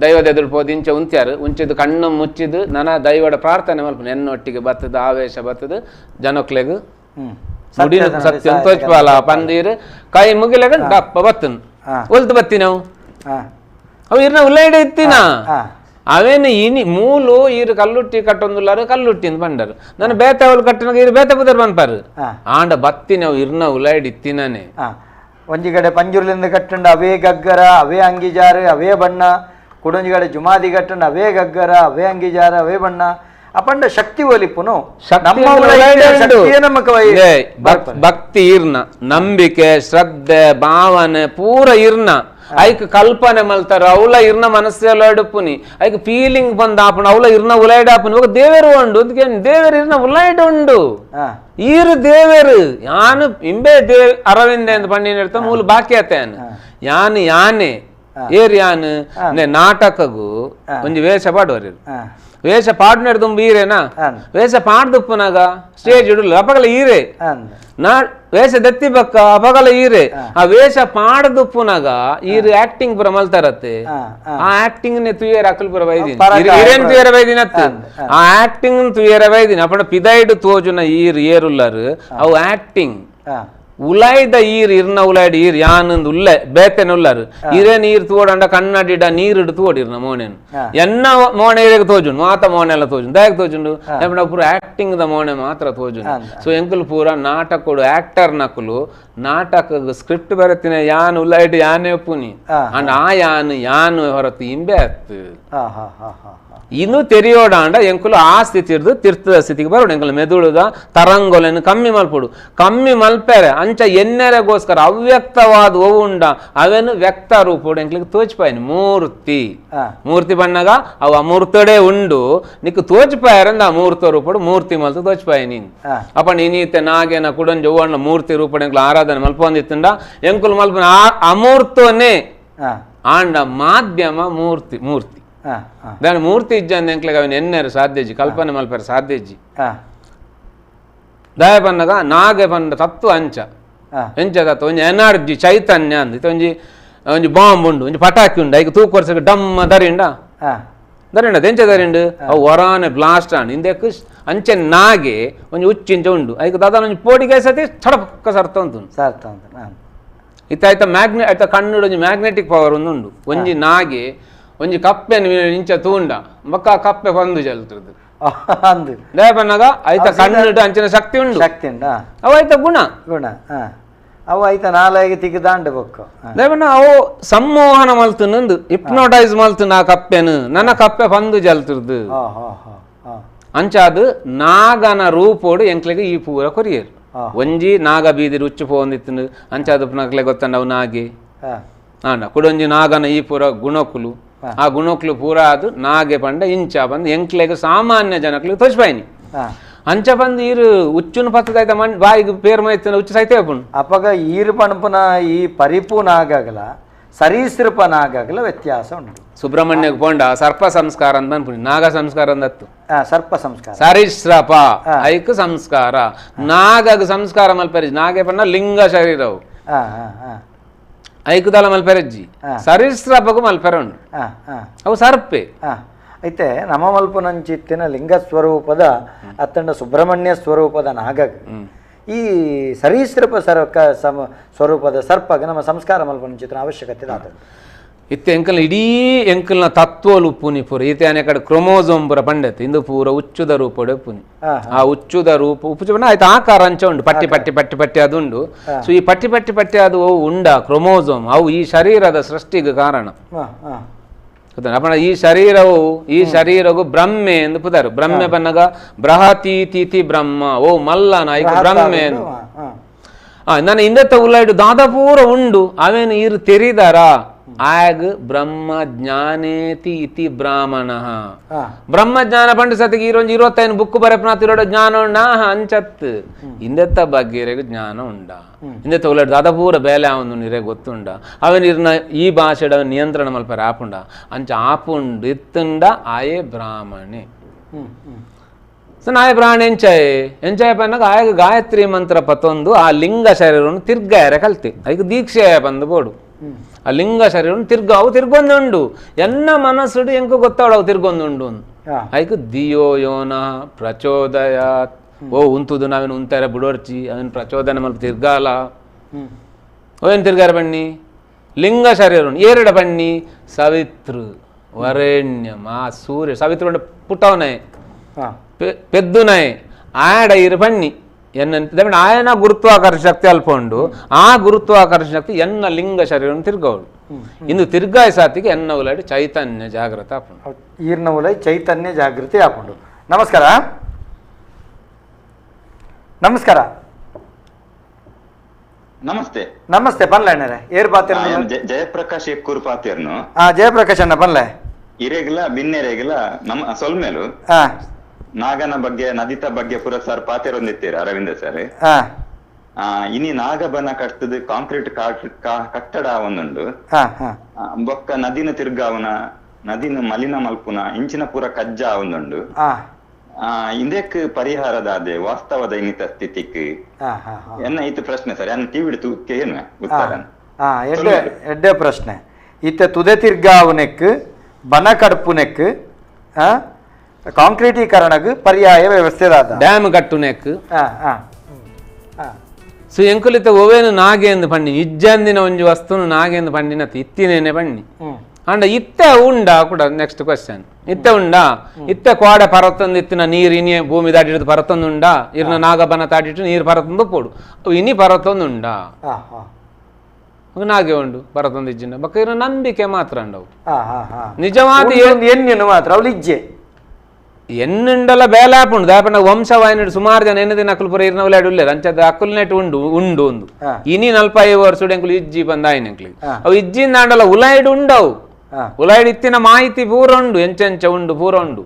ದೈವದ ಎದುರು ಪೋದು ಇಂಚೆ ಉಂತ್ಯಾರು ಉಂಚಿದು ಕಣ್ಣು ಮುಚ್ಚಿದು ನನ್ನ ದೈವದ ಪ್ರಾರ್ಥನೆ ಮಲ್ಪನೆ ಎನ್ನೊಟ್ಟಿಗೆ ಬತ್ತದ ಆವೇಶ ಬತ್ತದ ಜನಕ್ಲೆಗು ಮುಡಿನ ಸತ್ಯ ತೋಚ್ಪಾಲ ಪಂದೀರ್ ಕೈ ಮುಗಿಲೆಗ ದಪ್ಪ ಬತ್ತನ್ ಒಲ್ತು ಬತ್ತಿ ನಾವು ಅವು ಇರ್ನ ಉಲ್ಲೈಡ ಇತ್ತಿನ ಅವೇನು ಇನಿ ಮೂಲು ಈರು ಕಲ್ಲುಟ್ಟಿ ಕಟ್ಟೊಂದುಲ್ಲಾರು ಕಲ್ಲುಟ್ಟಿ ಅಂತ ಬಂಡರು ನಾನು ಬೇತೆ ಅವಳು ಕಟ್ಟಿನಾಗ ಇರು ಬೇತೆ ಬುದರ್ ಬಂದ್ಪಾರು ಆಂಡ ಬತ್ತಿ ನಾವು ಇರ್ನ ಉಲ್ಲೈಡ್ ಇತ್ತಿನೇ ಒಂಜಿ ಕಡೆ ಪಂಜುರ್ಲಿಂದ ಕಟ್ಟಂಡ ಅವೇ ಗಗ್ಗರ ಅವೇ ಅಂಗಿಜಾರು ಅವೇ ಬಣ್ಣ ಕುಡೊಂಜಿ ಕಡೆ ಜುಮಾದಿ ಕಟ್ಟಂಡ ಅವೇ ಗಗ್ಗರ ಅವೇ ಅಂಗಿಜಾರ ಅವೇ ಬಣ್ಣ ಅಪಂಡ ಶಕ್ತಿ ಒಲಿಪುನು ಭಕ್ತಿ ಇರ್ನ ನಂಬಿಕೆ ಶ್ರದ್ಧೆ ಭಾವನೆ ಪೂರ ಇರ್ನ ಐಕ್ ಕಲ್ಪನೆ ಮಲ್ತಾರ ಅವಳ ಇರ್ನ ಮನಸ್ಸೆಲ್ಲ ಎಡುಪುನಿ ಐಕ್ ಫೀಲಿಂಗ್ ಬಂದ ಆಪುಣ ಅವಳ ಇರ್ನ ಉಲೈಡ್ ಆಪುನಿ ಇವಾಗ ದೇವರು ಉಂಡು ದೇವರು ಇರ್ನ ಉಲೈಡ್ ಉಂಡು ಈರು ದೇವರು ಯಾನು ಇಂಬೆ ಅರವಿಂದ ಅಂತ ಪಂಡಿನ ಇರ್ತ ಮೂಲ ಬಾಕಿ ಆತೇನು ಯಾನು ಯಾನೆ ಏರ್ ಯಾನು ನಾಟಕಗೂ ಒಂಜಿ ವೇಷ ಪಾಡುವರು ವೇಷ ಪಾಡ್ನಡ್ ತುಂಬ ಈರೇನಾ ವೇಷ ಪಾಡ್ದುಪ್ಪನಾಗ ಸ್ಟೇಜ್ ಇಡಲ್ಲ ಅಪಗಲ ಈರೆ ನಾ ವೇಷ ದತ್ತಿ ಬಕ್ಕ ಅಪಗಲ ಈರೆ ಆ ವೇಷ ಪಾಡ್ದುಪ್ಪನಾಗ ಈರು ಆಕ್ಟಿಂಗ್ ಪುರ ಮಲ್ತಾರತ್ತೆ ಆ ಆಕ್ಟಿಂಗ್ ನೆ ತುಯೇರ ಅಕಲ್ ಪುರ ವೈದಿನ ಹಿರೇನ್ ತುಯೇರ ವೈದಿನ ಆ ಆಕ್ಟಿಂಗ್ ತುಯೇರ ವೈದಿನ ಅಪಣ ಪಿದೈಡ್ ತೋಜುನ ಈರ್ ಏರುಲ್ಲರು ಅವು ಆಕ್ಟಿಂಗ್ ಉಲಾಯ್ದ ಈರ್ ಇರ್ನ ಉಲಾಯ್ಡ್ ಈರ್ ಯಾನಂದ್ ಉಲ್ಲೆ ಬೇತೆನ ಉಲ್ಲಾರು ಇರೇ ನೀರ್ ತೋಡಂಡ ಕನ್ನಡಿಡ ನೀರಿಡು ತೋಡಿರ್ನ ಮೋನೆನ್ ಎನ್ನ ಮೋನೆ ಇರೇಗ ತೋಜುಂಡು ಮಾತ ಮೋನೆ ಎಲ್ಲ ತೋಜುಂಡು ದಾಯಕ್ ತೋಜುಂಡು ಎಪ್ಪಡ ಪೂರ ಆಕ್ಟಿಂಗ್ ದ ಮೋನೆ ಮಾತ್ರ ತೋಜುಂಡು ಸೊ ಎಂಕುಲು ಪೂರ ನಾಟಕೊಡು ಆಕ್ಟರ್ ನಕುಲು ನಾಟಕ ಸ್ಕ್ರಿಪ್ಟ್ ಬರತ್ತಿನ ಯಾನ್ ಉಲಾಯ್ಡ್ ಯಾನೆ ಒಪ್ಪುನಿ ಅಂಡ್ ಆ ಯಾನು ಹೊರತು ಇಂಬೆ ಅತ್ತು ಇನ್ನು ತೆರಿಯೋಡಾಂಡ ಎಂಕುಲು ಆ ಸ್ಥಿತಿ ಇರ್ದು ತೀರ್ಥದ ಸ್ಥಿತಿಗೆ ಬರೋಡು ಎಂಕುಲು ಮೆದುಳುದ ತರಂಗೊಲೆನು ಕಮ್ಮಿ ಮಲ್ಪುಡು ಕಮ್ಮಿ ಮಲ್ಪೆರೆ ಅಂಚ ಎನ್ನೆರೆಗೋಸ್ಕರ ಅವ್ಯಕ್ತವಾದ ಉಂಡ ಅವೇನು ವ್ಯಕ್ತ ರೂಪಡು ಎಂಕ್ಲಿಗೆ ತೋಚ್ಪಾಯಿನಿ ಮೂರ್ತಿ ಬಣ್ಣಗ ಅವು ಅಮೂರ್ತಡೆ ಉಂಡು ನಿಕ್ಕು ತೋಚ್ಪಾಯರಂದ ಆ ಮೂರ್ತ ರೂಪಡು ಮೂರ್ತಿ ಮಲ್ತು ತೋಚ್ಪಾಯಿನಿ ಅಪ್ಪ ನೀನೀತೆ ನಾಗೇನ ಕುಡಂಜ ಹೂವಣ್ಣ ಮೂರ್ತಿ ರೂಪಡು ಎಂಕ್ಲು ಆರಾಧನೆ ಮಲ್ಪೊಂದಿತ್ತುಂಡ ಎಂಕುಲು ಮಲ್ಪನ ಅಮೂರ್ತನೇ ಆಂಡ ಮಾಧ್ಯಮ ಮೂರ್ತಿ దాని మూర్తి ఇజ్జాన్ని ఎంకలే అవి ఎన్నరు సాధ్యజి కల్పన మల్పారు సాధ్యజి దయపన్నగా నాగే పన్న తత్వ అంచ ಎಂಚ ತತ್ವ ಒಂಜಿ ಎನರ್ಜಿ ಚೈತನ್ಯ ಅಂದ್ ಒಂಜಿ ಒಂಜಿ ಬಾಂಬ್ ಉಂಡು ಒಂಜಿ ಪಟಾಕಿ ಉಂಡು ಐಕ್ ತೂಕು ವರ್ಷಕ್ಕೆ ಡಮ್ಮ ದರಿಂಡ ಎಂಚ ದರಿಂಡು ಅವು ಹೊರಾನೆ ಬ್ಲಾಸ್ಟ್ ಆಂಡ್ ಇಂದೆಕ್ ಅಂಚೆ ನಾಗೆ ಒಂಜಿ ಉಚ್ಚಿಂಚ ಉಂಡು ಐಕ್ ದಾದ ಒಂಜಿ ಪೋಡಿಗೆ ಸತಿ ಚಡಪಕ್ಕ ಸರ್ತ ಉಂಟು ಇತ್ತ ಐತ ಐತ ಕಣ್ಣುಡು ಒಂಜಿ ಮ್ಯಾಗ್ನೆಟಿಕ್ ಪವರ್ ಉಂಡು ಒಂಜಿ ನಾಗೆ ಒಂಜಿ ಕಪ್ಪೆ ಇಂಚ ತೂಂಡ ಮಕ್ಕ ಕಪ್ಪೆ ಬಂದು ಜಲ್ತದ್ದು ದಯಪನ್ನಾಗ ಐತ ಕಣ್ಣಿಟ್ಟು ಅಂಚಿನ ಶಕ್ತಿ ಉಂಡು ಅವು ಐತ ಗುಣ ಅವು ಐತ ನಾಲೆಗೆ ತಿಗಿದಾಂಡ ಬೊಕ್ಕ ದಯಪನ್ನ ಅವು ಸಂಮೋಹನ ಮಲ್ತುನಂದು ಹಿಪ್ನೋಟೈಸ್ ಮಲ್ತುನ ಆ ಕಪ್ಪೆನು ನನ್ನ ಕಪ್ಪೆ ಬಂದು ಜಲ್ತಿರ್ದು ಅಂಚಾದು ನಾಗನ ರೂಪೋಡು ಎಂಕ್ಲೆಗೆ ಈ ಪೂರ ಕೊರಿಯರು ಒಂಜಿ ನಾಗ ಬೀದಿರು ಉಚ್ಚು ಪೋಂದಿತ್ತು ಅಂಚಾದು ನಕ್ಲೆ ಗೊತ್ತಂಡ ಅವು ನಾಗಿ ಕುಡೊಂಜಿ ನಾಗನ ಈ ಪೂರ ಗುಣಕುಲು ಆ ಗುಣಕ್ಲು ಪೂರ ಅದು ನಾಗೆ ಪಂಡ ಇಂಚ ಬಂದು ಎಂಕ್ಲೆಗ್ ಸಾಮಾನ್ಯ ಜನಕ್ಲು ತೋಚ್ಪಾಯಿನಿ ಅಂಚ ಬಂದು ಈರು ಉಚ್ಚುನ ಪತ್ತದೈತ ಬಾಯಿಗೆ ಪೇರ್ ಮೈತಿನ ಉಚ್ಚು ಸೈತೆ ಪುಣ್ ಅಪ್ಪಗ ಈರು ಪಣಪುನ ಈ ಪರಿಪೂನಾಗಲ ಸರೀಸೃಪನಾಗಲ ವ್ಯತ್ಯಾಸ ಉಂಟು ಸುಬ್ರಹ್ಮಣ್ಯಗ್ ಪೋಂಡ ಸರ್ಪ ಸಂಸ್ಕಾರ ಅಂತ ಬಂದ್ಪುಣಿ ನಾಗ ಸಂಸ್ಕಾರ ಅಂದತ್ತು ಸರ್ಪ ಸಂಸ್ಕಾರ ಸರೀಸೃಪ ಐಕ್ ಸಂಸ್ಕಾರ ನಾಗಗ್ ಸಂಸ್ಕಾರ ಮಲ್ಪರಿ ನಾಗೆ ಪಂಡ ಲಿಂಗ ಶರೀರವು ಐಕುದಲ ಮಲ್ಪೆರಜ್ಜಿ ಸರೀಸೃಪಗೂ ಮಲ್ಪೆರ ಉಂಡು ಅವು ಸರ್ಪೆ ಐತೆ ನಮ ಮಲ್ಪುನಂಚಿತ್ತಿನ ಲಿಂಗ ಸ್ವರೂಪದ ಅತ್ತಂಡ ಸುಬ್ರಹ್ಮಣ್ಯ ಸ್ವರೂಪದ ನಾಗಗ ಈ ಸರೀಸೃಪ ಸ್ವರೂಪದ ಸರ್ಪಗೆ ನಮ್ಮ ಸಂಸ್ಕಾರ ಮಲ್ಪುನಂಚಿತ್ತಿನ ಅವಶ್ಯಕತೆ ಆತದ್ದು ಇತ್ತೆ ಎಂಕಲ್ನ ಇಡೀ ಎಂಕಲ್ನ ತತ್ವಲು ಉಪ್ಪುನಿ ಪೂರ ಈತೆ ಅನೆ ಕಡೆ ಕ್ರೊಮೋಸೋಮ್ ಪೂರ ಪಂಡತೆ ಇಂದು ಪೂರ ಉಚ್ಚುದ ರೂಪಡೆ ಉಪ್ಪುನಿ ಆ ಉಚ್ಚುದ ರೂಪ ಉಪ್ಪು ಪಂಡ ಆಯ್ತು ಆಕಾರ ಅಂಚ ಉಂಡು ಪಟ್ಟಿ ಪಟ್ಟಿ ಪಟ್ಟಿ ಪಟ್ಟಿ ಅದು ಉಂಡು ಸೊ ಈ ಪಟ್ಟಿ ಪಟ್ಟಿ ಪಟ್ಟಿ ಅದು ಉಂಡ ಕ್ರೊಮೋಸೋಮ್ ಅವು ಈ ಶರೀರದ ಸೃಷ್ಟಿಗೆ ಕಾರಣ ಅಪಣ ಈ ಶರೀರವು ಬ್ರಹ್ಮೆ ಎಂದು ಪುದರು ಬ್ರಹ್ಮೆ ಬನ್ನಗ ಬೃಹತೀತಿ ಬ್ರಹ್ಮ ಓ ಮಲ್ಲನ ಈಗ ಬ್ರಹ್ಮೆ ನನ್ನ ಇಂದತ್ತ ಉಳ್ಳಾಯ್ಡು ದಾದಪೂರ ಉಂಡು ಅವೇನು ಇರು ತೆರಿದಾರ ಆಗ ಬ್ರಹ್ಮ ಜ್ಞಾನೇತಿ ಇತಿ ಬ್ರಾಹ್ಮಣ ಬ್ರಹ್ಮ ಜ್ಞಾನ ಪಂಡ ಸತಿಗೆ ಇರೊಂದು 25 ಬುಕ್ ಬರಪ್ನಾತಿರೋಡ ಜ್ಞಾನ ಉಂಡ ಅಂಚತ್ ಇಂದೆತ್ತ ಬಗ್ಗೆ ಜ್ಞಾನ ಉಂಡ ಇಂದೆತ್ತ ಉಳ್ಳಾಯ್ಡು ದಾದಪೂರ ಬೇಲೆ ಅವನು ನಿರೆ ಗೊತ್ತುಂಡ ಅವನಿರ್ನ ಈ ಭಾಷೆಡ ನಿಯಂತ್ರಣ ಮಲ್ಪರ ಆಪುಂಡ ಅಂಚ ಆಪುಂಡು ಇತ್ತುಂಡ ಆಯೇ ಬ್ರಾಹ್ಮಣೆ ಸೊ ನಾಯ ಬ್ರಾಹ್ಮಣ ಎಂಚಾಯ ಪನ್ನಾಗ ಆಯಗ ಗಾಯತ್ರಿ ಮಂತ್ರ ಪತ್ತೊಂದು ಆ ಲಿಂಗ ಶರೀರವನ್ನು ತಿರ್ಗಾಯರ ಕಲ್ತಿ ಅದಕ್ಕೆ ದೀಕ್ಷೆ ಬಂದು ಬೋಡು ಆ ಲಿಂಗ ಶರೀರವನ್ನು ಅವು ತಿರ್ಗೊಂದುಂಡು ಎನ್ನ ಮನಸ್ಸುಡು ಎಂಕು ಗೊತ್ತಾವಡು ತಿರ್ಗೊಂದುಂಡು ಅದಕ್ಕೆ ದಿಯೋ ಯೋನ ಪ್ರಚೋದಯಾತ್ ಓ ಉಂತುದು ನಾವೇನು ಉಂತಾರ ಬುಡೋರ್ಚಿ ಅವನ್ ಪ್ರಚೋದನೆ ಮಲ್ಪ ತಿರ್ಗಾಲ ಓನ್ ತಿರ್ಗಾರ ಬನ್ನಿ ಲಿಂಗ ಶರೀರ ಏರಡ ಬನ್ನಿ ಸವಿತೃ ವರೇಣ್ಯಂ ಆ ಸೂರ್ಯ ಸವಿತೃ ಪುಟ್ಟವನೇ ಪೆದ್ದುನೈ ಆಡ ಇರು ಬನ್ನಿ ಎನ್ನ ಆಯನ ಗುರುತ್ವಾಕರ್ಷಣ ಶಕ್ತಿ ಅಲ್ಪೊಂಡು ಆ ಗುರುತ್ವಾಕರ್ಷಣ ಶಕ್ತಿ ಎನ್ನ ಲಿಂಗ ಶರೀರ ತಿರ್ಗವಳು ಇಂದು ತಿರ್ಗಾಯ ಸಾತಿಗೆ ಎನ್ನ ಉಲಾಡಿ ಚೈತನ್ಯ ಜಾಗೃತ ಆಪುಂಡು ಈರ್ನ ಉಲೈ ಚೈತನ್ಯ ಜಾಗೃತಿ ಆಪುಂಡು ನಮಸ್ಕಾರ ನಮಸ್ಕಾರ ನಮಸ್ತೆ ನಮಸ್ತೆ ಪನ್ಲಣ್ಣರೆ ಏರ್ ಪಾತಿರ್ ಜಯಪ್ರಕಾಶ್ ಎಕ್ಕೂರು ಪಾತಿರ್ನು ಜಯಪ್ರಕಾಶ್ ಅಣ್ಣ ಪನ್ಲೆ ಇರೆಗಿಲ್ಲ ಬಿನ್ನೆರೆಗಿಲ್ಲ ನಮ್ಮ ಸೊಲ್ಮೇಲು ನಾಗನ ಬಗ್ಗೆ ನದಿತ ಬಗ್ಗೆ ಪುರ ಸರ್ ಪಾತಿರೊಂದಿತ್ತೀರ ಅರವಿಂದ ಸರ್ ಇನಿ ನಾಗಬನ ಕಟ್ತದ ಕಾಂಕ್ರೀಟ್ ಕಟ್ಟಡ ಒಂದುಂಡು ಬೊಕ್ಕ ನದಿನ ತಿರ್ಗಾವನ ನದಿನ ಮಲಿನ ಮಲ್ಪುನ ಇಂಚಿನ ಪೂರ ಕಜ್ಜ ಒಂದುಂಡು ಇಂದೆಕ್ ಪರಿಹಾರದಾದೆ ವಾಸ್ತವದ ಇನ್ನಿತ ಸ್ಥಿತಿಕ್ ಎನ್ನ ಇತ್ತು ಪ್ರಶ್ನೆ ಸರ್ ಎನ್ನ ಟಿವಿ ಏನು ಉತ್ತರ ಎಡ್ಡೆ ಪ್ರಶ್ನೆ ಇತ್ತೆ ತುದೆ ತಿರ್ಗಾವನೆಕ್ ಬನ ಕಡ್ಪುನೆಕ್ ಕಾಂಕ್ರೀಟೀಕರಣಕ್ಕೆ ಪರ್ಯಾಯ ವ್ಯವಸ್ಥೆ ಡ್ಯಾಮ್ ಕಟ್ಟುನೆಕ್ ಸೊ ಎಂಕುಲಿತ ಓವೇನು ನಾಗೇಂದು ಪಂಡಿ ಇಜ್ಜಂದಿನ ಒಂಜಿ ವಸ್ತುನು ನಾಗೇಂದು ಪಂಡಿನತ್ ಇತ್ತಿನೇನೆ ಪಂಡಿ ಅಂಡ ಇತ್ತೆ ಉಂಡ ಕೂಡ ನೆಕ್ಸ್ಟ್ ಕ್ವಶನ್ ಇತ್ತೆ ಉಂಡ ಇತ್ತೆ ಕೋಡೆ ಪರತ್ತೊಂದು ಇತ್ತಿನ ನೀರು ಇನಿ ಭೂಮಿ ದಾಟಿಡ್ದು ಪರತ್ತೊಂದು ಉಂಡ ಇರ್ನ ನಾಗಬನ ತಾಟಿಟ್ಟು ನೀರು ಪರತ್ತೊಂದು ಪೋಡು ಇನಿ ಪರತ್ತೊಂದು ಉಂಡ ನಾಗೆ ಉಂಡು ಪರತ್ತೊಂದು ಇಜ್ಜಿಂಡ ಬಕ್ಕ ಇರೋ ನಂಬಿಕೆ ಮಾತ್ರ ಉಂಡವು ನಿಜವಾದ ಎನ್ನೇನು ಮಾತ್ರ ಅವಳು ಇಜ್ಜೆ ಎನ್ನುಂಡಲ ಬೇಲಾಪುಂಡು ದಾಪನ ವಂಶವಾಹಿನಿ ಸುಮಾರು ಜನ ಎನ್ನ ದಿನ ಅಕ್ಕಲು ಪುರ ಇರ್ನ ಉಲ್ಲಾಡಿ ಉಳ್ಳೇದು ಅಂಚದ ಅಕ್ಕಲ್ ನೆಟ್ ಉಂಡು ಒಂದು ಇನಿ 45 ವರ್ಷ ಎಂಕುಲು ಇಜ್ಜಿ ಬಂದಾಯಿನ ಎಂಕ್ಲಿ ಅವು ಇಜ್ಜಿಂದ ಆಂಡಲ ಉಲಾಯ್ಡು ಉಂಡವು ಉಲಾಯ್ಡು ಇತ್ತಿನ ಮಾಹಿತಿ ಪೂರ ಉಂಡು ಎಂಚೆಂಚ ಉಂಡು ಪೂರ ಉಂಡು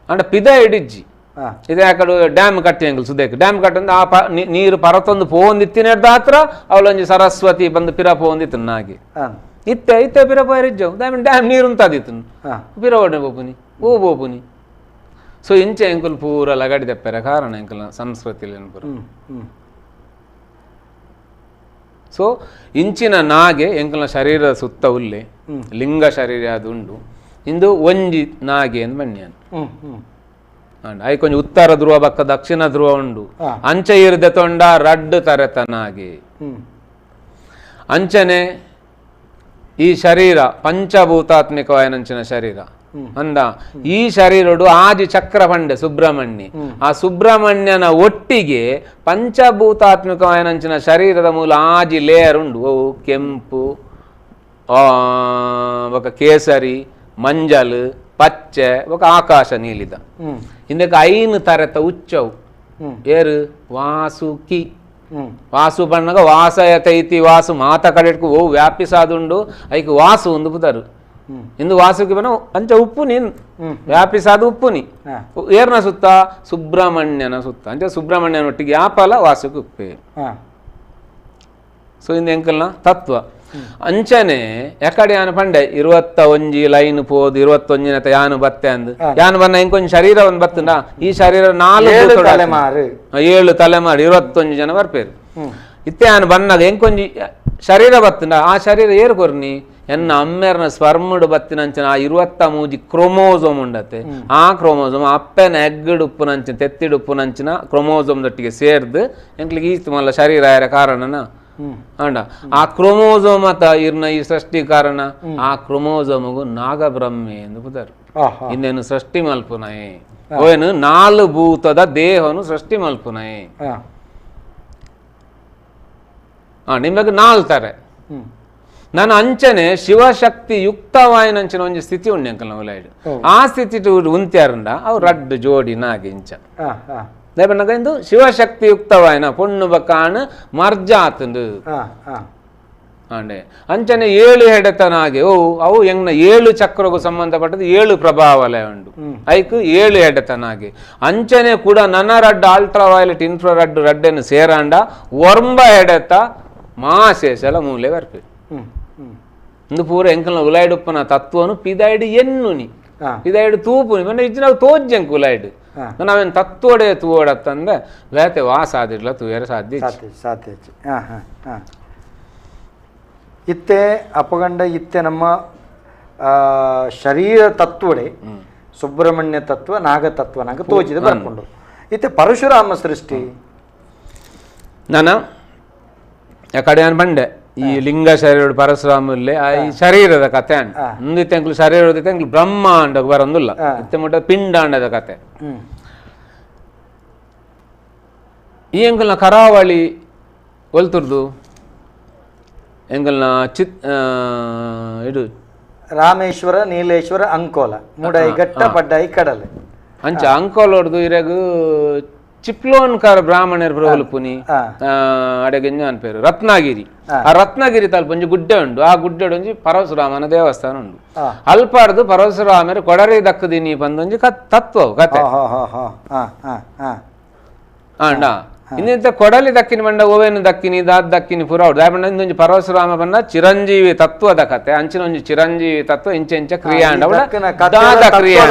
ಅಂಡ ಪಿದ ಇಡಿಜ್ಜಿ ಇದೇ ಆ ಕಡೆ ಡ್ಯಾಮ್ ಕಟ್ಟಿ ಎಂಕಲ್ ಸುದೇಕ್ ಡ್ಯಾಮ್ ಕಟ್ಟಂದು ಆ ನೀರು ಪರತೊಂದು ಪೋಂದಿತ್ತಿನ ಹತ್ರ ಅವಳೊಂಜಿ ಸರಸ್ವತಿ ಬಂದು ಪಿರ ಪೋಂದಿತ್ತು ನಾಗೆ ಇತ್ತೆ ಇತ್ತೆ ಪಿರ ಪೋರಿಜ್ಜವು ಡ್ಯಾಮ್ ನೀರು ಉಂತಾದಿತ್ತು ಪಿರ ಓಡೆ ಬೋಪುನಿ ಓ ಬೋಪುನಿ ಸೊ ಇಂಚ ಎಂಕುಲ್ ಪೂರ ಲಗಡಿ ತೆಪ್ಪರ ಕಾರಣ ಎಂಕಲ್ ಸಂಸ್ಕೃತಿಲಿ ಪೂರ ಸೊ ಇಂಚಿನ ನಾಗೆ ಎಂಕಲ್ನ ಶರೀರದ ಸುತ್ತ ಉಲ್ಲೆ ಲಿಂಗ ಶರೀರ ಅದು ಉಂಡು ಇಂದು ಒಂಜಿ ನಾಗೆ ಅಂತ ಬಣ್ಣಿಯನ್ ಆಯ್ ಕೊಂಚ ಉತ್ತರ ಧ್ರುವ ಬಕ್ಕ ದಕ್ಷಿಣ ಧ್ರುವ ಉಂಡು ಅಂಚ ಇರ್ದೆ ತೊಂಡ ರಡ್ಡು ತರೆತ ನಾಗೆ ಅಂಚನೆ ಈ ಶರೀರ ಪಂಚಭೂತಾತ್ಮಿಕವಾಯನಂಚಿನ ಶರೀರ ಅಂದ ಈ ಶರೀರಡು ಆದಿ ಚಕ್ರ ಪಂಡೆ ಸುಬ್ರಹ್ಮಣ್ಯ ಆ ಸುಬ್ರಹ್ಮಣ್ಯನ ಒಟ್ಟಿಗೆ ಪಂಚಭೂತಾತ್ಮಿಕವಾಯನಂಚಿನ ಶರೀರದ ಮೂಲ ಆದಿ ಲೇಯರ್ ಉಂಡು ಅವು ಕೆಂಪು ఒక ಕೇಸರಿ ಮಂಜಲ್ ಪಚ್ಚೆ ఒక ಆಕಾಶ ನೀಲಿದ ಇಂದಕ್ಕೆ 5 ತರತ ಉಚ್ಚವು ಏರು ವಾಸುಕಿ ವಾಸು ಬಣ್ಣಗ ವಾಸಯತೈತಿ ವಾಸು ಮಾತ ಕಡೆಟ್ಕು ಓ ವ್ಯಾಪಿಸಾದುಂಡು ಐಕ್ ವಾಸು ಒಂದು ಪುದರು ಇಂದು ವಾಸುಕಿ ಬನ ಅಂಚ ಉಪ್ಪುನಿ ವ್ಯಾಪಿಸಾದ ಉಪ್ಪುನಿ ಏರ್ನ ಸುತ್ತ ಸುಬ್ರಹ್ಮಣ್ಯನ ಸುತ್ತ ಅಂಚ ಸುಬ್ರಹ್ಮಣ್ಯನ ಒಟ್ಟಿಗೆ ಆಪಲ ವಾಸುಕಿ ಉಪ್ಪೆ ಸೊ ಇಂದು ಎಂಕಲ್ನ ತತ್ವ ಅಂಚನೆ ಎಕಡೆ ಯಾನು ಪಂಡೆ 21 ಲೈನ್ ಪೋದು 21 ಯಾನು ಬತ್ತೆ ಅಂದು ಯಾನು ಬನ್ನ ಇಂಕೊಂದು ಶರೀರ ಒಂದು ಬತ್ತಂಡ ಈ ಶರೀರ 4 ತಲೆಮಾರು 7 ತಲೆಮಾರು 21 ಜನ ಬರ್ಪೇರು ಇತ್ತೆ ಯಾನು ಬನ್ನಾಗ ಎಂಕೊಂಜಿ ಶರೀರ ಬತ್ತಂಡ ಆ ಶರೀರ ಏರು ಕೊರ್ನಿ ಎನ್ನ ಅಮ್ಮೆರ್ನ ಸ್ಪರ್ಮುಡು ಬತ್ತಿನಂಚಿನ ಆ 23 ಕ್ರೋಮೋಸೋಮ್ ಉಂಡತೆ ಆ ಕ್ರೋಮೋಸೋಮ್ ಅಪ್ಪೆನ ಎಗ್ಗಡು ಉಪ್ಪುನಂಚಿನ ತೆತ್ತಿಡು ಉಪ್ಪುನಂಚಿನ ಕ್ರೋಮೋಸೋಮ್ ದೊಟ್ಟಿಗೆ ಸೇರ್ದು ಎಂಕ್ಲಿಗೆ ಈಸ್ತು ಮಲ್ಲ ಶರೀರ ಆಯರ ಕಾರಣನ ಅಂಡ ಆ ಕ್ರೋಮೋಸೋಮ್ ಅತ ಇರ್ನ ಈ ಸೃಷ್ಟಿ ಕಾರಣ ಆ ಕ್ರೋಮೋಸೋಮಗು ನಾಗಬ್ರಹ್ಮೆ ಎಂದು ಬುದರು ಇನ್ನೇನು ಸೃಷ್ಟಿ ಮಲ್ಪುನಯೇ ಓಯನು 4 ಭೂತದ ದೇಹನು ಸೃಷ್ಟಿ ಮಲ್ಪುನಯೇ ನಿಮಗೆ 4 ತಾರೆ ನಾನು ಅಂಚನೆ ಶಿವಶಕ್ತಿ ಯುಕ್ತವಾಯಿನಂಚಿನ ಒಂಜಿ ಸ್ಥಿತಿ ಉಂಡು ಅಂಕಲ್ ಉಲಾಯ್ಡು ಆ ಸ್ಥಿತಿ ಉಂತ್ಯಾರಂಡ ಅವು ರಡ್ಡು ಜೋಡಿ ನಾಗಿ ಇಂಚ ಇಂದು ಶಿವಶಕ್ತಿ ಯುಕ್ತವಾಯಿನ ಪೊಣ್ಣು ಬಕಾಣ ಮರ್ಜಾತುಂಡು ಅಂಡೆ ಅಂಚನೆ 7 ಹೆಡೆತನಾಗಿ ಅವು ಎಂಗ್ನ 7 ಚಕ್ರಗೂ ಸಂಬಂಧಪಟ್ಟದ್ದು 7 ಪ್ರಭಾವಲಯ ಉಂಡು ಐಕ್ 7 ಹೆಡೆತನಾಗಿ ಅಂಚನೆ ಕೂಡ ನನ್ನ ರಡ್ಡು ಅಲ್ಟ್ರಾ ವೈಲೆಟ್ ಇನ್ಫ್ರಾ ರಡ್ಡನ್ನು ಸೇರಾಂಡ ವರ್ಂಬ ಹೆಡೆತ ಮಾಶೇಷಲ ಮೂಲೆ ಬರ್ಪೆ ಇಂದು ಪೂರ ಎಂಕಲ್ನ ಉಲಾಯ್ಡುಪ್ಪನ ತತ್ವನು ಪಿದಾಯ್ಡು ಎನ್ನುನಿ ಪಿದಾಯ್ಡು ತೂಪುನಿ ಬಂದ ಇಜ್ಜಿನ ತೋಜ್ಜಂಕ್ ಉಲಾಯ್ಡು ನಾವೇನು ತತ್ವಡೆ ತೂವಡತ್ತಂದ್ರೆ ಬೇತೆ ವಾಸ ಆದಿರ್ಲ ತೂಯರ ಸಾಧ್ಯ ಇತ್ತೆ ಅಪಗಂಡ ಇತ್ತೆ ನಮ್ಮ ಶರೀರ ತತ್ವಡೆ ಸುಬ್ರಹ್ಮಣ್ಯ ತತ್ವ ನಾಗ ತತ್ವ ನಂಗೆ ತೋಚಿದ ಬರ್ಕೊಂಡು ಇತ್ತೆ ಪರಶುರಾಮ ಸೃಷ್ಟಿ ನಾನು ಕಡೆ ನಾನು ಬಂಡೆ ಈ ಲಿಂಗ ಶರೀರ ಪರಶುರಾಮಲ್ಲಿ ಈ ಶರೀರದ ಕತೆ ಮುಂದಿತ್ತೆ ಅಂಕಲು ಶರೀರದ ಅಂಕಲು ಬ್ರಹ್ಮಾಂಡ ಬರಂದಿಲ್ಲ ಇತ್ತೆ ಮುಟ್ಟ ಪಿಂಡಾಂಡದ ಕತೆ ಈ ಎಂಕಲ್ನ ಕರಾವಳಿ ಒಲ್ತುರ್ದು ಎಂಕಲ್ನ ಇದು ರಾಮೇಶ್ವರ ನೀಲೇಶ್ವರ ಅಂಕೋಲ ಮುಡಾಯಿ ಘಟ್ಟ ಪಡ್ಡಾಯಿ ಕಡಲೆ ಅಂಚ ಅಂಕೋಲೋಡ್ದು ಇರಗು ಚಿಪ್ಲೋನ್ಕಾರ ಬ್ರಾಹ್ಮಣರ ಪ್ರವಲ್ಪುನಿ ಅಡೆಗೆಂಜ ಅನ್ಪೇರು ರತ್ನಗಿರಿ ಆ ರತ್ನಗಿರಿ ತಲ್ಪ ಒಂಜಿ ಗುಡ್ಡೆ ಉಂಡು ಆ ಗುಡ್ಡೆ ಒಂಜಿ ಪರಶುರಾಮನ ದೇವಸ್ಥಾನ ಉಂಡು ಅಲ್ಪಾರ್ದು ಪರಶುರಾಮರು ಕೊಡರೆ ದಕ್ಕದಿನಿ ಬಂದೊಂಜಿ ತತ್ವ ಕತೆ ಅಂಡ ಇನ್ನಿಂತ ಕೊಡಲಿ ದಕ್ಕಿನಿ ಬಂಡ ಓವೇನು ದಕ್ಕಿನಿ ದಾದ್ ದಕ್ಕಿನಿ ಪುರ ದಾಯಪಂಡ ಇಂದೊಂಜಿ ಪರಶುರಾಮ ಬಂದ ಚಿರಂಜೀವಿ ತತ್ವದ ಕತೆ ಅಂಚಿನ ಒಂಜಿ ಚಿರಂಜೀವಿ ತತ್ವ ಇಂಚ ಇಂಚ ಕ್ರಿಯಾಂಡ ದಾದ ಕ್ರಿಯಾ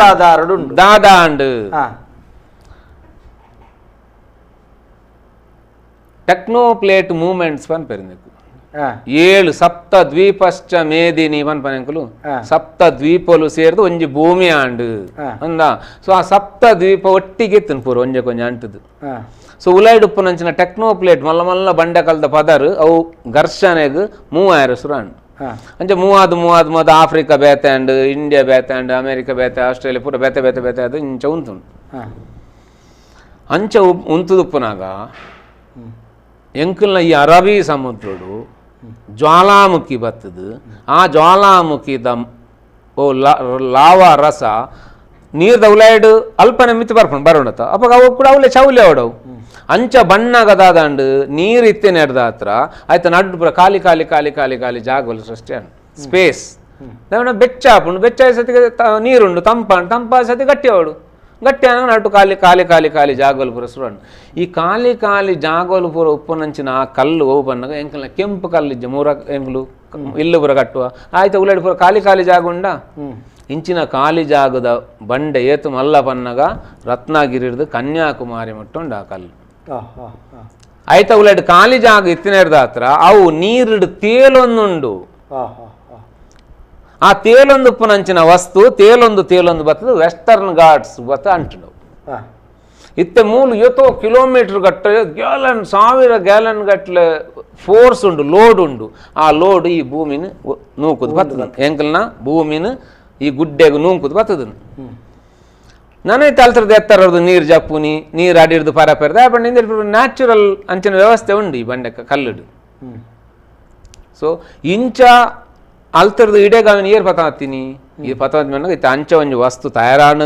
ದಾದ ಅಂಡ್ ಟೆಕ್ನೋಪ್ಲೇಟ್ ಮೂವ್ಮೆಂಟ್ಸ್ ಪನ್ ಪೆರಿಂದೆಕು 7 ಸಪ್ತ ದ್ವೀಪಶ್ಚ ಮೇದಿನಿ ಪನ್ ಪನೆಂಕುಲು ಸಪ್ತ ದ್ವೀಪಲು ಸೇರ್ದು ಒಂಜಿ ಭೂಮಿ ಆಂಡ್ ಅಂದ ಸೊ ಆ ಸಪ್ತ ದ್ವೀಪ ಒಟ್ಟಿಗೆ ಎತ್ತನ್ ಪೂರ ಒಂಜೆ ಕೊಂಚ ಅಂಟದು ಸೊ ಉಲಾಯ್ಡುಪ್ಪುನಂಚಿನ ಟೆಕ್ನೋಪ್ಲೇಟ್ ಮಲ್ಲ ಮಲ್ಲ ಬಂಡೆ ಕಲ್ದ ಪದರು ಅವು ಘರ್ಷಣೆಗ್ ಮೂವಾಯರ ಸುರಾಂಡ್ ಅಂಚೆ ಮೂವಾದ್ ಆಫ್ರಿಕಾ ಬೇತೆ ಅಂಡ್ ಇಂಡಿಯಾ ಬೇತೆ ಅಂಡ್ ಅಮೇರಿಕಾ ಬೇತೆ ಆಸ್ಟ್ರೇಲಿಯಾ ಪೂರ ಬೇತೆ ಬೇತೆ ಬೇತೆ ಅದು ಇಂಚ ಉಂತುಂಡು ಅಂಚ ಉಂತುದುಪ್ಪುನಾಗ ಎಂಕಲ್ನ ಈ ಅರಬ್ಬಿ ಸಮುದ್ರಡು ಜ್ವಾಲಾಮುಖಿ ಬತ್ತದು ಆ ಜ್ವಾಲಾಮುಖಿದ ಲಾವಾ ರಸ ನೀರ್ದ ಉಲಾಯ್ಡು ಅಲ್ಪನೆ ಮಿತಿ ಬರ್ಕೊಂಡು ಬರೋಣತ ಅಪ್ಪ ಅವು ಕೂಡ ಅವಲೆ ಚೌಲೆ ಅವಡವು ಅಂಚ ಬಣ್ಣಗದಾದಂಡು ನೀರು ಇತ್ತೆ ನೆಡ್ದ ಹತ್ರ ಆಯ್ತು ನಡ್ಡು ಪುರ ಖಾಲಿ ಖಾಲಿ ಖಾಲಿ ಖಾಲಿ ಖಾಲಿ ಜಾಗವಲ್ಲ ಸೃಷ್ಟಿ ಅನ್ ಸ್ಪೇಸ್ ಬೆಚ್ಚ ಹಾಪುಂಡು ಬೆಚ್ಚ ಸತಿಗೆ ನೀರುಂಡು ತಂಪ ಸತಿ ಗಟ್ಟಿ ಅವಡು ಗಟ್ಟಿ ಅನ್ನ ನಟ್ಟು ಖಾಲಿ ಖಾಲಿ ಖಾಲಿ ಖಾಲಿ ಜಾಗೋಲು ಪುರ ಸುರಣ್ಣ ಈ ಖಾಲಿ ಖಾಲಿ ಜಾಗೋಲು ಪುರ ಉಪ್ಪುನಂಚಿನ ಆ ಕಲ್ಲು ಹೋಗು ಬಂದಾಗ ಎಂಕಲ್ನ ಕೆಂಪು ಕಲ್ಲಿಜ್ಜ ಮೂರ ಎಂಕಲು ಇಲ್ಲು ಪುರ ಕಟ್ಟುವ ಆಯ್ತು ಉಳ್ಳಾಡಿ ಪುರ ಖಾಲಿ ಖಾಲಿ ಜಾಗ ಉಂಡ ಇಂಚಿನ ಖಾಲಿ ಜಾಗದ ಬಂಡೆ ಏತು ಮಲ್ಲ ಪನ್ನಗ ರತ್ನಗಿರಿಡ್ದು ಕನ್ಯಾಕುಮಾರಿ ಮುಟ್ಟುಂಡು ಆ ಕಲ್ಲು ಆಯ್ತಾ ಉಳ್ಳಾಡಿ ಖಾಲಿ ಜಾಗ ಇತ್ತಿನೇರ್ದ ಹತ್ರ ಅವು ನೀರಿಡು ತೇಲೊಂದುಂಡು ಆ ತೇಲೊಂದು ಉಪ್ಪುನಂಚಿನ ವಸ್ತು ತೇಲೊಂದು ಬರ್ತದೆ ವೆಸ್ಟರ್ನ್ ಘಾಟ್ಸ್ ಬತ್ತ ಅಂಟು ಇತ್ತೆ ಮೂಲು ಎತ್ತೋ ಕಿಲೋಮೀಟರ್ ಗಟ್ಟಲೆ ಗ್ಯಾಲನ್ 1000 ಗ್ಯಾಲನ್ ಗಟ್ಟಲೆ ಫೋರ್ಸ್ ಉಂಡು ಲೋಡ್ ಉಂಡು ಆ ಲೋಡ್ ಈ ಭೂಮಿನ ನೂಕುದು ಬರ್ತದ ಎಂಕಲ್ನ ಭೂಮಿನ ಈ ಗುಡ್ಡೆಗೂ ನೂಕುದು ಬರ್ತದ ನನೈತೆ ಅಲ್ತರದ ಎತ್ತರದು ನೀರು ಜಪ್ಪುನಿ ನೀರು ಅಡಿಡ್ದು ಪರಪೆರ್ದ ಬಂಡ ನ್ಯಾಚುರಲ್ ಅಂಚಿನ ವ್ಯವಸ್ಥೆ ಉಂಡು ಈ ಬಂಡೆ ಕಲ್ಲುಡು ಸೊ ಇಂಚ ಅಲ್ತರದು ಇಡೇಗಾವಿನ ಏರ್ ಪತಾತೀನಿ ಈ ಪತಾತ್ ಮೇಲೆ ಇತ್ತ ಅಂಚ ಒಂಜಿ ವಸ್ತು ತಯಾರಾಂಡ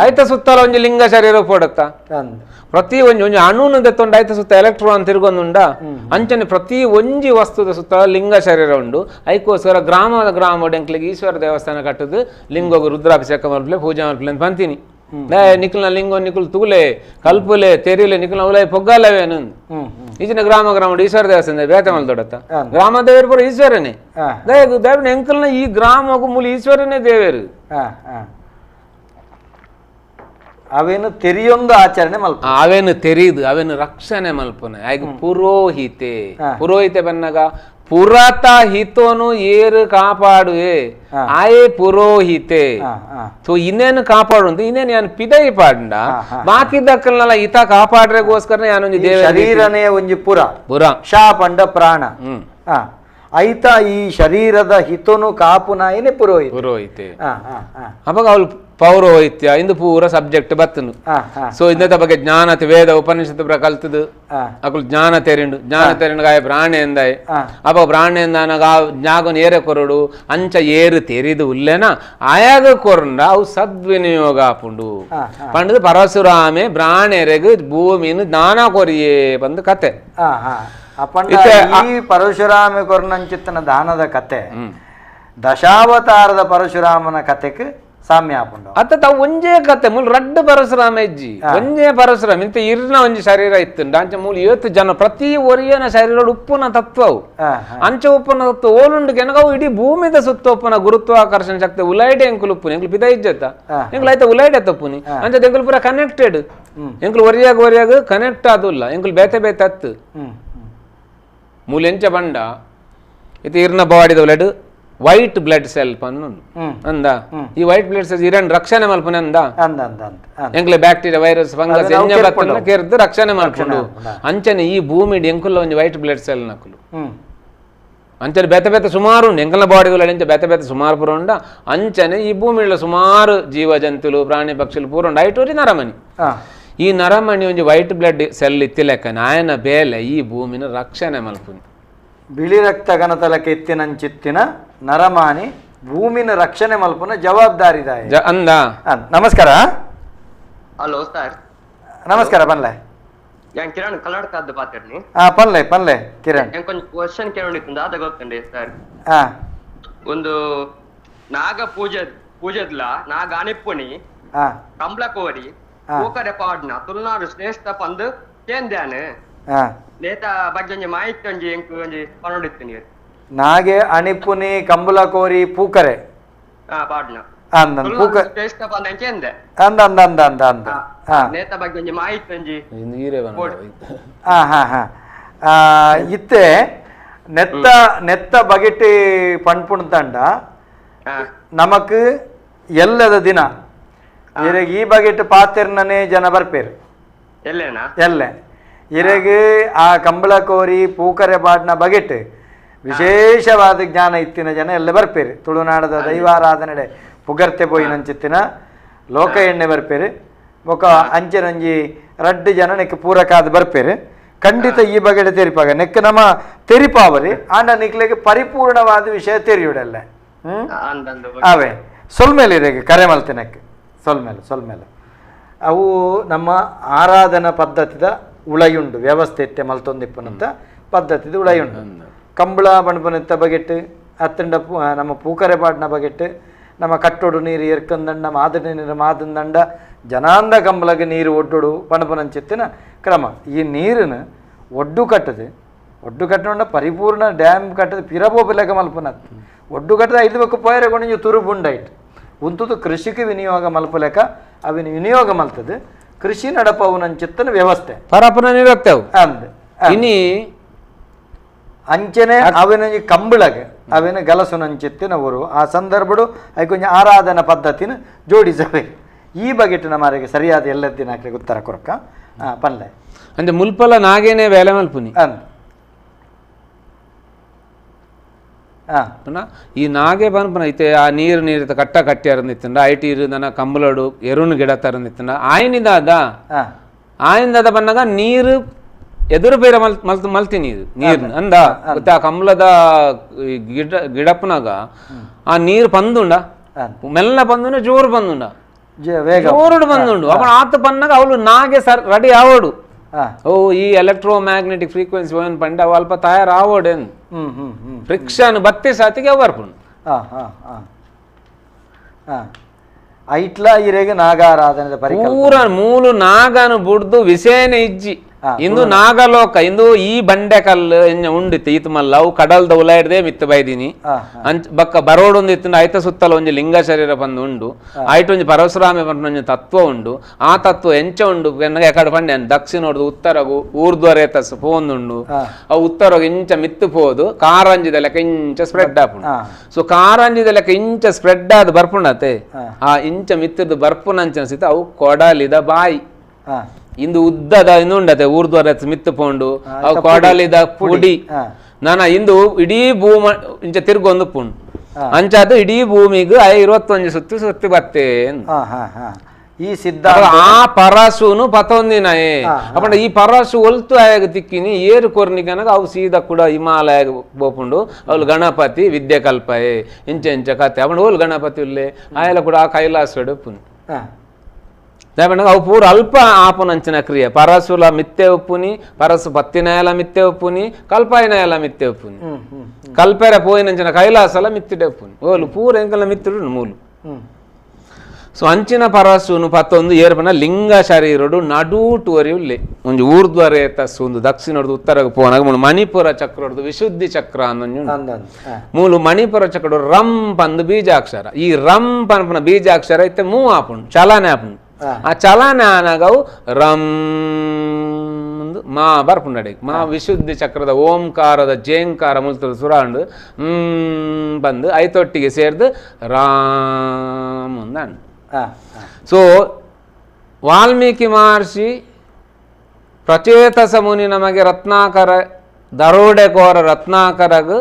ಆಯ್ತ ಸುತ್ತಲ ಒಂಜಿ ಲಿಂಗ ಶರೀರ ಪೋಡತ್ತ ಪ್ರತಿ ಒಂಜಿ ಅಣುನ ದೆತ್ತೊಂಡು ಆಯ್ತ ಸುತ್ತ ಎಲೆಕ್ಟ್ರಾನ್ ತಿರುಗೊಂದುಂಡ ಅಂಚನೆ ಪ್ರತಿ ಒಂಜಿ ವಸ್ತುದ ಸುತ್ತ ಲಿಂಗ ಶರೀರ ಉಂಡು ಐಕೋಸ್ಕರ ಗ್ರಾಮದ ಎಂಕ್ಲಿಗೆ ಈಶ್ವರ ದೇವಸ್ಥಾನ ಕಟ್ಟದು ಲಿಂಗೋಗ ರುದ್ರಾಭಿಷೇಕ ಮಲ್ಪಲೆ ಪೂಜೆ ಮಲ್ಪಲೆ ಅಂತ ಬಂತೀನಿ ನಿಖಲ್ನ ಲಿಂಗೋ ನಿಖಲ್ ತುಗುಲೆ ಕಲ್ಪುಲೆ ತೆರಿಲೆ ನಿಖಲ್ನ ಉಲೈ ಪೊಗ್ಗಾಲವೇನು ಈಚಿನ ಗ್ರಾಮ ಈಶ್ವರ ದೇವಸ್ಥಾನ ಬೇತೆ ಮಲ್ ದೊಡತ್ತ ಗ್ರಾಮ ದೇವರು ಪೂರ ಈಶ್ವರನೇ ದೇವ್ರ ಎಂಕಲ್ನ ಈ ಗ್ರಾಮಗೂ ಮೂಲ ಈಶ್ವರನೇ ದೇವರು ಅವೇನು ತೆರಿಯೊಂದು ಆಚರಣೆ ಮಲ್ಪ ಅವೇನು ತೆರೀದು ಅವೇನು ರಕ್ಷಣೆ ಮಲ್ಪನೆ ಆಗ ಪುರೋಹಿತೆ ಬನ್ನಾಗ ಪುರತ ಹಿತೋನು ಏರು ಕಾಪಾಡುವೆ ಆಯೇ ಪುರೋಹಿತೆ ಸೊ ಇನ್ನೇನು ಕಾಪಾಡು ಇನ್ನೇನು ಯಾನು ಪಿದೈ ಪಾಂಡ ಬಾಕಿ ದಕ್ಕಲ್ನಲ್ಲ ಹಿತ ಕಾಪಾಡ್ರೆಗೋಸ್ಕರ ಯಾನೊಂದು ದೇವ ಶರೀರನೇ ಒಂಜಿ ಪುರ ಶಾ ಪಂಡ ಪ್ರಾಣ ಐತ ಈ ಶರೀರದ ಹಿತನು ಕಾಪುನಾಯನೆ ಪುರೋಹಿತೆ ಅವಾಗ ಅವಳು ಪೌರೋಹಿತ್ಯ ಇಂದು ಪೂರ ಸಬ್ಜೆಕ್ಟ್ ಬತ್ತನು ಸೊ ಇಂದದ ಬಗ್ಗೆ ಜ್ಞಾನತೆ ವೇದ ಉಪನಿಷತ್ತು ಪೂರ ಕಲ್ತದು ಅಕುಲು ಜ್ಞಾನ ತೆರಿಂಡು ಗಾಯ ಬ್ರಾಹ್ಮಣ ಎಂದಾಯ್ ಅಪ್ಪ ಬ್ರಾಹ್ಮಣ ಎಂದಾನಾಗ ಜ್ಞಾಗನ್ ಏರೆ ಕೊರಡು ಅಂಚ ಏರು ತೆರಿದು ಉಲ್ಲೆನ ಆಯಾಗ ಕೊರಂಡ ಅವು ಸದ್ವಿನಿಯೋಗ ಆಪುಂಡು ಪಂಡದು ಪರಶುರಾಮೆ ಬ್ರಾಹ್ಮಣರೆಗ್ ಭೂಮಿನ ಜ್ಞಾನ ಕೊರಿಯೇ ಬಂದು ಕತೆ ಈ ಪರಶುರಾಮ ಕೊರ್ನಂಚಿತ್ತನ ದಾನದ ಕತೆ ದಶಾವತಾರದ ಪರಶುರಾಮನ ಕತೆಗೆ ಸಾಮ್ಯ ಆಪುಂಡು ಅತ್ತ ಒಂಜೇ ಕತೆ ಮೂಲ ರಡ್ಡ ಪರಶುರಾಮ ಇಜ್ಜಿ ಒಂಜೇ ಪರಶುರಾಮ ಇಂತ ಇರ್ನ ಒಂಜಿ ಶರೀರ ಇತ್ತು ಅಂಚ ಮೂಲ 7 ಜನ ಪ್ರತಿ ಒರಿಯನ ಶರೀರ ಉಪ್ಪುನ ತತ್ವವು ಅಂಚ ಉಪ್ಪುನ ತತ್ವ ಓಲುಂಡು ಕೆನಗವು ಇಡೀ ಭೂಮಿದ ಸುತ್ತ ಉಪ್ಪುನ ಗುರುತ್ವಾಕರ್ಷಣ ಶಕ್ತಿ ಉಲೈಡೆ ಎಂಕುಲು ಉಪ್ಪುನಿ ಎಂಕುಲು ಪಿದ ಇಜ್ಜತ್ತ ಎಂಕುಲು ಐತ ಉಲೈಡೆ ತಪ್ಪುನಿ ಅಂಚ ಎಂಕುಲು ಪೂರ ಕನೆಕ್ಟೆಡ್ ಎಂಕುಲು ಒರಿಯಾಗ ಕನೆಕ್ಟ್ ಆದುಲ್ಲ ಎಂಕುಲು ಬೇತೆ ಬೇತೆ ಅತ್ತು ಮೂಲ ಎಂಚ ಬಂಡ ಇದು ಇರ್ನ ಬಾಡಿದ ಉಲೈಡ್ ವೈಟ್ ಬ್ಲಡ್ ಸೆಲ್ ಪನ್ನು ಅಂದ ಈ ವೈಟ್ ಬ್ಲಡ್ ಸೆಲ್ಸ್ ಇರನ್ ರಕ್ಷಣೆ ಮಲ್ಪನೆ ಅಂದ ಎಂಕ್ಲೆ ಬ್ಯಾಕ್ಟೀರಿಯಾ ವೈರಸ್ ಫಂಗಸ್ ಎಂಜ ಬತ್ತನ ಕೇರ್ದು ರಕ್ಷಣೆ ಮಾಡ್ಕೊಂಡು ಅಂಚನೆ ಈ ಭೂಮಿ ಎಂಕುಲ್ಲ ಒಂಜಿ ವೈಟ್ ಬ್ಲಡ್ ಸೆಲ್ ನಕುಲು ಅಂಚನೆ ಬೇತೆ ಸುಮಾರು ಉಂಡು ಎಂಕಲ್ನ ಬಾಡಿಗಳ ಎಂಚ ಬೇತೆ ಸುಮಾರು ಪೂರ ಉಂಡ ಅಂಚನೆ ಈ ಭೂಮಿಲ ಸುಮಾರು ಜೀವ ಜಂತುಲು ಪ್ರಾಣಿ ಪಕ್ಷಿಲು ಪೂರ ಉಂಡು ಐಟೂರಿ ನರಮಣಿ ಈ ನರಮಣಿ ಒಂಜಿ ವೈಟ್ ಬ್ಲಡ್ ಸೆಲ್ ಇತ್ತಿಲೆಕ್ಕ ನಾಯನ ಬೇಲೆ ಈ ಭೂಮಿನ ರಕ್ಷಣೆ ಮಲ್ಪುನಿ ಬಿಳಿ ರಕ್ತ ಗಣತಲಕ್ಕೆ ಎತ್ತಿನಂಚಿತ್ತಿನ ನರಮಾನಿ ಭೂಮಿನ ರಕ್ಷಣೆ ಮಲ್ಪುನ ಜವಾಬ್ದಾರಿದಾಯ ಅಂದ ನಮಸ್ಕಾರ ಹಲೋ ಸರ್ ನಮಸ್ಕಾರ ಪನ್ಲೆ ಯಾನ್ ಕಿರಣ್ ಕನ್ನಡಕದ್ದು ಪಾತಿರ್ನಿ ಪನ್ಲೆ ಕಿರಣ್ ಕೊಂಚ ಕ್ವಶನ್ ಕೇಳೋಣಿತ್ತು ಅದ ಗೊತ್ತಂడి ಸರ್ ಒಂದು ನಾಗ ಪೂಜದ್ಲ ನಾಗ ಅನಿಪ್ಪುನಿ ಕಂಬಳ ಕೋರಿ ಪೂಕರೆ ಪಾಡ್ನ ತುಳುನಾಡು ಶ್ರೇಷ್ಠ ಪಂದು ಕೇಂದ್ಯಾನೆ ನೇತ ಬಗ್ಗೆ ಒಂಜಿ ಮಾಹಿತಿ ಒಂಜಿ ಎಂಕು ಒಂಜಿ ಪನೋಡಿತ್ತು ನೀರು ನಾಗೆ ಅಣಿಪುನಿ ಕಂಬಳ ಕೋರಿ ಪೂಕರೆ ಪಾಡ್ನ ಶ್ರೇಷ್ಠ ಪಂದ ಕೇಂದೆ ನೇತ ಬಗ್ಗೆ ಒಂಜಿ ಮಾಹಿತಿ ಒಂಜಿ ಇತ್ತೆ ನೆತ್ತ ಬಗೆಟ್ ಪಣ್ಪುಣ್ತಂಡ ನಮಕ್ ಎಲ್ಲದ ದಿನ ಈ ಬಗೆಟ್ ಪಾತೆರ್ನೇ ಜನ ಬರ್ಪೇರು ಎಲ್ಲೆ ಇರೆಗೆ ಆ ಕಂಬಳ ಕೋರಿ ಪೂಕರೆ ಪಾಡ್ನ ಬಗೆಟ್ ವಿಶೇಷವಾದ ಜ್ಞಾನ ಇತ್ತಿನ ಜನ ಎಲ್ಲ ಬರ್ಪೇರು ತುಳುನಾಡದ ದೈವಾರಾಧನೆಡೆ ಪುಗರ್ತೆ ಪೋಯಿನಂಚಿತ್ತಿನ ಲೋಕ ಎಣ್ಣೆ ಬರ್ಪೇರು ಬೊಕ ಅಂಚೆನಂಜಿ ರಡ್ಡು ಜನ ನೆಕ್ ಪೂರಕಾದ ಬರ್ಪೇರು ಖಂಡಿತ ಈ ಬಗೆಡೆ ತೆರಿಪಾಗ ನೆಕ್ ನಮ್ಮ ತೆರಿಪಾವರಿ ಆಂಡ ನಿಕ್ಲೆಗೆ ಪರಿಪೂರ್ಣವಾದ ವಿಷಯ ತೆರಿಯುಡಲ್ಲ ಅವೇ ಸೊಲ್ಮೇಲೆ ಇರೆಗೆ ಕರೆ ಮಲ್ತಿನಕ್ಕೆ ಸೊಲ್ಮೇಲೆ ಅವು ನಮ್ಮ ಆರಾಧನಾ ಪದ್ಧತಿದ ಉಳಯುಂಡು ವ್ಯವಸ್ಥೆ ಎತ್ತೆ ಮಲ್ತೊಂದಿಪ್ಪನಂತ ಪದ್ಧತಿದ ಉಳಯುಂಡು ಕಂಬಳ ಬಣ್ಪನೆತ್ತ ಬಗೆಟ್ ಅತ್ತಂಡ ನಮ್ಮ ಪೂಕರೆ ಪಾಡ್ನ ಬಗೆಟ್ ನಮ್ಮ ಕಟ್ಟೊಡು ನೀರು ಎರ್ಕಂದಂಡ ಮಾದರಿ ನೀರು ಮಾದಂದಂಡ ಜನಾಂದ ಕಂಬಳಗೆ ನೀರು ಒಡ್ಡೊಡು ಪಣಪನಂಚಿತ್ತಿನ ಕ್ರಮ ಈ ನೀರನ್ನು ಒಡ್ಡು ಕಟ್ಟದ ಪರಿಪೂರ್ಣ ಡ್ಯಾಮ್ ಕಟ್ಟದ ಪಿರಬೋಪಿಲೆಗ ಮಲ್ಪನತ್ ಒಡ್ಡು ಕಟ್ಟದ 5 ಬಕ್ಕು ಪೋಯರೆ ಕೊಂಡ ತುರುಬುಂಡಾಯ್ತು ಉಂತುದು ಕೃಷಿಗೆ ವಿನಿಯೋಗ ಮಲ್ಪಲೆಕ ಅವಿನ ವಿನಿಯೋಗ ಮಲ್ತದೆ ಕೃಷಿ ನಡಪವನಂಚಿತ್ತನ ವ್ಯವಸ್ಥೆ ಪರಪನ ನಿರಕ್ತವು ಇನಿ ಅಂಚನೆ ಅವಿನ ಕಂಬಳಗೆ ಅವಿನ ಗಲಸುನಂಚಿತ್ತಿನವರು ಆ ಸಂದರ್ಭಡು ಅದಕ್ಕೊಂದು ಆರಾಧನಾ ಪದ್ಧತಿನ ಜೋಡಿಸಬೇಕು ಈ ಬಗೆಟಿನ ಮಾರಿಗೆ ಸರಿಯಾದ ಎಲ್ಲದಿನ ಹಾಕಿ ಉತ್ತರ ಕೊರಕ ಪನ್ಲೆ ಅಂದ್ರೆ ಮುಲ್ಪಲ ನಾಗೇನೆ ವೇಲೆ ಮಲ್ಪುನಿ ಈ ನಾಗೆ ಬನ್ಪನ ಐತೆ ಆ ನೀರು ಕಟ್ಟ ಕಟ್ಟಿ ಅರಂದಿತ್ತಂಡ ಐಟಿ ನನ್ನ ಕಂಬಳಡು ಎರುಣ್ ಗಿಡ ತರಂದಿತ್ತಂಡ ಆಯ್ನಿದಾದ ಬನ್ನಾಗ ನೀರು ಎದುರು ಬೇರೆ ಮಲ್ತಿ ನೀರು ಅಂದ ಮತ್ತೆ ಆ ಕಂಬಳದ ಗಿಡಪ್ಪನಾಗ ಆ ನೀರು ಪಂದುಂಡ ಮೆಲ್ಲ ಪಂದುಂಡ ಜೋರು ಪಂದುಂಡ ಜೋರುಡು ಪಂದುಂಡು ಅಪ್ಪ ಆತ ಪನ್ನಾಗ ಅವಳು ನಾಗೆ ರೆಡಿ ಆವಡು ಓ ಈ ಎಲೆಕ್ಟ್ರೋಮ್ಯಾಗ್ನೆಟಿಕ್ ಫ್ರೀಕ್ವೆನ್ಸಿ ಏನು ಪಂಡ ಅವು ಅಲ್ಪ ತಯಾರಾವೋಡೆನ್ ಫ್ರಿಕ್ಷನ್ ಬತ್ತೆ ಸಾತಿಗೆ ಬರ್ಪುಂಡು ಐಟ್ಲ ಇರೆಗೆ ನಾಗಾರಾಧನೆ ಪೂರ ಮೂಲು ನಾಗನು ಬುಡ್ದು ವಿಷಯನೇ ಇಜ್ಜಿ ಇಂದು ನಾಗಲೋಕ ಇಂದು ಈ ಬಂಡೆಕಲ್ಲು ಉಂಡಿತ್ತು ಈತ ಮಲ್ಲ ಅವು ಕಡಲ್ದ ಉಲಾಯಿಡ್ದೆ ಮಿತ್ತು ಬೈದಿನಿ ಬಕ್ಕ ಬರೋಡೊಂದು ಇತ್ತು ಐತ ಸುತ್ತಲ ಒಂಜಿ ಲಿಂಗ ಶರೀರ ಬಂದು ಉಂಡು ಆಯ್ತು ಒಂಜಿ ಪರಶುರಾಮ ಬಂದು ತತ್ವ ಉಂಡು ಆ ತತ್ವ ಎಂಚ ಉಂಡು ಎಕಡೆ ಪಂಡೆ ದಕ್ಷಿಣ ಹೊಡೆದು ಉತ್ತರಗು ಊರ್ಧ್ವರೇತಸ್ ಪೋಂದುಂಡು ಆ ಉತ್ತರಗು ಇಂಚ ಮಿತ್ತು ಪೋದು ಕಾರಂಜಿದ ಲೆಕ್ಕ ಇಂಚ ಸ್ಪ್ರೆಡ್ ಆಪುಂಡು ಸೊ ಕಾರಂಜಿದ ಲೆಕ್ಕ ಇಂಚ ಸ್ಪ್ರೆಡ್ ಆದ ಬರ್ಪುಂಡತೆ ಆ ಇಂಚ ಮಿತ್ತದ ಬರ್ಪುನಂಚ ಸಿತ ಅವು ಕೊಡಲಿದ ಬಾಯಿ ಇಂದು ಉದ್ದದ ಇನ್ನುಂಡತೆ ಊರ್ಧ್ವರೇತಸ್ ಮಿತ್ತು ಪೋಂಡು ಅವು ಕೊಡಲಿದ ಪುಡಿ ನಾನ ಇಂದು ಇಡೀ ಭೂಮ ಇಂಚ ತಿರ್ಗೊಂದು ಪುಂಡು ಅಂಚಾದ ಇಡೀ ಭೂಮಿಗೂ 21 ಸುತ್ತಿ ಬತ್ತೆ ಈ ಸಿದ್ಧಾಂತ ಆ ಪರಶುನು ಪತೊಂದಿನಯೇ ಅಪ್ಪಂಡ ಈ ಪರಶು ಒಲ್ತು ಆಯಾಗ ತಿಕ್ಕಿನಿ ಏರು ಕೊರ್ನಿಕನಗ ಅವು ಸೀದಾ ಕೂಡ ಹಿಮಾಲಯ ಬೋಪುಂಡು ಅವ್ಲು ಗಣಪತಿ ವಿದ್ಯೆ ಕಲ್ಪಯೇ ಇಂಚ ಇಂಚ ಕತೆ ಅಪ್ಪಂಡ ಓಲ್ ಗಣಪತಿ ಉಲ್ಲೆ ಆಯಲ ಕೂಡ ಆ ಕೈಲಾಸ ಪುನಿ దాని అవు పూర అల్ప ఆపునంచిన క్రియ పరశుల మిత్తె ఉప్పుని పరశు పత్తినాయల మిత్తె ఉప్పుని కల్పాయనాయల మిత్తె ఉప్పుని కల్పెర పోయినంచిన కైలాసల మిత్తిడే ఉప్పుని ఓలు పూర ఎంకల మిత్రుడు మూలు ಸೊ ಅಂಚಿನ ಪರಶುನು ಪತ್ತೊಂದು ಏರ್ಪನ ಲಿಂಗ ಶರೀರಡು ನಡೂಟುವರಿ ಉಲ್ಲೆ ಒಂದು ಊರ್ಧ್ವರೇತಸ್ ಒಂದು ದಕ್ಷಿಣದ್ದು ಉತ್ತರಕ್ಕೆ ಪೋನಾಗ ಮೂಲು ಮಣಿಪುರ ಚಕ್ರದ್ದು ವಿಶುದ್ಧಿ ಚಕ್ರ ಅನ್ನೊಂದು ಮೂಲು ಮಣಿಪುರ ಚಕ್ರಡು ರಂಪ್ ಅಂದು ಬೀಜಾಕ್ಷರ ಈ ರಂಪ್ ಅನ್ಪನ ಬೀಜಾಕ್ಷರ ಇತ್ತೆ ಮೂ ಆಪುಂಡು ಚಲನೆ ಆಪುಂಡು ಆ ಚಲನೆ ಆನಾಗವು ರಂ ಮಾ ಬರ್ಪುಂಡಡೆ ಮಾ ವಿಶುದ್ಧಿ ಚಕ್ರದ ಓಂಕಾರದ ಜೇಂಕಾರ ಮುಲ್ತದ ಸುರಾಂಡು ಬಂದು ಐತೊಟ್ಟಿಗೆ ಸೇರ್ದು ರಾಮ್ ಅಂದು ಸೊ ವಾಲ್ಮೀಕಿ ಮಹರ್ಷಿ ಪ್ರಚೇತಸ ಮುನಿ ನಮಗೆ ರತ್ನಾಕರ ದರೋಡೆಕೋರ ರತ್ನಾಕರಗ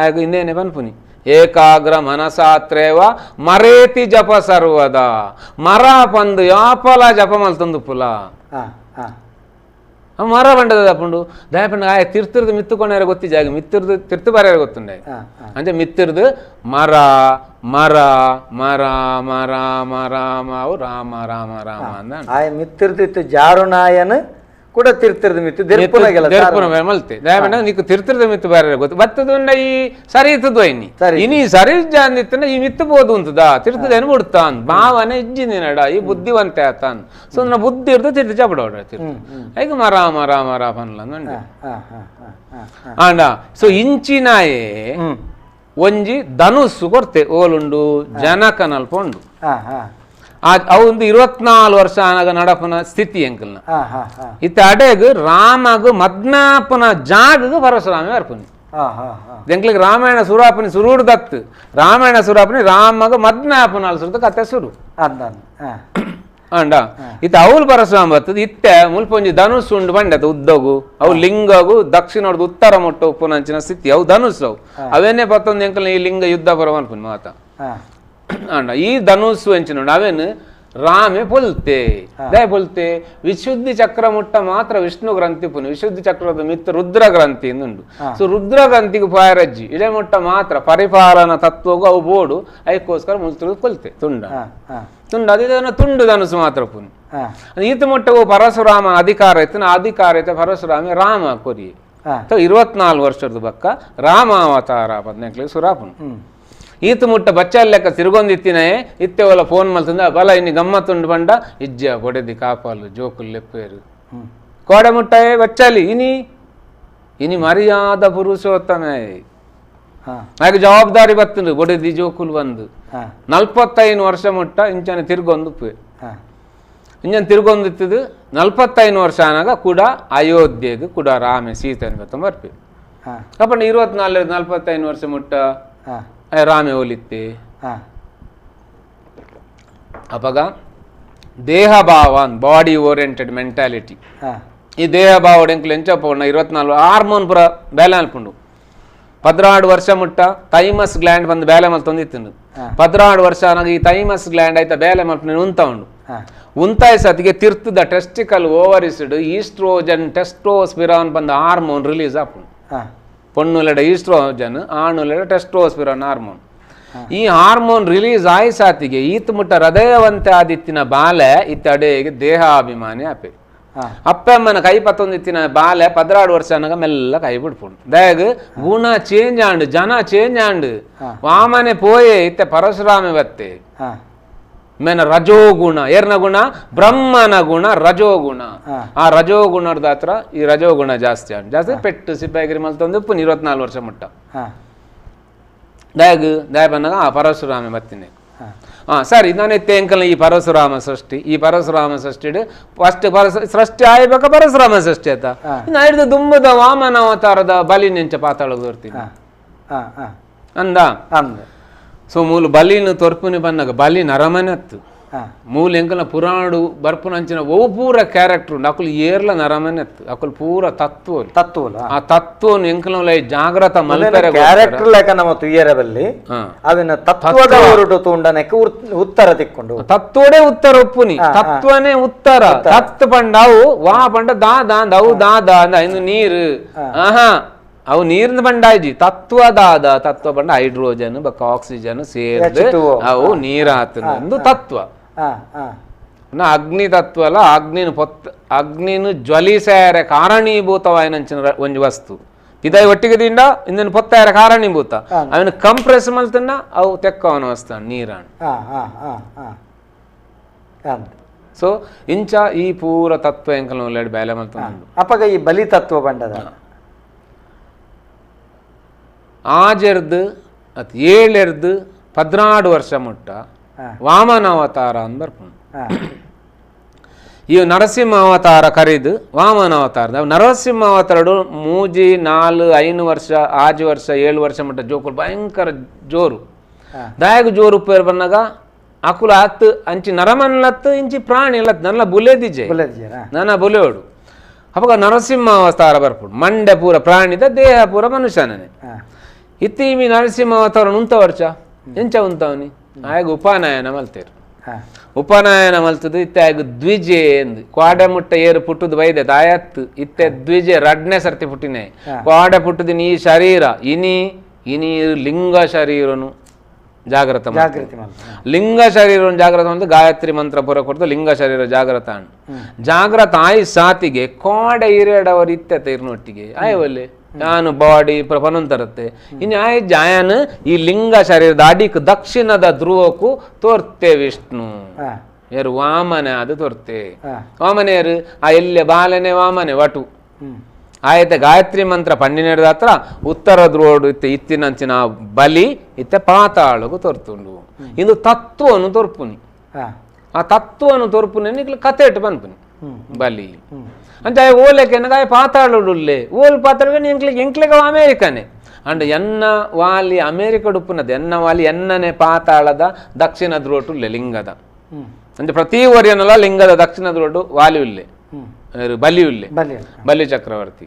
ಆಗ ಇನ್ನೇನೆ ಬನ್ಪುನಿ ಏಕಾಗ್ರ ಮನಸಾತ್ರೇವ ಮರೇತಿ ಜಪ ಸರ್ವದ ಮರ ಪಂದು ಯಾಪಲ ಜಪ ಮಲ್ತಂದು ಪುಲ ಮರ ಬಂಡದ ದಪ್ಪುಂಡು ದಯಪಂಡ ಆಯ ತಿರ್ತಿರ್ದು ಮಿತ್ತುಕೊಂಡಾರ ಗೊತ್ತಿ ಜಾಗ ಮಿತ್ತಿರ್ದು ತಿರ್ತು ಬರ್ಯಾರ ಗೊತ್ತುಂಡೆ ಅಂದ್ರೆ ಮಿತ್ತಿರ್ದು ಮರ ಮರ ಮರ ಮರ ಮರ ಮಾವು ರಾಮ ರಾಮ ರಾಮ ಅಂದ ಆಯ ಮಿತ್ತಿರ್ದಿತ್ತು ಜಾರುನಾಯನ ಕೂಡ ತಿರ್ತಿರ್ದ ಮಿತ್ತು ಮಲ್ತೆ ದಯಪಂಡ ನೀಕು ತಿರ್ತಿರ್ದ ಮಿತ್ತು ಬರ್ಯಾರ ಗೊತ್ತು ಬತ್ತದುಂಡ ಈ ಸರಿ ಇತ್ತದು ಇನಿ ಇನಿ ಸರಿ ಜಾಂದಿತ್ತನ ಈ ಮಿತ್ತು ಬೋದು ಅಂತದ ತಿರ್ತದೇನು ಬಿಡ್ತಾನ್ ಭಾವನೆ ಇಜ್ಜಿನಿ ನಡ ಈ ಬುದ್ಧಿವಂತೆ ಆತಾನ್ ಸೊ ನನ್ನ ಬುದ್ಧಿ ಇರ್ದು ತಿರ್ತು ಚಪಡೋಡ ತಿರ್ತು ಈಗ ಮರ ಮರ ಮರ ಪನ್ಲ ಅಂಡ ಸೊ ಇಂಚಿನಾಯೇ ಒಂಜಿ ಧನುಸ್ಸು ಕೊಡ್ತೆ ಓಲುಂಡು ಜನಕನಲ್ಪುಂಡು ಅವಂದು 24 ವರ್ಷ ಆನಾಗ ನಡಪನ ಸ್ಥಿತಿ ಎಂಕಲ್ನ ಇತ್ತ ಅಡೆಗ್ ರಾಮಗ್ ಮದ್ನಾಪನ ಜಾಗಗ್ ಪರಶುರಾಮಿ ಬರ್ಪುನಿ ಎಂಕ್ಲಿಗೆ ರಾಮಾಯಣ ಸುರಾಪನಿ ಸುರುಡು ದತ್ತು ರಾಮಾಯಣ ಸುರಾಪನಿ ರಾಮಗ ಮದ್ನಾಪನ ಅಲ್ಸುರ್ದ ಕತೆ ಸುರು ಅಂಡ ಇತ್ತ ಅವಳು ಪರಶುರಾಮ ಬರ್ತದ ಇತ್ತೆ ಮುಲ್ಪೊಂಜಿ ಧನುಸ್ ಉಂಡು ಬಂಡತ ಉದ್ದಗು ಅವು ಲಿಂಗಗು ದಕ್ಷಿಣ ಹೊಡೆದು ಉತ್ತರ ಮೊಟ್ಟ ಉಪ್ಪುನಂಚಿನ ಸ್ಥಿತಿ ಅವು ಧನುಸ್ ಅವು ಅವೇನೇ ಪತ್ತೊಂದು ಎಂಕಲ್ನ ಈ ಲಿಂಗ ಯುದ್ಧ ಪರ ಅನ್ಪುನಿ ಮಾತ ಅಂಡ ಈ ಧನುಸ್ಸು ಎಂಚಿನ ಅವೇನು ರಾಮೆ ಪೊಲ್ತೆ ದಯ ಪೊಲ್ತೆ ವಿಶುದ್ಧಿ ಚಕ್ರ ಮುಟ್ಟ ಮಾತ್ರ ವಿಷ್ಣು ಗ್ರಂಥಿ ಪುನಿ ವಿಶುದ್ಧಿ ಚಕ್ರದ ಮಿತ್ರ ರುದ್ರ ಗ್ರಂಥಿ ಉಂಡು ಸೊ ರುದ್ರ ಗ್ರಂಥಿಗೆ ಪಾಯರಜ್ಜಿ ಇಡೆ ಮುಟ್ಟ ಮಾತ್ರ ಪರಿಪಾಲನ ತತ್ವಗೂ ಅವು ಬೋಡು ಅದಕ್ಕೋಸ್ಕರ ಮುಲ್ತಿರುದು ಕೊಲ್ತೆ ತುಂಡ ತುಂಡ ಅದಿನ ತುಂಡು ಧನುಸು ಮಾತ್ರ ಪುನಿ ಈತ ಮುಟ್ಟವು ಪರಶುರಾಮ ಅಧಿಕಾರ ಇತ್ತು ಅಧಿಕಾರ ಐತೆ ಪರಶುರಾಮಿ ರಾಮ ಕೊರಿ 24 ವರ್ಷದ ಬಕ್ಕ ರಾಮ ಅವತಾರ 14 ಸುರಾಪುನ್ ಈತ ಮುಟ್ಟ ಬಚ್ಚಲ್ ಲೆಕ್ಕ ತಿರುಗೊಂದಿತ್ತಿನೇ ಇತ್ತೆ ಒಲ ಫೋನ್ ಮಲ್ತಂದ ಬಲ ಇನ್ನು ಗಮ್ಮತ್ತುಂಡು ಬಂಡ ಇಜ್ಜ ಬೊಡೆದಿ ಕಾಪಾಲು ಜೋಕುಲ್ ಲೆಪ್ಪೇರು ಕೋಡೆ ಮುಟ್ಟೆ ಬಚ್ಚಲಿ ಇನಿ ಮರ್ಯಾದ ಪುರುಷೋತ್ತಮೇ ಹಾಗೆ ಜವಾಬ್ದಾರಿ ಬತ್ತುಂಡು ಬೊಡೆದಿ ಜೋಕುಲ್ ಬಂದು 45 ವರ್ಷ ಮುಟ್ಟ ಇಂಚನೆ ತಿರುಗೊಂದು ಇಂಜನ್ ತಿರುಗೊಂದಿತ್ತದು 45 ವರ್ಷ ಆನಾಗ ಕೂಡ ಅಯೋಧ್ಯೆಗೆ ಕೂಡ ರಾಮೆ ಸೀತೆಯನ್ನು ಬತ್ತ ಬರ್ಪೆ ಅಪ್ಪಣ್ಣ 24-45 ವರ್ಷ ಮುಟ್ಟ ರಾಮೆ ಹೋಲಿತ್ತೆ ಅಪಗ ದೇಹ ಭಾವ ಬಾಡಿ ಓರಿಯೆಂಟೆಡ್ ಮೆಂಟಾಲಿಟಿ ಈ ದೇಹ ಭಾವ ಎಂಕ್ಲು ಎಂಚಪ್ಪ 24 ಹಾರ್ಮೋನ್ ಪುರ ಬೇಲೆ ಅಲ್ಪುಂಡು 16 ವರ್ಷ ಮುಟ್ಟ ಥೈಮಸ್ ಗ್ಲ್ಯಾಂಡ್ ಬಂದು ಬೇಲೆ ಮಲ್ ತೊಂದಿತ್ತು 16 ವರ್ಷ ಈ ಥೈಮಸ್ ಗ್ಲ್ಯಾಂಡ್ ಆಯ್ತಾ ಬೇಲೆ ಮಲ್ಪು ಉಂತ ಉಂಡು ಉಂತಾಯ ಸತಿಗೆ ತಿರ್ತದ ಟೆಸ್ಟಿಕಲ್ ಓವರಿಸ್ಡ್ ಈಸ್ಟ್ರೋಜನ್ ಟೆಸ್ಟೋಸ್ಪಿರಾನ್ ಬಂದ ಹಾರ್ಮೋನ್ ರಿಲೀಸ್ ಆಪುಂಡು ಪೊಣ್ಣುಲೆಡ ಈಸ್ಟ್ರೋಜನ್ ಆಣುಲೆಡ ಟೆಸ್ಟೋಸ್ಪಿರಾನ್ ಹಾರ್ಮೋನ್ ಈ ಹಾರ್ಮೋನ್ ರಿಲೀಸ್ ಆಯ್ ಸಾತಿಗೆ ಈತ ಮುಟ್ಟ ಹೃದಯವಂತೆ ಆದಿತ್ತಿನ ಬಾಲೆ ಇತ್ತಡೆಗೆ ದೇಹಾಭಿಮಾನಿ ಆಪೆ ಅಪ್ಪಮ್ಮನ ಕೈ ಪತ್ತೊಂದಿತ್ತಿನ ಬಾಲೆ 16 ವರ್ಷ ಅನ್ನಾಗ ಮೆಲ್ಲ ಕೈ ಬಿಡ್ಪುಂಡು ದಯಗ್ ಗುಣ ಚೇಂಜ್ ಆಂಡು ಜನ ಚೇಂಜ್ ಆಂಡು ವಾಮನೆ ಪೋಯೆ ಇತ್ತೆ ಪರಶುರಾಮೆ ಬತ್ತೆ ಮೇನ ರಜೋಗುಣ ಏರ್ನ ಗುಣ ಬ್ರಹ್ಮನ ಗುಣ ರಜೋಗುಣ ಆ ರಜೋಗುಣದ ಹತ್ರ ಈ ರಜೋಗುಣ ಜಾಸ್ತಿ ಜಾಸ್ತಿ ಪೆಟ್ಟು ಸಿಬ್ಬಾಗಿರಿ ಮಲ್ತೊಂದು 24 ವರ್ಷ ಮುಟ್ಟ ದಯ ಬಂದಾಗ ಆ ಪರಶುರಾಮ ಬರ್ತೀನಿ ಸರಿ ನಾನು ಎತ್ತೆ ಅಂಕಲ್ ಈ ಪರಶುರಾಮ ಸೃಷ್ಟಿ ಫಸ್ಟ್ ಸೃಷ್ಟಿ ಆಯ್ಬೇಕ ಪರಶುರಾಮ ಸೃಷ್ಟಿ ಆಯ್ತಾ ನಾ ಹಿಡಿದು ದುಂಬದ ವಾಮನ ಅವತಾರದ ಬಲಿ ನೆಂಚ ಪಾತಾಳಗೆ ತೋರ್ತೀನಿ ಅಂದ ಸೊ ಮೂಲ ಬಲಿನ ತೊರ್ಪುನಿ ಬಂದಾಗ ಬಲಿ ನರಮನತ್ತು ಮೂಲ ಎಂಕಲ್ನ ಪುರಾಣು ಬರ್ಪುನಂಚಿನ ಓ ಪೂರ ಕ್ಯಾರೆಕ್ಟರ್ ಅಕುಲು ಏರ್ಲ ನರಮನತ್ತು ಅಕುಲು ಪೂರ ತತ್ವ ಆ ತತ್ವನು ಎಂಕಲ ಜಾಗ್ರತ ಮಲ್ಪೆರೆ ಕ್ಯಾರೆಕ್ಟರ್ ಲೆಕ್ಕ ನಮ್ಮ ತುಯ್ಯರಬಲ್ಲಿ ಅವಿನ ತತ್ವದ ಹೊರಟು ತೂಂಡನಕ್ಕೆ ಉತ್ತರ ತಿಕ್ಕೊಂಡು ತತ್ವಡೆ ಉತ್ತರ ಒಪ್ಪುನಿ ತತ್ವನೇ ಉತ್ತರ ತತ್ ಪಂಡವು ವಾ ಪಂಡ ದಾ ದೌ ದಾ ಅಂದ ಇನ್ನು ನೀರು ಅವು ನೀರಿನ ಬಂಡಾಯ್ಜಿ ತತ್ವ ಬಂಡ ಹೈಡ್ರೋಜನ್ ಬಕ್ಕ ಆಕ್ಸಿಜನ್ ಸೇರಿದು ಅವು ನೀರಾತಂದು ತತ್ವ ಅಗ್ನಿ ತತ್ವ ಅಲ್ಲ ಅಗ್ನಿನು ಜ್ವಲಿಸಾರ ಕಾರಣೀಭೂತವಾಯಿನಂಚಿನ ಒಂಜಿ ವಸ್ತು ಇದಾಯಿ ಒಟ್ಟಿಗೆದಿಂದ ಇಂದಿನ ಪೊತ್ತಾರ ಕಾರಣೀಭೂತ ಅವನ ಕಂಪ್ರೆಸ್ ಮಲ್ತನ್ನ ಅವು ತೆಕ್ಕವನ ವಸ್ತು ನೀರಾಣ ಸೊ ಇಂಚ ಈ ಪೂರ ತತ್ವ ಎಂಕಲ್ ಬೇಲೆ ಮಲ್ತ ಅಪ್ಪಗ ಈ ಬಲಿ ತತ್ವ ಬಂಡದ ಆಜೆರ್ದು ಅತ್ 14 ವರ್ಷ ಮುಟ್ಟ ವಾಮನ ಅವತಾರ ಅಂತ ಬರ್ಪುಂಡು ಈ ನರಸಿಂಹ ಅವತಾರ ಕರೀದು ವಾಮನ ಅವತಾರ ನರಸಿಂಹ ಅವತಾರಡು 3-4-5 ವರ್ಷ 6 ವರ್ಷ 7 ವರ್ಷ ಮುಟ್ಟ ಜೋಕುಲು ಭಯಂಕರ ಜೋರು ದಾಯಗ ಜೋರು ಉಪ್ಪೇರು ಬಂದಾಗ ಅಕುಲ ಹತ್ತು ಅಂಚಿ ನರಮನ್ಲತ್ತು ಇಂಚಿ ಪ್ರಾಣಿ ಲತ್ ನನ್ನ ಬುಲೆದಿಜೆ ನನ್ನ ಬುಲೆಯೋಡು ಅವಾಗ ನರಸಿಂಹ ಅವತಾರ ಬರ್ಪುಡು ಮಂಡೆ ಪೂರ ಪ್ರಾಣಿದ ದೇಹ ಪೂರ ಮನುಷ್ಯನೇ ಇತ್ತೀಮಿ ನರಸಿಂಹ ಅವತಾರ ಉಂತ ವರ್ಷ ಎಂಚ ಉಂತವನಿ ಆಗ ಉಪನಯನ ಮಲ್ತೇರು ಉಪನಯನ ಮಲ್ತದು ಇತ್ತೆ ಆಗ ದ್ವಿಜೆ ಎಂದು ಕ್ವಾಡೆ ಮುಟ್ಟ ಏರು ಪುಟ್ಟದು ಬೈದೆ ದಾಯತ್ತು ಇತ್ತೆ ದ್ವಿಜೆ 2ನೇ ಸರ್ತಿ ಪುಟ್ಟಿನೇ ಕ್ವಾಡೆ ಪುಟ್ಟದಿನ ಈ ಶರೀರ ಇನಿ ಲಿಂಗ ಶರೀರನು ಜಾಗ್ರತ ಲಿಂಗ ಶರೀರ ಜಾಗ್ರತ ಅಂತ ಗಾಯತ್ರಿ ಮಂತ್ರ ಪೂರ ಕೊಡ್ತು ಲಿಂಗ ಶರೀರ ಜಾಗ್ರತ ಜಾಗ್ರತ ಆಯ್ ಸಾತಿಗೆ ಕ್ವಾಡೆ ಇರೇಡವರು ಇತ್ತೆ ಇರ್ನೊಟ್ಟಿಗೆ ಆಯವಲ್ಲಿ ನಾನು ಬಾಡಿ ಪನೊಂತರತ್ತೆ ಇನ್ನು ಜಾಯನ್ ಈ ಲಿಂಗ ಶರೀರದ ಅಡಿಕ್ ದಕ್ಷಿಣದ ಧ್ರುವಕ್ಕೂ ತೋರ್ತೆ ವಿಷ್ಣು ಯಾರು ವಾಮನೆ ಅದು ತೋರ್ತೆ ವಾಮನೆ ಯಾರು ಆ ಎಲ್ಲೆ ಬಾಲನೆ ವಾಮನೆ ವಟು ಆಯ್ತೆ ಗಾಯತ್ರಿ ಮಂತ್ರ ಪಂಡಿನೇರದ ಹತ್ರ ಉತ್ತರ ಧ್ರುವಡು ಇತ್ತಿನಂಚಿನ ಬಲಿ ಇತ್ತೆ ಪಾತಾಳಗೂ ತೋರ್ತುಂಡು ಇದು ತತ್ವನು ತೋರ್ಪುನಿ ಆ ತತ್ವನು ತೋರ್ಪುನಿ ಕತೆ ಇಟ್ಟು ಬಂದ್ಪುನಿ ಬಲಿ ಅಂತ ಓಲೆಕೆ ಪಾತಾಳುಡುಲ್ಲೆ ಓಲ್ ಪಾತಾಳ ಎಂಕ್ಲೆಗ ಅಮೇರಿಕನೇ ಅಂಡ್ ಎನ್ನ ವಾಲಿ ಅಮೇರಿಕ ಡುಪ್ಪುನದ ಎನ್ನ ವಾಲಿ ಎನ್ನನೆ ಪಾತಾಳದ ದಕ್ಷಿಣ ಧ್ರುವಟುಲ್ಲೆ ಲಿಂಗದ ಅಂದ್ರೆ ಪ್ರತಿ ವರ್ಯನಲ್ಲ ಲಿಂಗದ ದಕ್ಷಿಣ ಧ್ರುವಡು ವಾಲಿ ಉಲ್ಲೆ ಬಲಿಯುಲ್ಲೆ ಬಲಿ ಚಕ್ರವರ್ತಿ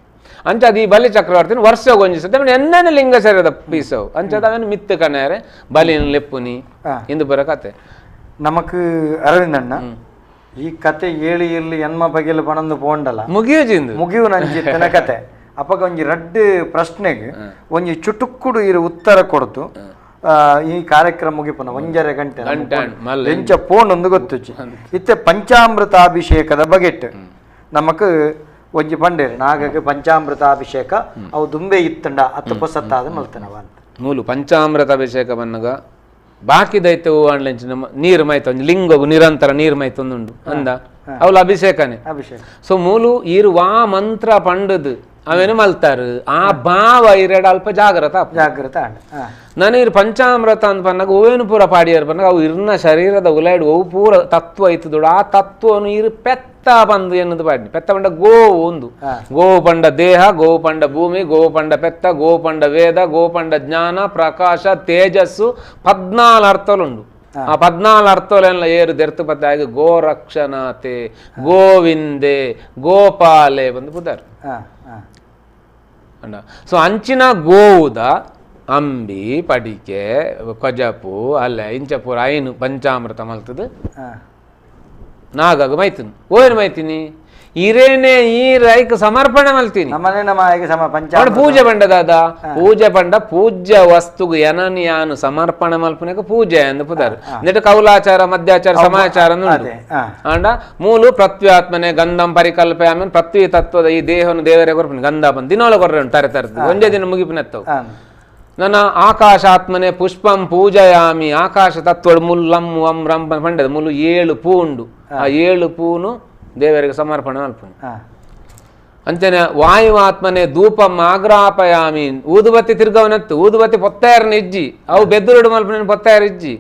ಅಂಚದ ಈ ಬಲಿ ಚಕ್ರವರ್ತಿನ ವರ್ಷ ಗೊಂಜಿಸುತ್ತೆ ಎನ್ನನೆ ಲಿಂಗ ಶರೀರದ ಪೀಸವು ಅಂಚದ ಅವನು ಮಿತ್ತು ಕಣ್ಣಾರೆ ಬಲಿನ ಲೆಪ್ಪುನಿ ಇಂದು ಬರೋ ಕತೆ ನಮಕ್ ಅರವಿಂದಣ್ಣ ಈ ಕತೆ ಏಳಿ ಇರ್ಲಿ ಎನ್ಮ ಬಗೆಲು ಪಣಂದು ಪೋಂಡಲ್ಲ ಮುಗಿಯು ನಂಜಿತ್ತನ ಕತೆ ಅಪ್ಪಗ ಒಂಜಿ ರಡ್ಡು ಪ್ರಶ್ನೆಗೆ ಒಂಜಿ ಚುಟುಕ್ಕುಡು ಇರು ಉತ್ತರ ಕೊಡ್ತು ಈ ಕಾರ್ಯಕ್ರಮ ಮುಗಿಪುನ 1.5 ಗಂಟೆ ಎಂಚ ಪೋಂಡ್ ಒಂದು ಗೊತ್ತುಚ್ಚಿ ಇತ್ತೆ ಪಂಚಾಮೃತಾಭಿಷೇಕದ ಬಗೆಟ್ ನಮಕ್ ಒಂಜಿ ಪಂಡೇರು ನಾಗಕ್ಕೆ ಪಂಚಾಮೃತಾಭಿಷೇಕ ಅವು ದುಂಬೆ ಇತ್ತಂಡ 10 ಪೊಸತ್ತಾದ ಮಲ್ತನವ ಅಂತ ಮೂಲು ಪಂಚಾಮೃತಾಭಿಷೇಕ ಬನ್ನಗ ಬಾಕಿ ದೈತೆ ಹೂವಂಡ್ಲೆಂಚಿನ ನೀರು ಮೈತ ಒಂಜಿ ಲಿಂಗಗು ನಿರಂತರ ನೀರು ಮೈತೊಂದುಂಡು ಅಂದ ಅವಳು ಅಭಿಷೇಕನೇ ಸೊ ಮೂಲು ಈರು ವಾ ಮಂತ್ರ ಪಂಡದು ಅವೇನು ಮಲ್ತಾರು ಆ ಭಾವ ಇರೆಡ ಅಲ್ಪ ಜಾಗ್ರತ ನಾನು ಇರು ಪಂಚಾಮೃತ ಅಂತ ಬಂದಾಗ ಓವೇನು ಪೂರ ಪಾಡಿಯರು ಬಂದಾಗ ಅವು ಇರ್ನ ಶರೀರದ ಉಲಾಯ್ಡು ಅವು ಪೂರ ತತ್ವ ಐತದುಡು ಆ ತತ್ವನು ಇರು ಪೆತ್ತ ಬಂದು ಎನ್ನದು ಪಾಡಿ ಪೆತ್ತ ಪಂಡ ಗೋವು ಒಂದು ಗೋವು ಪಂಡ ದೇಹ ಗೋವು ಪಂಡ ಭೂಮಿ ಗೋವು ಪಂಡ ಪೆತ್ತ ಗೋವು ಪಂಡ ವೇದ ಗೋವು ಪಂಡ ಜ್ಞಾನ ಪ್ರಕಾಶ ತೇಜಸ್ಸು 14 ಅರ್ಥಲುಂಡು ಆ 14 ಅರ್ಥಲೆಲ್ಲ ಏರು ದೆರ್ತು ಪತ್ತಾಗಿ ಗೋರಕ್ಷನಾತೆ ಗೋವಿಂದೆ ಗೋಪಾಲೆ ಬಂದು ಬುದಾರು ಸೊ ಅಂಚಿನ ಗೋವುದ ಅಂಬಿ ಪಡಿಕೆ ಕೊಜಪು ಅಲ್ಲ ಇಂಚಪುರ ಐನು ಪಂಚಾಮೃತ ಮಲ್ತದ ನಾಗಾಗ ಮೈತನು ಓಯೇನು ಮೈತೀನಿ ಇರೇನೆ ಈ ರೈಕ್ ಸಮರ್ಪಣೆ ಮಲ್ತೀನಿ ಪೂಜೆ ಪಂಡದಾದ ಪೂಜೆ ಪಂಡ ಪೂಜ್ಯ ವಸ್ತುಗು ಎನನ್ ಯಾನು ಸಮರ್ಪಣೆ ಮಲ್ಪನೆಗ ಪೂಜೆ ಎಂದು ಪುದಾರು ನೆಟ್ಟು ಕೌಲಾಚಾರ ಮಧ್ಯಾಚಾರ ಸಮಾಚಾರ ಅಂಡ ಮೂಲು ಪ್ರತ್ಯಾತ್ಮನೆ ಗಂಧಂ ಪರಿಕಲ್ಪೆ ಆಮೇಲೆ ಪೃಥ್ವಿ ತತ್ವದ ಈ ದೇಹವನ್ನು ದೇವರೇ ಕೊರ್ಪನೆ ಗಂಧ ಬಂದು ದಿನೊಳ ಕೊರ್ರೆ ಉಂಟು ತರೆ ತರ್ತದೆ ಒಂದೇ ದಿನ ಮುಗಿಪಿನತ್ತವು ನನ್ನ ಆಕಾಶಾತ್ಮನೆ ಪುಷ್ಪಂ ಪೂಜಯಾಮಿ ಆಕಾಶ ತತ್ವಡು ಮುಲ್ಲು ಲಮ್ಮು ಅಂ ರಂ ಪಂಡದ ಮುಲ್ಲು 7 ಪೂ ಉಂಡು ಆ 7 ಪೂನು ದೇವರಿಗೆ ಸಮರ್ಪಣೆ ಮಲ್ಪುನು ಅಂಚನೆ ವಾಯುವಾತ್ಮನೆ ಧೂಪಂ ಆಗ್ರಾಪಯಾಮಿ ಊದುಬತ್ತಿ ತಿರ್ಗವನತ್ತು ಊದುಬತ್ತಿ ಪೊತ್ತಾಯರ್ನ ಇಜ್ಜಿ ಅವು ಬೆದ್ದುರುಡು ಮಲ್ಪನ ಪೊತ್ತಾಯರ್ ಇಜ್ಜಿ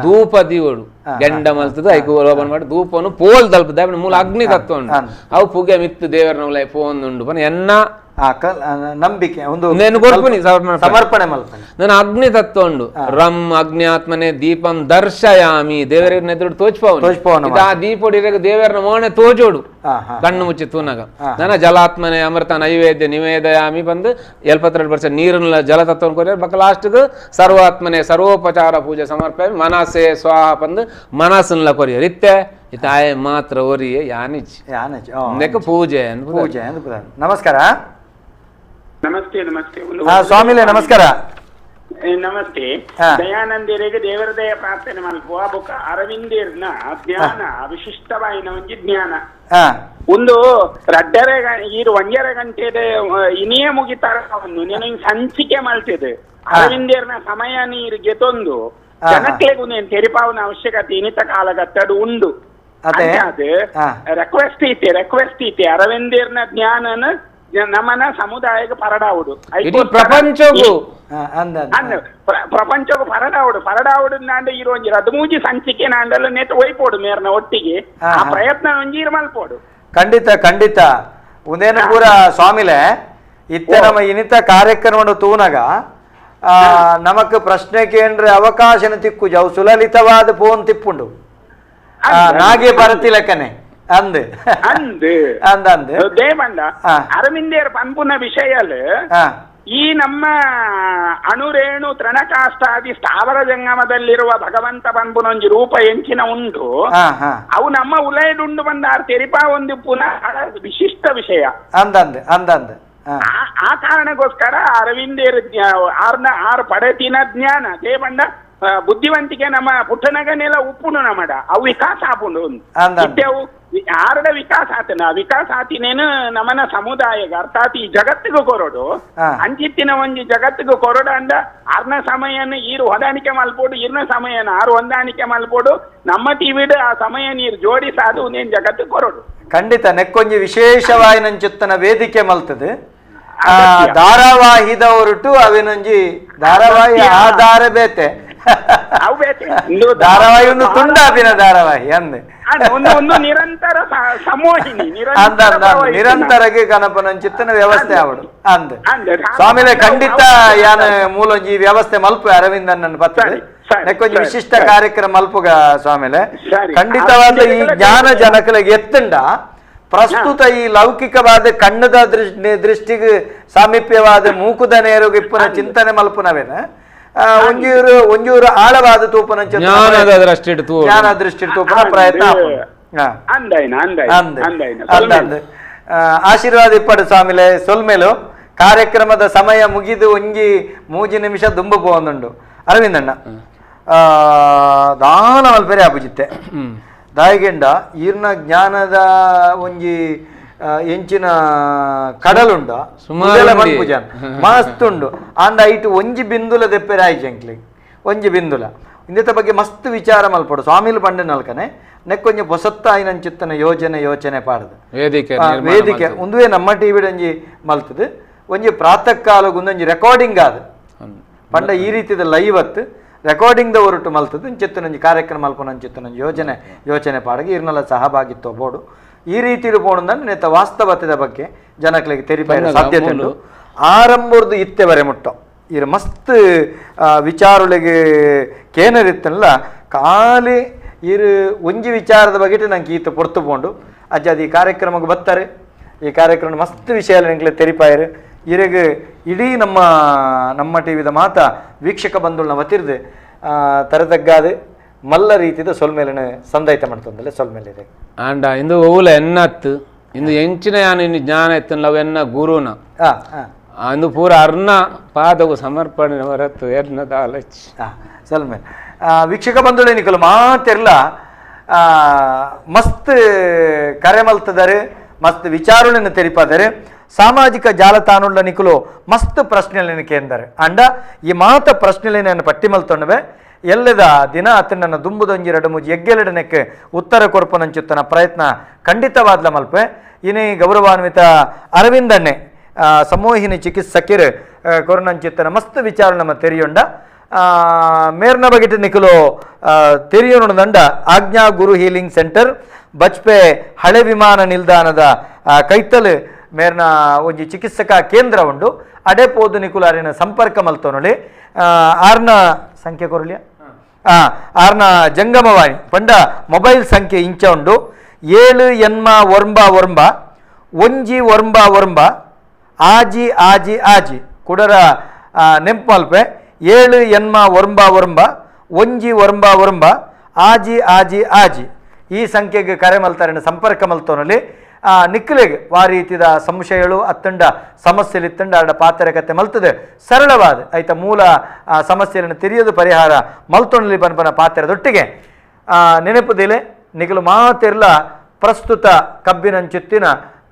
ಧೂಪ ದಿವಡು ಗೆಂಡ ಮಲ್ತದ ಐಕು ಓಪನ್ ಮಾಡಿ ಧೂಪನು ಪೋಲ್ ತಲುಪದ ಮೂಲ ಅಗ್ನಿ ತತ್ವ ಉಂಡು ಅವು ಪುಗೆ ಮಿತ್ತು ದೇವರನ ಉಲೈ ಪೋನ್ ಉಂಡು ಪನ ಎನ್ನ ನಂಬಿಕೆ ಒಂದು నేను కొడుకుని ಸಮರ್ಪಣೆ ಮಲ್ಪನೆ ನಾನು ಅಗ್ನಿ ತತ್ವ ಉಂಡು ರಂ ಅಗ್ನಿಯಾತ್ಮನೆ ದೀಪಂ ದರ್ಶಯಾಮಿ ದೇವರ ಎದುರು ತೋಚ್ಪವನು ಆ ದೀಪೊಡಿಗೆ ದೇವರನ ಮೋಣೆ ತೋಜೋಡು ಕಣ್ಣು ಮುಚ್ಚಿ ತೂನಗ ನನ್ನ ಜಲಾತ್ಮನೆ ಅಮೃತ ನೈವೇದ್ಯ ನಿವೇದಯಾಮಿ ಬಂದು 72% ನೀರನ್ನ ಜಲತತ್ವ ಕೊರ ಬಕ ಲಾಸ್ಟ್ಗೆ ಸರ್ವಾತ್ಮನೆ ಸರ್ವೋಪಚಾರ ಪೂಜೆ ಸಮರ್ಪಣೆ ಮನಸೆ ಸ್ವಾಹ ಬಂದು ಮನಸ್ಸನ್ನ ಕೊರಿಯ ರಿತ್ತೆ ಇತಾಯ ಮಾತ್ರ ಓರಿಯೇ ಯಾನಿಚ್ ನೆಕ ಪೂಜೆ ಪೂಜೆ ನಮಸ್ಕಾರ ನಮಸ್ತೆ ನಮಸ್ತೆ ಸ್ವಾಮಿಲೆ ನಮಸ್ಕಾರ ನಮಸ್ತೆ ದಯಾನಂದರಿಗೆ ದೇವರ ದಯ ಪ್ರಾರ್ಥನೆ ಮಲ್ಪುವ ಬೊಕ್ಕ ಅರವಿಂದರ್ನ ಜ್ಞಾನ ವಿಶಿಷ್ಟವಾಯಿನ ಒಂಜಿ ಜ್ಞಾನ ಒಂದು ರಡ್ಡರೆ ಈರು 1.5 ಗಂಟೆದ ಇನಿಯೇ ಮುಗಿತಾರವನ್ನು ನೀನು ಸಂಚಿಕೆ ಮಲ್ತಿದೆ ಅರವಿಂದರ್ನ ಸಮಯ ನೀರು ಗೆತೊಂದು ಜನಕ್ಲೆಗೂ ನೀನು ತೆರಿಪಾವನ ಅವಶ್ಯಕತೆ ಇನಿತ ಕಾಲಗತ್ತಡು ಉಂಡು ಅದು ರಿಕ್ವೆಸ್ಟ್ ಐತೆ ಅರವಿಂದರ್ನ ಜ್ಞಾನನ ನಮ್ಮನ ಸಮುದಾಯಕ್ಕೆ ಪರಡಾವುಡು ಪ್ರಪಂಚಕ್ಕೂ ಪ್ರಪಂಚಕ್ಕೂ ಪರಡಾವುಡು ನಾಂಡ ಇರೋ ಒಂಜಿ 13 ಸಂಚಿಕೆ ನಾಂಡಲ್ಲ ನೆಟ್ ಒಯ್ಪೋಡು ಮೇರ್ನ ಒಟ್ಟಿಗೆ ಆ ಪ್ರಯತ್ನ ಒಂಜೀರ್ ಮಲ್ಪೋಡು ಖಂಡಿತ ಉಂದೇನು ಪೂರ ಸ್ವಾಮಿಲೆ ಇತ್ತ ನಮ್ಮ ಇನಿತ ಕಾರ್ಯಕ್ರಮ ತೂನಗ ನಮಕ್ ಪ್ರಶ್ನೆ ಕೇಂದ್ರ ಅವಕಾಶನ ತಿಕ್ಕು ಜವು ಸುಲಲಿತವಾದ ಫೋನ್ ತಿಪ್ಪುಂಡು ನಾಗೆ ಬರತಿಲಕನೆ ಅಂದು ದೇವಂಡ ಅರವಿಂದೇರ್ ಪಂಪುನ ವಿಷಯಲು ಈ ನಮ್ಮ ಅಣುರೇಣು ತೃಣಕಾಷ್ಟಾದಿ ಸ್ಥಾವರ ಜಂಗಮದಲ್ಲಿರುವ ಭಗವಂತ ಪಂಪುನೊಂಜಿ ರೂಪ ಎಂಚಿನ ಉಂಟು ಅವು ನಮ್ಮ ಉಲಯಡುಂಡು ಬಂದಾರು ತೆರಿಪಾ ಒಂದು ಪುನಃ ವಿಶಿಷ್ಟ ವಿಷಯ ಆ ಕಾರಣಕ್ಕೋಸ್ಕರ ಅರವಿಂದೇರ್ ಆರು ಪಡೆತಿನ ಜ್ಞಾನ ದೇವಂಡ ಬುದ್ಧಿವಂತಿಕೆ ನಮ್ಮ ಪುಟ್ಟನಗನೆಲ್ಲ ಉಪ್ಪುನು ನಮ್ಮಡ ಅವು ವಿಕಾಸ ಆಪುಂಡು ಇತ್ತೆವು ಆರಡ ವಿಕಾಸ ಆತನ ವಿಕಾಸ ಆತಿನೇನು ನಮ್ಮನ ಸಮುದಾಯಗ ಅರ್ಥಾತ್ ಈ ಜಗತ್ತಿಗೂ ಕೊರಡು ಅಂಚಿತ್ತಿನ ಒಂಜಿ ಜಗತ್ತಿಗೂ ಕೊರಡು ಅಂದ ಆರ್ನ ಸಮಯನ ಈರು ಹೊಂದಾಣಿಕೆ ಮಲ್ಪೋಡು ಇರ್ನ ಸಮಯನ ಆರು ಹೊಂದಾಣಿಕೆ ಮಲ್ಪೋಡು ನಮ್ಮ ಟಿವಿಡ್ ಆ ಸಮಯ ನೀರು ಜೋಡಿಸಾದು ನೇನ್ ಜಗತ್ತು ಕೊರಡು ಖಂಡಿತ ನೆಕ್ಕೊಂಜಿ ವಿಶೇಷವಾಗಿ ನಂಚುತ್ತನ ವೇದಿಕೆ ಮಲ್ತದೆ ಧಾರಾವಾಹಿದ ಹೊರಟು ಅವಿನೊಂಜಿ ಧಾರಾವಾಹಿ ಆಧಾರ ಬೇತೆ ಧಾರಾವಾಹಿ ಒಂದು ತುಂಡಾಪಿನ ಧಾರಾವಾಹಿ ಅಂದೆ ನಿರಂತರ ಸಮೋಹಿನಿ ನಿರಂತರಗೆ ಗಣಪನ ಚಿತ್ತನ ವ್ಯವಸ್ಥೆ ಆವಡು ಅಂದೆ ಸ್ವಾಮಿಲೆ ಖಂಡಿತ ಯಾನ ಮೂಲೊಂಜಿ ವ್ಯವಸ್ಥೆ ಮಲ್ಪು ಅರವಿಂದನ್ ಬರ್ತದೆ ನೆಕ್ಕೊಂಜಿ ವಿಶಿಷ್ಟ ಕಾರ್ಯಕ್ರಮ ಮಲ್ಪುಗ ಸ್ವಾಮಿಲೆ ಖಂಡಿತವಾದ ಈ ಜ್ಞಾನ ಜನಕಲಿಗೆ ಎತ್ತಂಡ ಪ್ರಸ್ತುತ ಈ ಲೌಕಿಕವಾದ ಕಣ್ಣದ ದೃಷ್ಟಿಗೆ ಸಾಮೀಪ್ಯವಾದ ಮೂಕುದ ನೇರುಗಿಪ್ಪನ ಚಿಂತನೆ ಮಲ್ಪುನವೇನ ಒಂಜೂರು ಆಳವಾದ ತೂಪನ ಜ್ಞಾನ ದೃಷ್ಟಿ ತೂಪನ ಪ್ರಯತ್ನ ಆಶೀರ್ವಾದ ಇಪ್ಪಡು ಸ್ವಾಮಿಲೆ ಸೊಲ್ಮೇಲು ಕಾರ್ಯಕ್ರಮದ ಸಮಯ ಮುಗಿದು ಒಂಜಿ 3 ನಿಮಿಷ ದುಂಬು ಪೋಂದುಂಡು ಅರವಿಂದಣ್ಣ ದಾನ ಮಲ್ಪೆರೆ ಆಪುಜಿತ್ತೆ ದಾಯಿಗೆಂಡ ಈರ್ನ ಜ್ಞಾನದ ಒಂಜಿ ಎಂಚಿನ ಕಡಲುಂಡ ಮಸ್ತುಂಡು ಅಂಡ ಐಟು ಒಂಜಿ ಬಿಂದುಲ ದೆಪ್ಪೆರೆ ಆಯ್ಚಂಕ್ಲಿ ಒಂಜಿ ಬಿಂದುಲ ಇಂದಿತ ಬಗ್ಗೆ ಮಸ್ತ್ ವಿಚಾರ ಮಲ್ಪಡು ಸ್ವಾಮಿಲು ಪಂಡ ನಲ್ಕನೆ ನೆಕ್ಕೊಂಜಿ ಹೊಸತ್ತ ಆಯ್ನಂಚಿತ್ತನ ಯೋಚನೆ ಪಾಡದು ವೇದಿಕೆ ಒಂದುವೇ ನಮ್ಮ ಟಿವಿ ಒಂಜಿ ಮಲ್ತದು ಒಂಜಿ ಪ್ರಾತಃ ಕಾಲಕ್ಕೆ ಒಂದೊಂಜಿ ರೆಕಾರ್ಡಿಂಗ್ ಆದ ಪಂಡ ಈ ರೀತಿದ ಲೈವ್ ಅತ್ತು ರೆಕಾರ್ಡಿಂಗ್ ದ ಹೊರಟು ಮಲ್ತದ್ದು ಇಂಚಿತ್ತನೊಂಜಿ ಕಾರ್ಯಕ್ರಮ ಮಲ್ಪನ ಅಂಚಿತ್ತನೊಂಜಿ ಯೋಚನೆ ಪಾಡಗೆ ಇರ್ನೆಲ್ಲ ಸಹಭಾಗಿತ್ವ ಬೋಡು ಈ ರೀತಿ ಪೋಣಂದ್ರೆ ನೆತ್ತ ವಾಸ್ತವತೆದ ಬಗ್ಗೆ ಜನಗಳಿಗೆ ತೆರಿಪಾಯ ಸಾಧ್ಯತೆ ಉಂಟು ಆರಂಭದ್ದು ಇತ್ತೆವರೆ ಮುಟ್ಟ ಇರು ಮಸ್ತ್ ವಿಚಾರಗಳಿಗೆ ಕೇನರಿತ್ತಲ್ಲ ಖಾಲಿ ಇರು ಒಂಜಿ ವಿಚಾರದ ಬಗ್ಗೆ ನಂಗೆ ಈತ ಪೊರ್ತು ಪೋಂಡು ಅಜ್ಜ ಈ ಕಾರ್ಯಕ್ರಮಕ್ಕೆ ಬರ್ತಾರೆ ಈ ಕಾರ್ಯಕ್ರಮ ಮಸ್ತ್ ವಿಷಯ ನಿಂಗೆ ತೆರಿಪಾಯರು ಇರೆಗೆ ಇಡೀ ನಮ್ಮ ಟಿವಿದ ಮಾತ ವೀಕ್ಷಕ ಬಂಧುಗಳನ್ನ ವತಿರ್ದು ತರದಗ್ಗಾದು ಮಲ್ಲ ರೀತಿದ ಸೊಲ್ಮೇಲಿನ ಸಂದೈತ ಮಾಡ್ತಂದಲ್ಲ ಸೊಲ್ಮೇಲಿದೆ ಆಂಡ ಇಂದು ಓಲ ಎನ್ನತ್ತು ಇಂದು ಎಂಚಿನ ಯಾನು ಇನ್ನು ಜ್ಞಾನ ಎತ್ತನಲ್ಲ ಅವು ಎನ್ನ ಗುರುನ ಅಂದು ಪೂರ ಅರ್ನ ಪಾದವು ಸಮರ್ಪಣೆ ಹೊರತು ಎನ್ನದ ಆಲಚ್ ಸೊಲ್ಮೇಲೆ ವೀಕ್ಷಕ ಬಂಧುಗಳು ನಿಕಲು ಮಾತೆರ್ಲ ಮಸ್ತ್ ಕರೆ ಮಲ್ತದಾರೆ ಮಸ್ತ್ ವಿಚಾರಗಳನ್ನು ತೆರಿಪಾದರೆ సామాజిక జాలతాణుల నికులు మస్తు ప్రశ్నలు కేందరు అండ ఈ మాత ప్రశ్నలు నేను పట్టిమల్తుండవే ಎಲ್ಲದ ದಿನ ಅತನ್ನ ದುಂಬುದೊಂಜಿ ಮುಜಿ ಎಗ್ಗೆಲೆಡನೆಕ್ಕೆ ಉತ್ತರ ಕೊರ್ಪನಂಚುತ್ತನ ಪ್ರಯತ್ನ ಖಂಡಿತವಾದ್ಲ ಮಲ್ಪೆ ಇನಿ ಗೌರವಾನ್ವಿತ ಅರವಿಂದಣ್ಣೆ ಸಮೂಹಿನಿ ಚಿಕಿತ್ಸಕಿರು ಕೊರನಂಚಿತ್ತನ ಮಸ್ತ್ ವಿಚಾರ ನಮ್ಮ ತೆರಿಯೊಂಡ ಮೇರ್ನ ಬಗೆಟ್ ನಿಖಲು ತೆರಿಯೋಣದಂಡ ಆಜ್ಞಾ ಗುರು ಹೀಲಿಂಗ್ ಸೆಂಟರ್ ಬಜ್ಪೆ ಹಳೆ ವಿಮಾನ ನಿಲ್ದಾಣದ ಕೈತಲ್ ಮೇರ್ನ ಒಂಜಿ ಚಿಕಿತ್ಸಕ ಕೇಂದ್ರ ಉಂಡು ಅಡೆ ಪೋದು ನಿಖುಲು ಅರಿನ ಸಂಪರ್ಕ ಮಲ್ತೋನೊಳಿ ಆರ್ನ ಸಂಖ್ಯೆ ಕೊರಲಿಯ ಆರ್ನ ಜಂಗಮವಾಣಿ ಪಂಡ ಮೊಬೈಲ್ ಸಂಖ್ಯೆ ಇಂಚ ಉಂಡು 7 ಆಜಿ ಆಜಿ ಆಜಿ ಕುಡರ ನೆಂಪಲ್ಪೆ 7 ಆಜಿ ಆಜಿ ಆಜಿ ಈ ಸಂಖ್ಯೆಗೆ ಕರೆ ಮಲ್ತಾರೆ ಸಂಪರ್ಕ ಮಲ್ತೋನಲ್ಲಿ ನಿಖಿಲೆಗೆ ವಾ ರೀತಿಯ ಸಂಶಯಗಳು ಅತ್ತಂಡ ಸಮಸ್ಯೆಲಿತ್ತಂಡ ಅಡ ಪಾತ್ರಕತೆ ಮಲ್ತದೆ ಸರಳವಾದ ಆಯ್ತಾ ಮೂಲ ಸಮಸ್ಯೆಯನ್ನು ತಿರಿಯೋದು ಪರಿಹಾರ ಮಲ್ತೊಣಲಿ ಬನ್ಪನ ಪಾತ್ರದೊಟ್ಟಿಗೆ ನೆನಪುದಿಲೆ ನಿಖಲು ಮಾತಿರ್ಲ ಪ್ರಸ್ತುತ ಕಬ್ಬಿನಂಚುತ್ತಿನ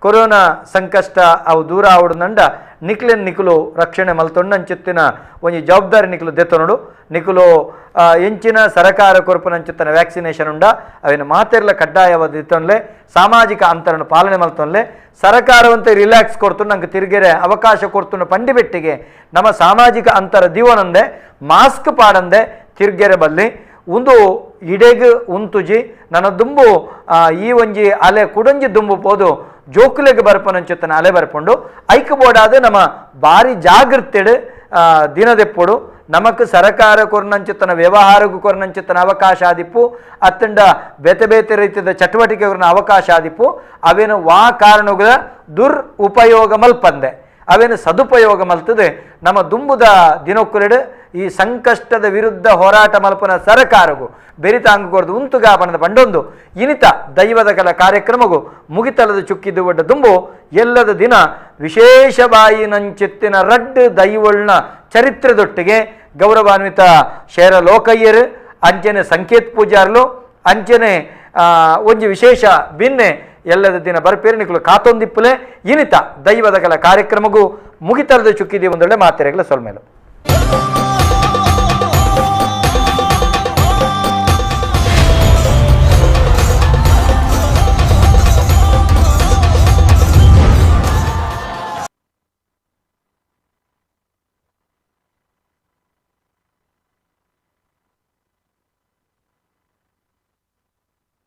ಕೊರೋನಾ ಸಂಕಷ್ಟ ಅವು ದೂರ ಆವಡುನಂಡ ನಿಖಿಲೆನ್ ನಿಖಲು ರಕ್ಷಣೆ ಮಲ್ತೊಂಡಂಚುತ್ತಿನ ಒಂಜಿ ಜವಾಬ್ದಾರಿ ನಿಖಲು ದೆತ್ತೊನಡು ನಿಖಲು ಎಂಚಿನ ಸರಕಾರ ಕೊರಪನಂಚುತ್ತನ ವ್ಯಾಕ್ಸಿನೇಷನ್ ಉಂಡ ಅವೇನು ಮಾತೆರ್ಲ ಕಡ್ಡಾಯವಾದ ಇತ್ತೊನ್ಲೆ ಸಾಮಾಜಿಕ ಅಂತರನ ಪಾಲನೆ ಮಲ್ತೊನ್ಲೆ ಸರಕಾರವಂತೆ ರಿಲ್ಯಾಕ್ಸ್ ಕೊಡ್ತು ನಂಗೆ ತಿರುಗೆರೆ ಅವಕಾಶ ಕೊಡ್ತು ಪಂಡಿಬೆಟ್ಟಿಗೆ ನಮ್ಮ ಸಾಮಾಜಿಕ ಅಂತರ ದಿವನಂದೆ ಮಾಸ್ಕ್ ಪಾಡಂದೆ ತಿರುಗೆರೆ ಬಲ್ಲಿ ಒಂದು ಇಡೆಗ್ ಉಂತುಜಿ ನನ್ನ ದುಂಬು ಈ ಒಂಜಿ ಅಲೆ ಕುಡಂಜಿ ದುಂಬು ಪೋದು ಜೋಕುಲೆಗೆ ಬರ್ಪನಂಚುತ್ತನ ಅಲೆ ಬರ್ಪುಂಡು ಐಕ್ ಬೋಡಾದ ನಮ್ಮ ಭಾರಿ ಜಾಗೃತೆಡು ದಿನದೆಪ್ಪುಡು ನಮಕ್ ಸರಕಾರ ಕೊರ್ನಂಚುತ್ತನ ವ್ಯವಹಾರಕ್ಕೂ ಕೊರ್ನಂಚುತ್ತನ ಅವಕಾಶ ಆದಿಪ್ಪು ಅತ್ತಂಡ ಬೇತೆ ಬೇತೆ ರೀತಿಯ ಚಟುವಟಿಕೆಗಳನ್ನ ಅವಕಾಶ ಆದಿಪ್ಪು ಅವೇನು ವಾ ಕಾರಣಗಳ ದುರುಪಯೋಗ ಮಲ್ಪಂದೆ ಅವೇನು ಸದುಪಯೋಗ ಮಲ್ತದೆ ನಮ್ಮ ದುಂಬುದ ದಿನೊಕ್ಕುಲೆಡು ಈ ಸಂಕಷ್ಟದ ವಿರುದ್ಧ ಹೋರಾಟ ಮಲ್ಪನ ಸರಕಾರಗೂ ಬೆರಿತಾಂಗ ಕೊರದು ಉಂತುಗಾಪನದ ಬಂಡೊಂದು ಇನಿತ ದೈವದ ಕಲ ಕಾರ್ಯಕ್ರಮಗೂ ಮುಗಿತಲದ ಚುಕ್ಕಿದ್ದು ಒಡ್ಡ ದುಂಬು ಎಲ್ಲದ ದಿನ ವಿಶೇಷವಾಗಿ ನಂಚಿತ್ತಿನ ರಡ್ಡು ದೈವಳ್ನ ಚರಿತ್ರೆದೊಟ್ಟಿಗೆ ಗೌರವಾನ್ವಿತ ಶೇರ ಲೋಕಯ್ಯರು ಅಂಚನೆ ಸಂಕೇತ್ ಪೂಜಾರ್ಲು ಅಂಚನೆ ಒಂಜಿ ವಿಶೇಷ ಭಿನ್ನೆ ಎಲ್ಲದ ದಿನ ಬರ್ಪೇರಿ ನಿಖಲು ಕಾತೊಂದಿಪ್ಪುಲೆ ಇನಿತ ದೈವದ ಕಲ ಕಾರ್ಯಕ್ರಮಗೂ ಮುಗಿತಲದ ಚುಕ್ಕಿದ್ದೀವಿ ಒಂದೊಳ್ಳೆ ಮಾತೆರೆಗಳ ಸೊಲ್ಮೇಲು